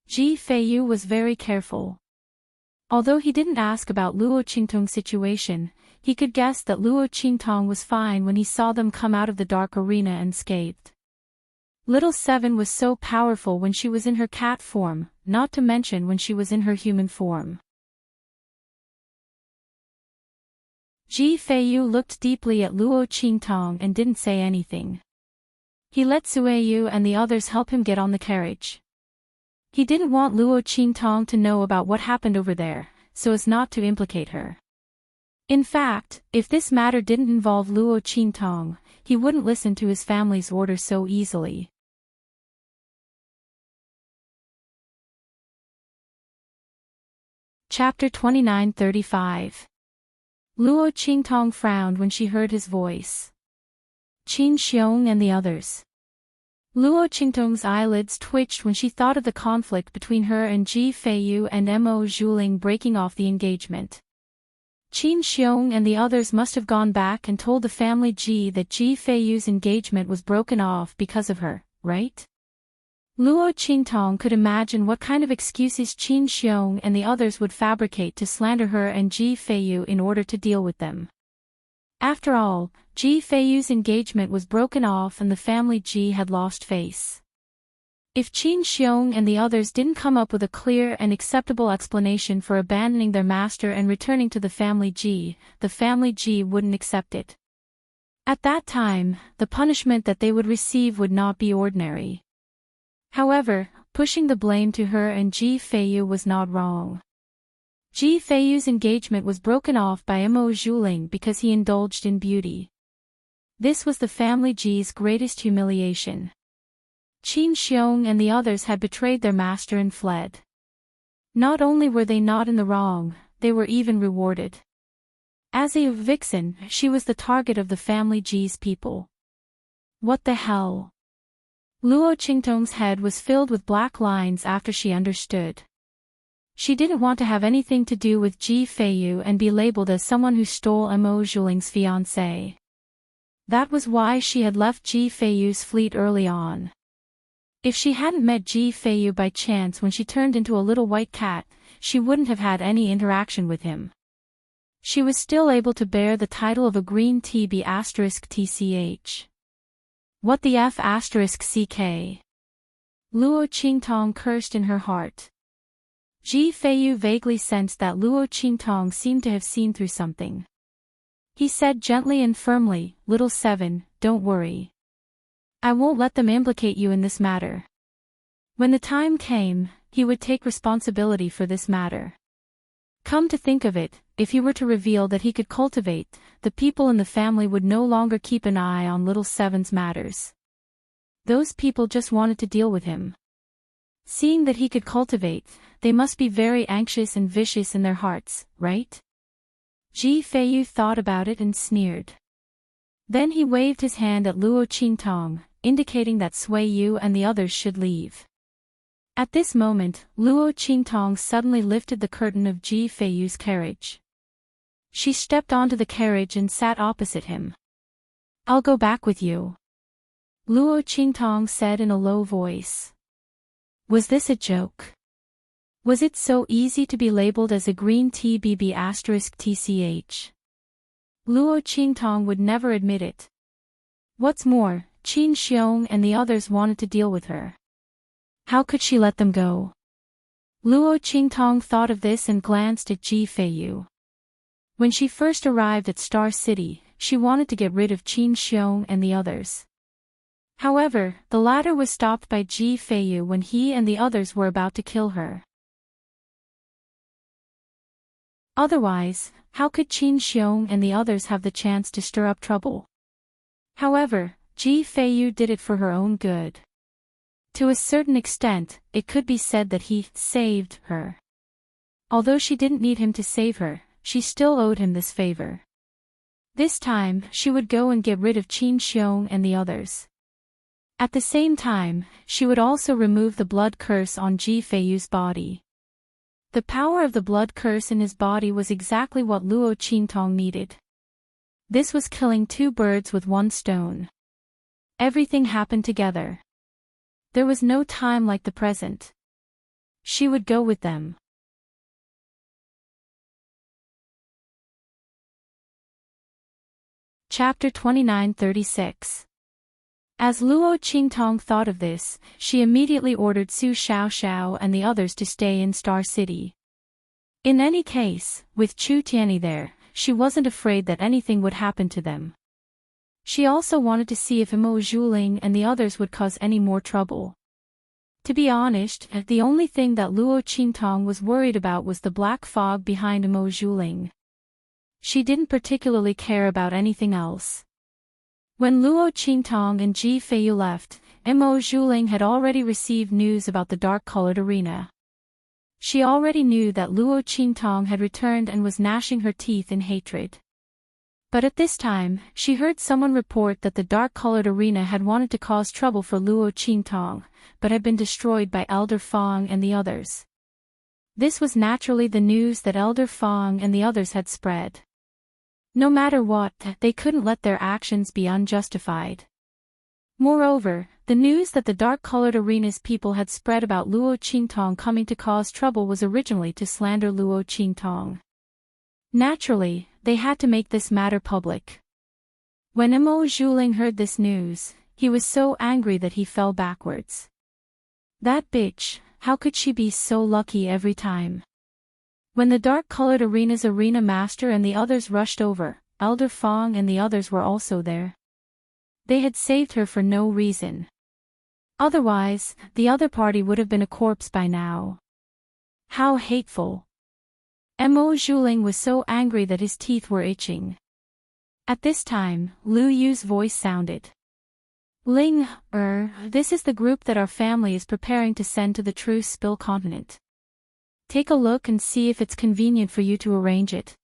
Ji Feiyu was very careful. Although he didn't ask about Luo Qingtong's situation, he could guess that Luo Qingtong was fine when he saw them come out of the dark arena unscathed. Little 7 was so powerful when she was in her cat form, not to mention when she was in her human form. Ji Feiyu looked deeply at Luo Qingtong and didn't say anything. He let Sueyu and the others help him get on the carriage. He didn't want Luo Qingtong to know about what happened over there, so as not to implicate her. In fact, if this matter didn't involve Luo Qingtong, he wouldn't listen to his family's order so easily. Chapter 29:35. Luo Qingtong frowned when she heard his voice. Qin Xiong and the others. Luo Qingtong's eyelids twitched when she thought of the conflict between her and Ji Feiyu and Mo Zhuling breaking off the engagement. Qin Xiong and the others must have gone back and told the family Ji that Ji Feiyu's engagement was broken off because of her, right? Luo Qingtong could imagine what kind of excuses Qin Xiong and the others would fabricate to slander her and Ji Feiyu in order to deal with them. After all, Ji Feiyu's engagement was broken off and the family Ji had lost face. If Qin Xiong and the others didn't come up with a clear and acceptable explanation for abandoning their master and returning to the family Ji wouldn't accept it. At that time, the punishment that they would receive would not be ordinary. However, pushing the blame to her and Ji Feiyu was not wrong. Ji Feiyu's engagement was broken off by Mo Zhuling because he indulged in beauty. This was the family Ji's greatest humiliation. Qin Xiong and the others had betrayed their master and fled. Not only were they not in the wrong, they were even rewarded. As a vixen, she was the target of the family G's people. What the hell? Luo Qingtong's head was filled with black lines after she understood. She didn't want to have anything to do with Ji Feiyu and be labeled as someone who stole Mo Zhuling's fiancé. That was why she had left Ji Feiyu's fleet early on. If she hadn't met Ji Feiyu by chance when she turned into a little white cat, she wouldn't have had any interaction with him. She was still able to bear the title of a green TB*TCH. What the F***CK? Luo Qingtong cursed in her heart. Ji Feiyu vaguely sensed that Luo Qingtong seemed to have seen through something. He said gently and firmly, "Little Seven, don't worry. I won't let them implicate you in this matter." When the time came, he would take responsibility for this matter. Come to think of it, if he were to reveal that he could cultivate, the people in the family would no longer keep an eye on Little Seven's matters. Those people just wanted to deal with him. Seeing that he could cultivate, they must be very anxious and vicious in their hearts, right? Ji Feiyu thought about it and sneered. Then he waved his hand at Luo Qingtong, indicating that Sui Yu and the others should leave. At this moment, Luo Qingtong suddenly lifted the curtain of Ji Feiyu's carriage. She stepped onto the carriage and sat opposite him. "I'll go back with you," Luo Qingtong said in a low voice. Was this a joke? Was it so easy to be labeled as a green TBB*TCH? Luo Qingtong would never admit it. What's more, Qin Xiong and the others wanted to deal with her. How could she let them go? Luo Qingtong thought of this and glanced at Ji Feiyu. When she first arrived at Star City, she wanted to get rid of Qin Xiong and the others. However, the latter was stopped by Ji Feiyu when he and the others were about to kill her. Otherwise, how could Qin Xiong and the others have the chance to stir up trouble? However, Ji Feiyu did it for her own good. To a certain extent, it could be said that he saved her. Although she didn't need him to save her, she still owed him this favor. This time, she would go and get rid of Qin Xiong and the others. At the same time, she would also remove the blood curse on Ji Feiyu's body. The power of the blood curse in his body was exactly what Luo Qingtong needed. This was killing two birds with one stone. Everything happened together. There was no time like the present. She would go with them. Chapter 29-36. As Luo Qingtong thought of this, she immediately ordered Su Xiaoxiao and the others to stay in Star City. In any case, with Chu Tianyi there, she wasn't afraid that anything would happen to them. She also wanted to see if Mo Zhuling and the others would cause any more trouble. To be honest, the only thing that Luo Qingtong was worried about was the black fog behind Mo Zhuling. She didn't particularly care about anything else. When Luo Qingtong and Ji Feiyu left, Mo Zhuling had already received news about the dark-colored arena. She already knew that Luo Qingtong had returned and was gnashing her teeth in hatred. But at this time, she heard someone report that the dark-colored arena had wanted to cause trouble for Luo Qingtong, but had been destroyed by Elder Fong and the others. This was naturally the news that Elder Fong and the others had spread. No matter what, they couldn't let their actions be unjustified. Moreover, the news that the dark-colored arena's people had spread about Luo Qingtong coming to cause trouble was originally to slander Luo Qingtong. Naturally, they had to make this matter public. When Mo Zhuling heard this news, he was so angry that he fell backwards. That bitch, how could she be so lucky every time? When the dark-colored arena's arena master and the others rushed over, Elder Fong and the others were also there. They had saved her for no reason. Otherwise, the other party would have been a corpse by now. How hateful. Mo Zhuling was so angry that his teeth were itching. At this time, Lu Yu's voice sounded. Ling, this is the group that our family is preparing to send to the True Spill continent. Take a look and see if it's convenient for you to arrange it.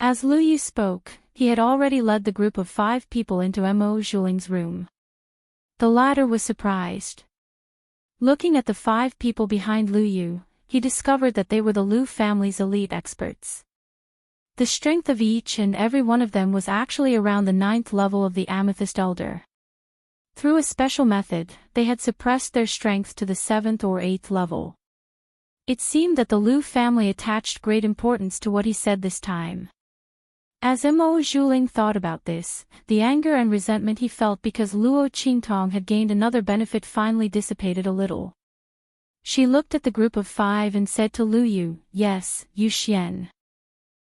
As Lu Yu spoke, he had already led the group of 5 people into Mo Zhuling's room. The latter was surprised. Looking at the 5 people behind Lu Yu, he discovered that they were the Lu family's elite experts. The strength of each and every one of them was actually around the 9th level of the Amethyst Elder. Through a special method, they had suppressed their strength to the 7th or 8th level. It seemed that the Lu family attached great importance to what he said this time. As Mo Zhuling thought about this, the anger and resentment he felt because Luo Qingtong had gained another benefit finally dissipated a little. She looked at the group of 5 and said to Lu Yu, "Yes, Yu Xian.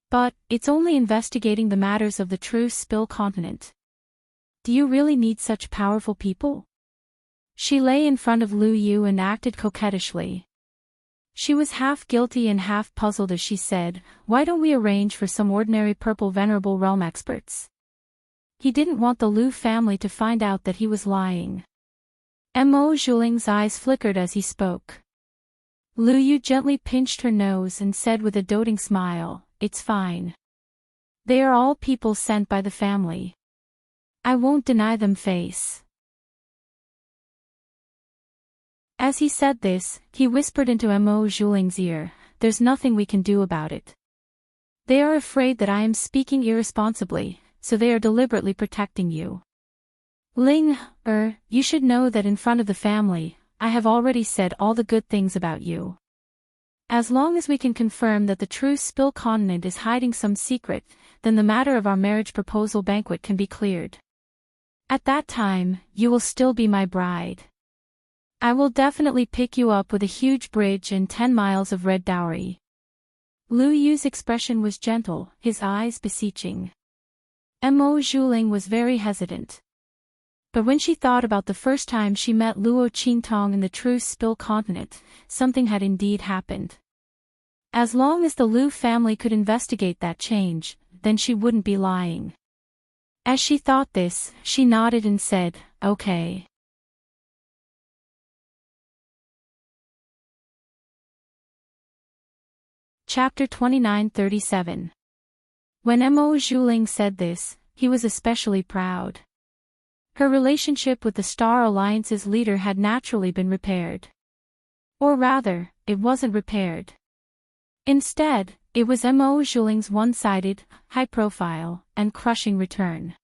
But, it's only investigating the matters of the true Spill continent. Do you really need such powerful people?" She lay in front of Lu Yu and acted coquettishly. She was half guilty and half puzzled as she said, "Why don't we arrange for some ordinary purple venerable realm experts?" He didn't want the Lu family to find out that he was lying. Mo Zhuling's eyes flickered as he spoke. Lu Yu gently pinched her nose and said with a doting smile, "It's fine. They are all people sent by the family. I won't deny them face." As he said this, he whispered into Mo Zhuling's ear, "There's nothing we can do about it. They are afraid that I am speaking irresponsibly, so they are deliberately protecting you. Ling, you should know that in front of the family, I have already said all the good things about you. As long as we can confirm that the true Spill continent is hiding some secret, then the matter of our marriage proposal banquet can be cleared. At that time, you will still be my bride. I will definitely pick you up with a huge bridge and 10 miles of red dowry." Lu Yu's expression was gentle, his eyes beseeching. Mo Zhuling was very hesitant. But when she thought about the first time she met Luo Qingtong in the true Spill continent, something had indeed happened. As long as the Lu family could investigate that change, then she wouldn't be lying. As she thought this, she nodded and said, "Okay." Chapter 2937. When Mo Zhuling said this, he was especially proud. Her relationship with the Star Alliance's leader had naturally been repaired. Or rather, it wasn't repaired. Instead, it was Mo Zhuling's one-sided, high-profile, and crushing return.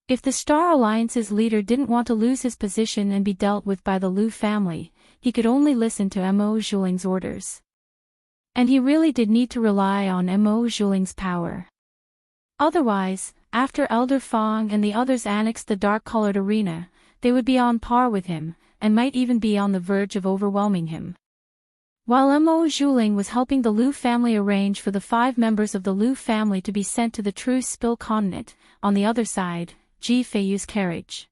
If the Star Alliance's leader didn't want to lose his position and be dealt with by the Lu family, he could only listen to Mo Zhuling's orders. And he really did need to rely on Mo Zhuling's power. Otherwise, after Elder Fong and the others annexed the dark-colored arena, they would be on par with him, and might even be on the verge of overwhelming him. While Mo Zhuling was helping the Lu family arrange for the 5 members of the Lu family to be sent to the true Spill continent, on the other side, Ji Feiyu's carriage.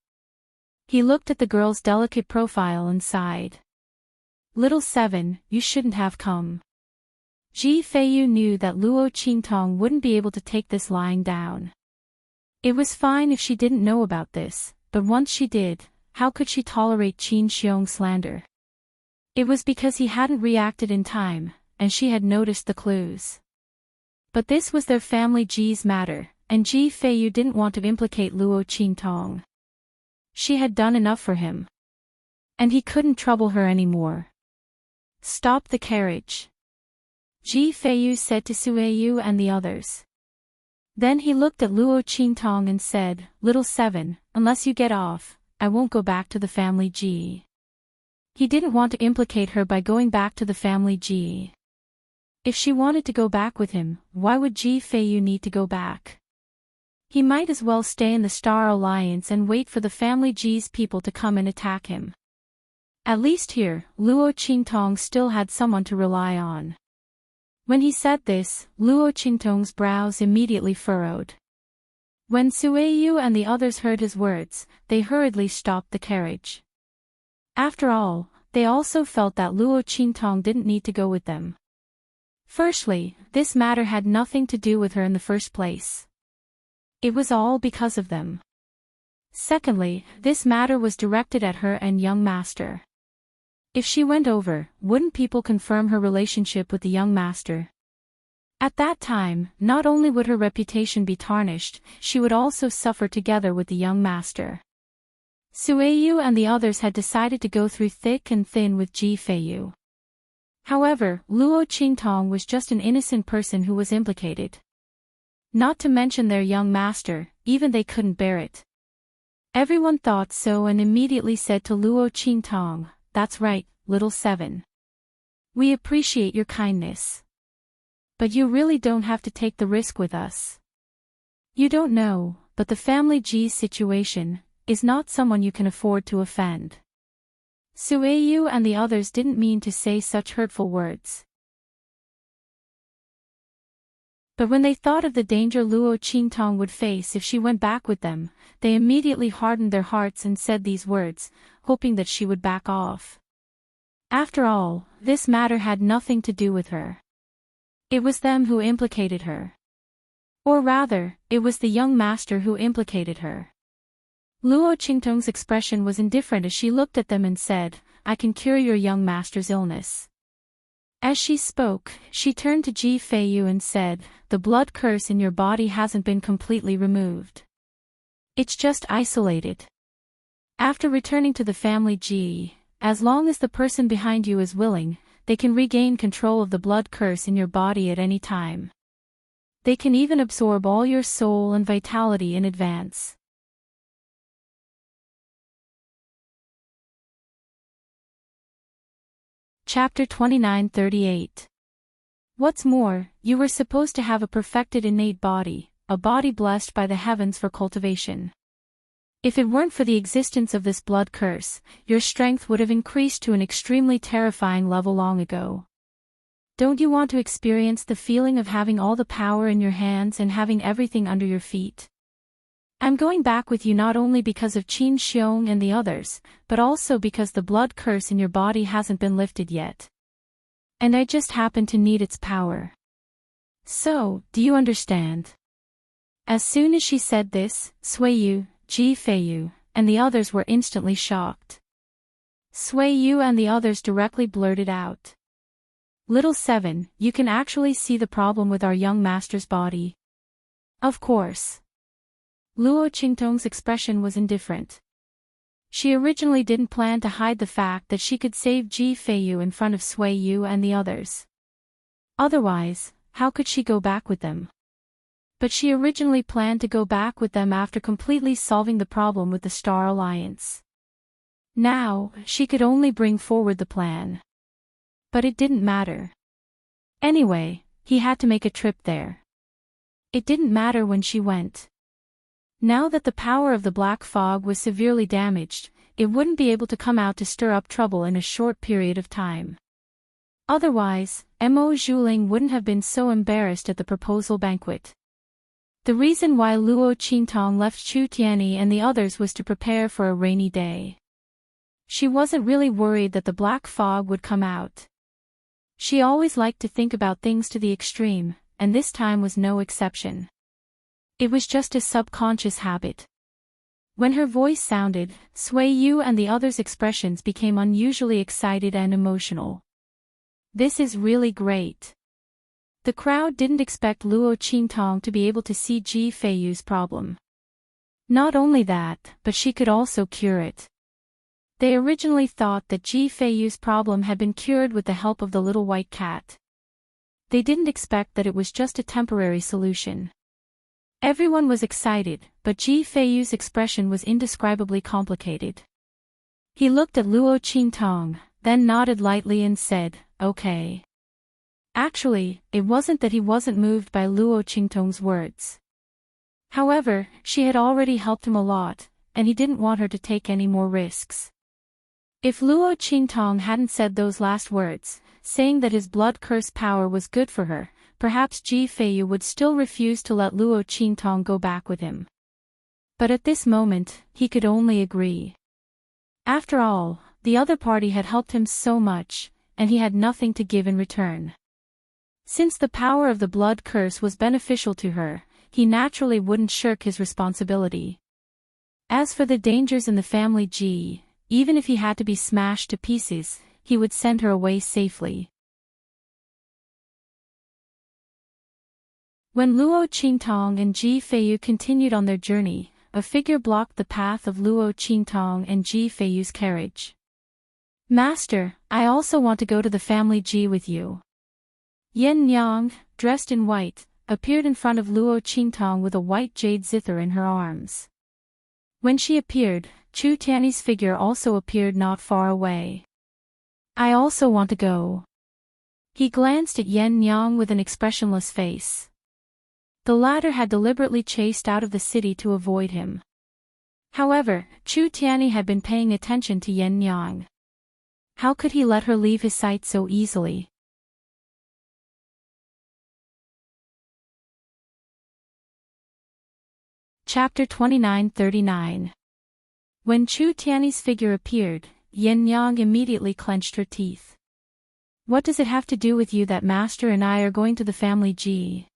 He looked at the girl's delicate profile and sighed. "Little Seven, you shouldn't have come." Ji Feiyu knew that Luo Qingtong wouldn't be able to take this lying down. It was fine if she didn't know about this, but once she did, how could she tolerate Qin Xiong's slander? It was because he hadn't reacted in time, and she had noticed the clues. But this was their family Ji's matter, and Ji Feiyu didn't want to implicate Luo Qingtong. She had done enough for him. And he couldn't trouble her anymore. "Stop the carriage," Ji Feiyu said to Sueyu and the others. Then he looked at Luo Qingtong and said, "Little Seven, unless you get off, I won't go back to the family Ji." He didn't want to implicate her by going back to the family Ji. If she wanted to go back with him, why would Ji Feiyu need to go back? He might as well stay in the Star Alliance and wait for the family Ji's people to come and attack him. At least here, Luo Qingtong still had someone to rely on. When he said this, Luo Qingtong's brows immediately furrowed. When Sueyu and the others heard his words, they hurriedly stopped the carriage. After all, they also felt that Luo Qingtong didn't need to go with them. Firstly, this matter had nothing to do with her in the first place. It was all because of them. Secondly, this matter was directed at her and young master. If she went over, wouldn't people confirm her relationship with the young master? At that time, not only would her reputation be tarnished, she would also suffer together with the young master. Sueyu and the others had decided to go through thick and thin with Ji Feiyu. However, Luo Qingtong was just an innocent person who was implicated. Not to mention their young master, even they couldn't bear it. Everyone thought so and immediately said to Luo Qingtong, "That's right, little seven. We appreciate your kindness. But you really don't have to take the risk with us. You don't know, but the family Ji's situation is not someone you can afford to offend." Sueyu and the others didn't mean to say such hurtful words. But when they thought of the danger Luo Qingtong would face if she went back with them, they immediately hardened their hearts and said these words, hoping that she would back off. After all, this matter had nothing to do with her. It was them who implicated her. Or rather, it was the young master who implicated her. Luo Qingtong's expression was indifferent as she looked at them and said, "I can cure your young master's illness." As she spoke, she turned to Ji Feiyu and said, "The blood curse in your body hasn't been completely removed. It's just isolated. After returning to the family Ji, as long as the person behind you is willing, they can regain control of the blood curse in your body at any time. They can even absorb all your soul and vitality in advance." Chapter 29:38. What's more, you were supposed to have a perfected innate body, a body blessed by the heavens for cultivation. If it weren't for the existence of this blood curse, your strength would have increased to an extremely terrifying level long ago. Don't you want to experience the feeling of having all the power in your hands and having everything under your feet? I'm going back with you not only because of Qin Xiong and the others, but also because the blood curse in your body hasn't been lifted yet. And I just happen to need its power. So, do you understand? As soon as she said this, Sueyu, Ji Feiyu, and the others were instantly shocked. Sueyu and the others directly blurted out, "Little seven, you can actually see the problem with our young master's body." Of course. Luo Qingtong's expression was indifferent. She originally didn't plan to hide the fact that she could save Ji Feiyu in front of Sueyu and the others. Otherwise, how could she go back with them? But she originally planned to go back with them after completely solving the problem with the Star Alliance. Now, she could only bring forward the plan. But it didn't matter. Anyway, he had to make a trip there. It didn't matter when she went. Now that the power of the black fog was severely damaged, it wouldn't be able to come out to stir up trouble in a short period of time. Otherwise, Mo Zhuling wouldn't have been so embarrassed at the proposal banquet. The reason why Luo Qingtong left Chu Tianyi and the others was to prepare for a rainy day. She wasn't really worried that the black fog would come out. She always liked to think about things to the extreme, and this time was no exception. It was just a subconscious habit. When her voice sounded, Sueyu and the others' expressions became unusually excited and emotional. This is really great. The crowd didn't expect Luo Qingtong to be able to see Ji Feiyu's problem. Not only that, but she could also cure it. They originally thought that Ji Feiyu's problem had been cured with the help of the little white cat. They didn't expect that it was just a temporary solution. Everyone was excited, but Ji Feiyu's expression was indescribably complicated. He looked at Luo Qingtong, then nodded lightly and said, "Okay." Actually, it wasn't that he wasn't moved by Luo Qingtong's words. However, she had already helped him a lot, and he didn't want her to take any more risks. If Luo Qingtong hadn't said those last words, saying that his blood curse power was good for her, perhaps Ji Feiyu would still refuse to let Luo Qingtong go back with him. But at this moment, he could only agree. After all, the other party had helped him so much, and he had nothing to give in return. Since the power of the blood curse was beneficial to her, he naturally wouldn't shirk his responsibility. As for the dangers in the family Ji, even if he had to be smashed to pieces, he would send her away safely. When Luo Qingtong and Ji Feiyu continued on their journey, a figure blocked the path of Luo Qingtong and Ji Feiyu's carriage. "Master, I also want to go to the family Ji with you." Yen Nyang, dressed in white, appeared in front of Luo Qingtong with a white jade zither in her arms. When she appeared, Chu Tiany's figure also appeared not far away. "I also want to go." He glanced at Yen Nyang with an expressionless face. The latter had deliberately chased out of the city to avoid him. However, Chu Tiany had been paying attention to Yen Nyang. How could he let her leave his sight so easily? Chapter 29-39. When Chu Tiany's figure appeared, Yen Nyang immediately clenched her teeth. "What does it have to do with you that Master and I are going to the family Ji?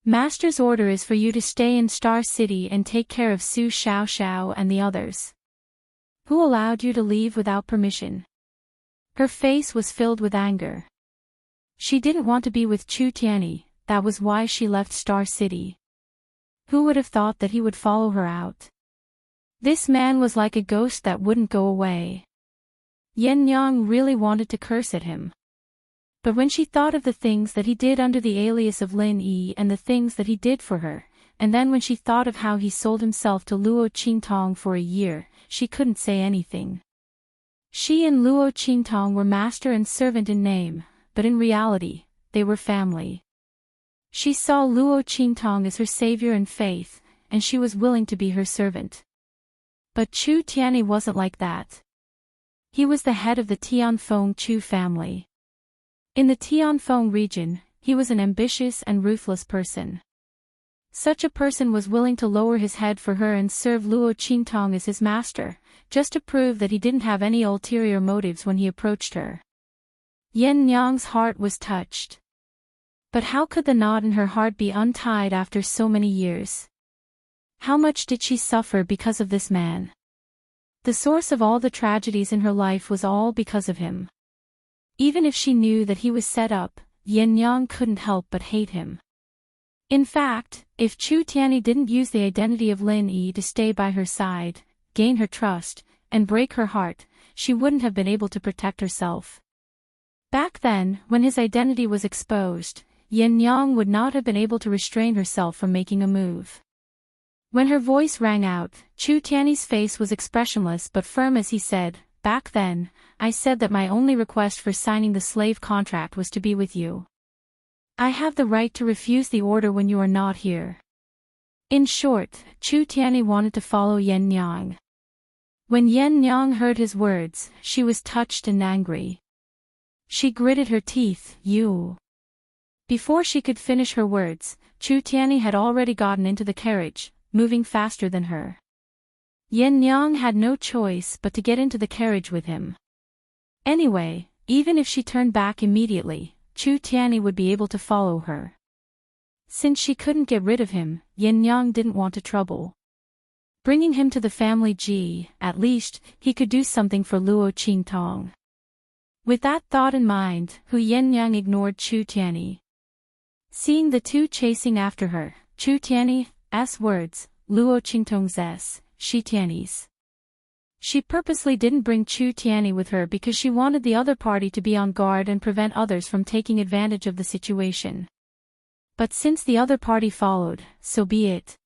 Master's order is for you to stay in Star City and take care of Su Xiao Xiao and the others. Who allowed you to leave without permission?" Her face was filled with anger. She didn't want to be with Chu Tiany, that was why she left Star City. Who would have thought that he would follow her out? This man was like a ghost that wouldn't go away. Yen Nyang really wanted to curse at him. But when she thought of the things that he did under the alias of Lin Yi and the things that he did for her, and then when she thought of how he sold himself to Luo Qingtong for a year, she couldn't say anything. She and Luo Qingtong were master and servant in name, but in reality, they were family. She saw Luo Qingtong as her savior and faith, and she was willing to be her servant. But Chu Tiany wasn't like that. He was the head of the Tianfeng Chu family. In the Tianfeng region, he was an ambitious and ruthless person. Such a person was willing to lower his head for her and serve Luo Qingtong as his master, just to prove that he didn't have any ulterior motives when he approached her. Yen Nyang's heart was touched. But how could the knot in her heart be untied after so many years? How much did she suffer because of this man? The source of all the tragedies in her life was all because of him. Even if she knew that he was set up, Yen Nyang couldn't help but hate him. In fact, if Chu Tiany didn't use the identity of Lin Yi to stay by her side, gain her trust, and break her heart, she wouldn't have been able to protect herself. Back then, when his identity was exposed, Yen Nyang would not have been able to restrain herself from making a move. When her voice rang out, Chu Tiany's face was expressionless but firm as he said, "Back then, I said that my only request for signing the slave contract was to be with you. I have the right to refuse the order when you are not here." In short, Chu Tiany wanted to follow Yen Nyang. When Yen Nyang heard his words, she was touched and angry. She gritted her teeth, "You." Before she could finish her words, Chu Tiany had already gotten into the carriage, moving faster than her. Yen Nyang had no choice but to get into the carriage with him. Anyway, even if she turned back immediately, Chu Tiany would be able to follow her. Since she couldn't get rid of him, Yen Nyang didn't want to trouble. Bringing him to the family Ji, at least, he could do something for Luo Qingtong. With that thought in mind, Yen Nyang ignored Chu Tiany. Seeing the two chasing after her, Chu Tiany's words, Luo Qingtong's, Shi Tiany's. She purposely didn't bring Chu Tiany with her because she wanted the other party to be on guard and prevent others from taking advantage of the situation. But since the other party followed, so be it.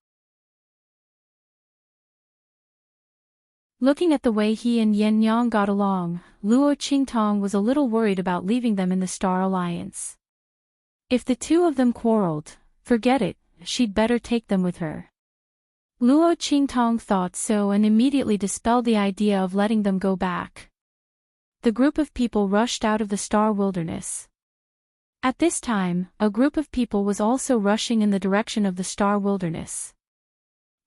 Looking at the way he and Yen Nyang got along, Luo Qingtong was a little worried about leaving them in the Star Alliance. If the two of them quarreled, forget it, she'd better take them with her. Luo Qingtong thought so and immediately dispelled the idea of letting them go back. The group of people rushed out of the Star Wilderness. At this time, a group of people was also rushing in the direction of the Star Wilderness.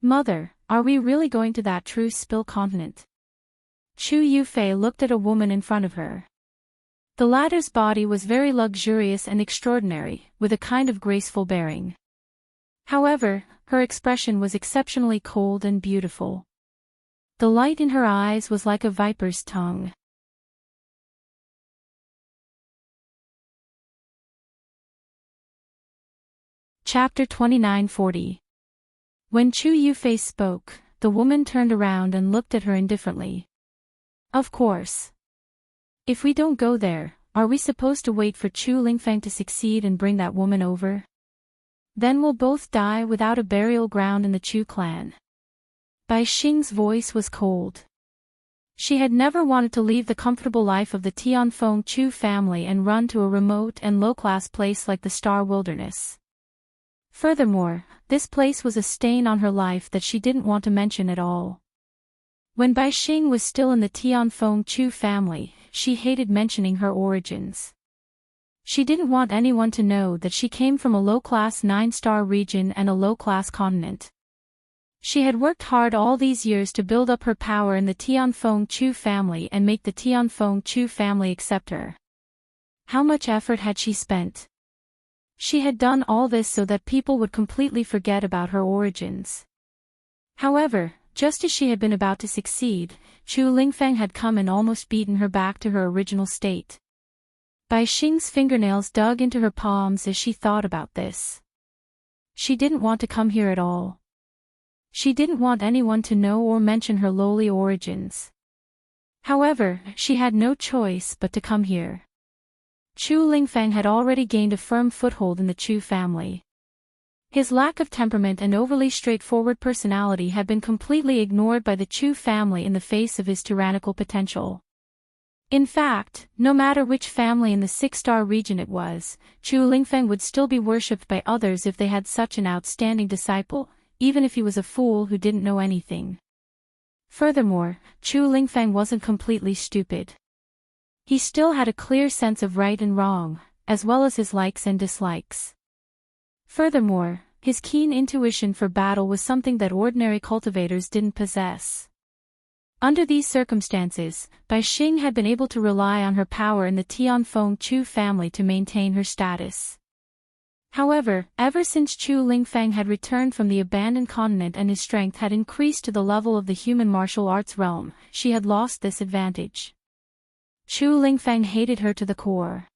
"Mother, are we really going to that True Spill continent?" Chu Yufei looked at a woman in front of her. The latter's body was very luxurious and extraordinary, with a kind of graceful bearing. However, her expression was exceptionally cold and beautiful. The light in her eyes was like a viper's tongue. Chapter 2940. When Chu Yufei spoke, the woman turned around and looked at her indifferently. Of course. If we don't go there, are we supposed to wait for Chu Lingfeng to succeed and bring that woman over? Then we'll both die without a burial ground in the Chu clan. Bai Xing's voice was cold. She had never wanted to leave the comfortable life of the Tianfeng Chu family and run to a remote and low-class place like the Star Wilderness. Furthermore, this place was a stain on her life that she didn't want to mention at all. When Bai Xing was still in the Tianfeng Chu family, she hated mentioning her origins. She didn't want anyone to know that she came from a low-class 9-star region and a low-class continent. She had worked hard all these years to build up her power in the Tianfeng Chu family and make the Tianfeng Chu family accept her. How much effort had she spent? She had done all this so that people would completely forget about her origins. However, just as she had been about to succeed, Chu Lingfeng had come and almost beaten her back to her original state. Bai Xing's fingernails dug into her palms as she thought about this. She didn't want to come here at all. She didn't want anyone to know or mention her lowly origins. However, she had no choice but to come here. Chu Lingfeng had already gained a firm foothold in the Chu family. His lack of temperament and overly straightforward personality had been completely ignored by the Chu family in the face of his tyrannical potential. In fact, no matter which family in the 6-star region it was, Chu Lingfeng would still be worshipped by others if they had such an outstanding disciple, even if he was a fool who didn't know anything. Furthermore, Chu Lingfeng wasn't completely stupid. He still had a clear sense of right and wrong, as well as his likes and dislikes. Furthermore, his keen intuition for battle was something that ordinary cultivators didn't possess. Under these circumstances, Bai Xing had been able to rely on her power in the Tianfeng Chu family to maintain her status. However, ever since Chu Lingfeng had returned from the abandoned continent and his strength had increased to the level of the human martial arts realm, she had lost this advantage. Chu Lingfeng hated her to the core.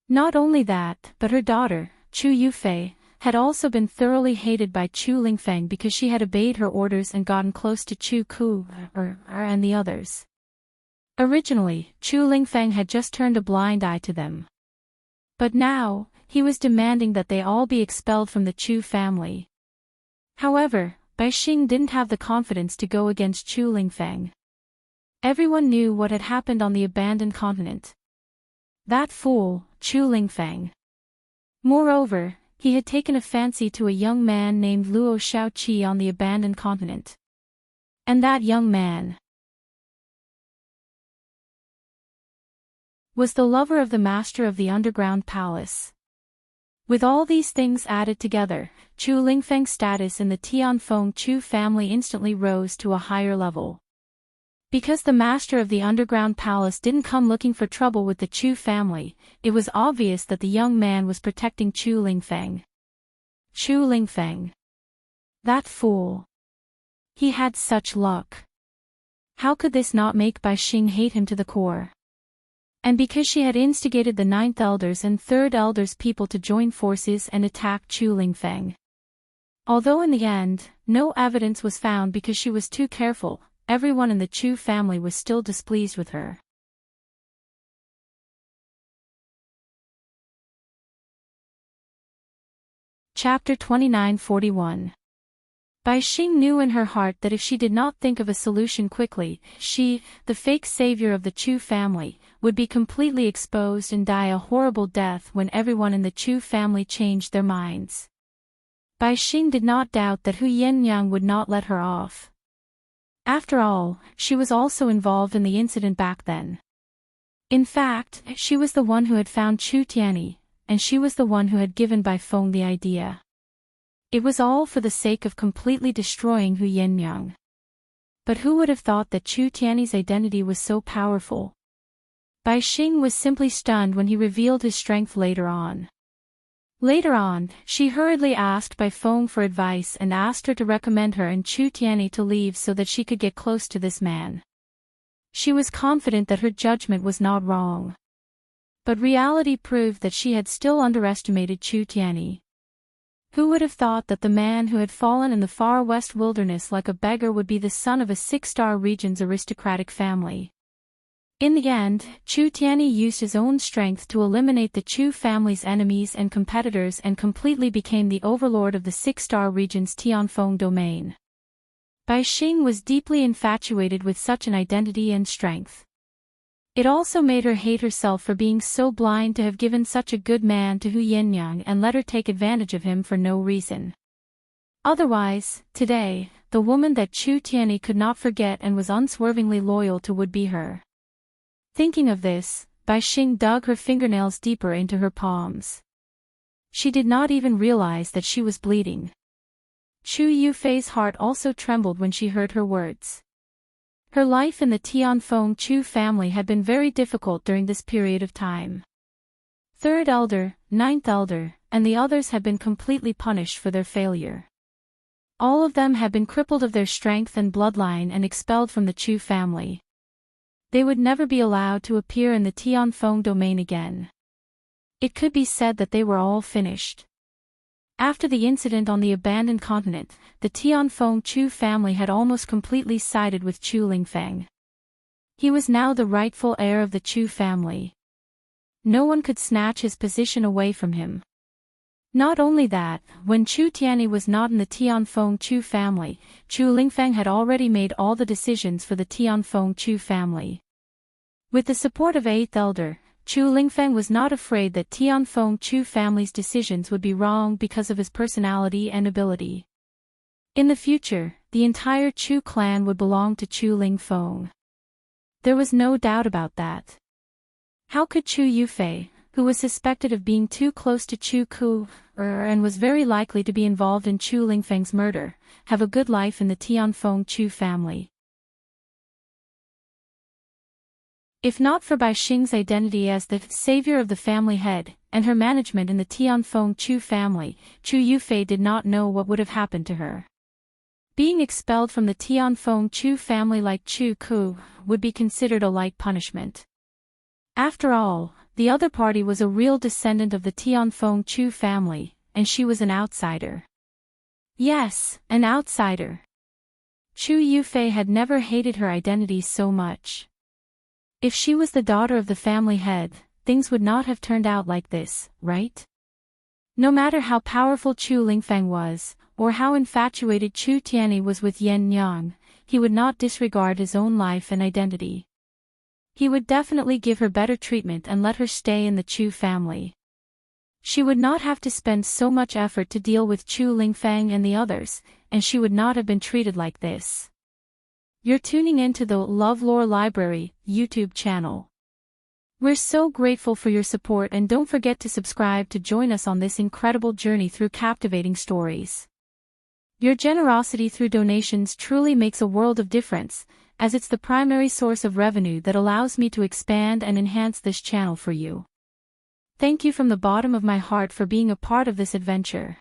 Not only that, but her daughter, Chu Yufei, had also been thoroughly hated by Chu Lingfeng because she had obeyed her orders and gotten close to Chu Ku and the others. Originally, Chu Lingfeng had just turned a blind eye to them. But now, he was demanding that they all be expelled from the Chu family. However, Bai Xing didn't have the confidence to go against Chu Lingfeng. Everyone knew what had happened on the abandoned continent. That fool, Chu Lingfeng. Moreover, he had taken a fancy to a young man named Luo Shaoqi on the abandoned continent. And that young man was the lover of the master of the underground palace. With all these things added together, Chu Lingfeng's status in the Tianfeng Chu family instantly rose to a higher level. Because the master of the underground palace didn't come looking for trouble with the Chu family, it was obvious that the young man was protecting Chu Lingfeng. Chu Lingfeng. That fool. He had such luck. How could this not make Bai Xing hate him to the core? And because she had instigated the 9th Elders and 3rd Elders people to join forces and attack Chu Lingfeng. Although in the end, no evidence was found because she was too careful, everyone in the Chu family was still displeased with her. Chapter 2941. Bai Xing knew in her heart that if she did not think of a solution quickly, she, the fake savior of the Chu family, would be completely exposed and die a horrible death when everyone in the Chu family changed their minds. Bai Xing did not doubt that Hu Yennyang would not let her off. After all, she was also involved in the incident back then. In fact, she was the one who had found Chu Tianyi, and she was the one who had given Bai Feng the idea. It was all for the sake of completely destroying Hu Yennyang. But who would have thought that Chu Tianyi's identity was so powerful? Bai Xing was simply stunned when he revealed his strength later on. Later on, she hurriedly asked Bai Feng for advice and asked her to recommend her and Chu Tianyi to leave so that she could get close to this man. She was confident that her judgment was not wrong. But reality proved that she had still underestimated Chu Tianyi. Who would have thought that the man who had fallen in the far west wilderness like a beggar would be the son of a 6-star region's aristocratic family? In the end, Chu Tianyi used his own strength to eliminate the Chu family's enemies and competitors and completely became the overlord of the 6-star region's Tianfeng domain. Bai Xing was deeply infatuated with such an identity and strength. It also made her hate herself for being so blind to have given such a good man to Hu Yinyang and let her take advantage of him for no reason. Otherwise, today, the woman that Chu Tianyi could not forget and was unswervingly loyal to would be her. Thinking of this, Bai Xing dug her fingernails deeper into her palms. She did not even realize that she was bleeding. Chu Yufei's heart also trembled when she heard her words. Her life in the Tianfeng Chu family had been very difficult during this period of time. 3rd elder, 9th elder, and the others had been completely punished for their failure. All of them had been crippled of their strength and bloodline and expelled from the Chu family. They would never be allowed to appear in the Tianfeng domain again. It could be said that they were all finished. After the incident on the abandoned continent, the Tianfeng Chu family had almost completely sided with Chu Lingfeng. He was now the rightful heir of the Chu family. No one could snatch his position away from him. Not only that, when Chu Tianyi was not in the Tianfeng Chu family, Chu Lingfeng had already made all the decisions for the Tianfeng Chu family. With the support of 8th elder, Chu Lingfeng was not afraid that Tianfeng Chu family's decisions would be wrong because of his personality and ability. In the future, the entire Chu clan would belong to Chu Lingfeng. There was no doubt about that. How could Chu Yufei, who was suspected of being too close to Chu Ku, and was very likely to be involved in Chu Lingfeng's murder, have a good life in the Tianfeng Chu family? If not for Bai Xing's identity as the savior of the family head, and her management in the Tianfeng Chu family, Chu Yufei did not know what would have happened to her. Being expelled from the Tianfeng Chu family like Chu Ku would be considered a light punishment. After all, the other party was a real descendant of the Tianfeng Chu family, and she was an outsider. Yes, an outsider. Chu Yufei had never hated her identity so much. If she was the daughter of the family head, things would not have turned out like this, right? No matter how powerful Chu Lingfeng was, or how infatuated Chu Tianyi was with Yen Yang, he would not disregard his own life and identity. He would definitely give her better treatment and let her stay in the Chu family. She would not have to spend so much effort to deal with Chu Lingfeng and the others, and she would not have been treated like this. You're tuning into the LoveLore Library YouTube channel. We're so grateful for your support and don't forget to subscribe to join us on this incredible journey through captivating stories. Your generosity through donations truly makes a world of difference, as it's the primary source of revenue that allows me to expand and enhance this channel for you. Thank you from the bottom of my heart for being a part of this adventure.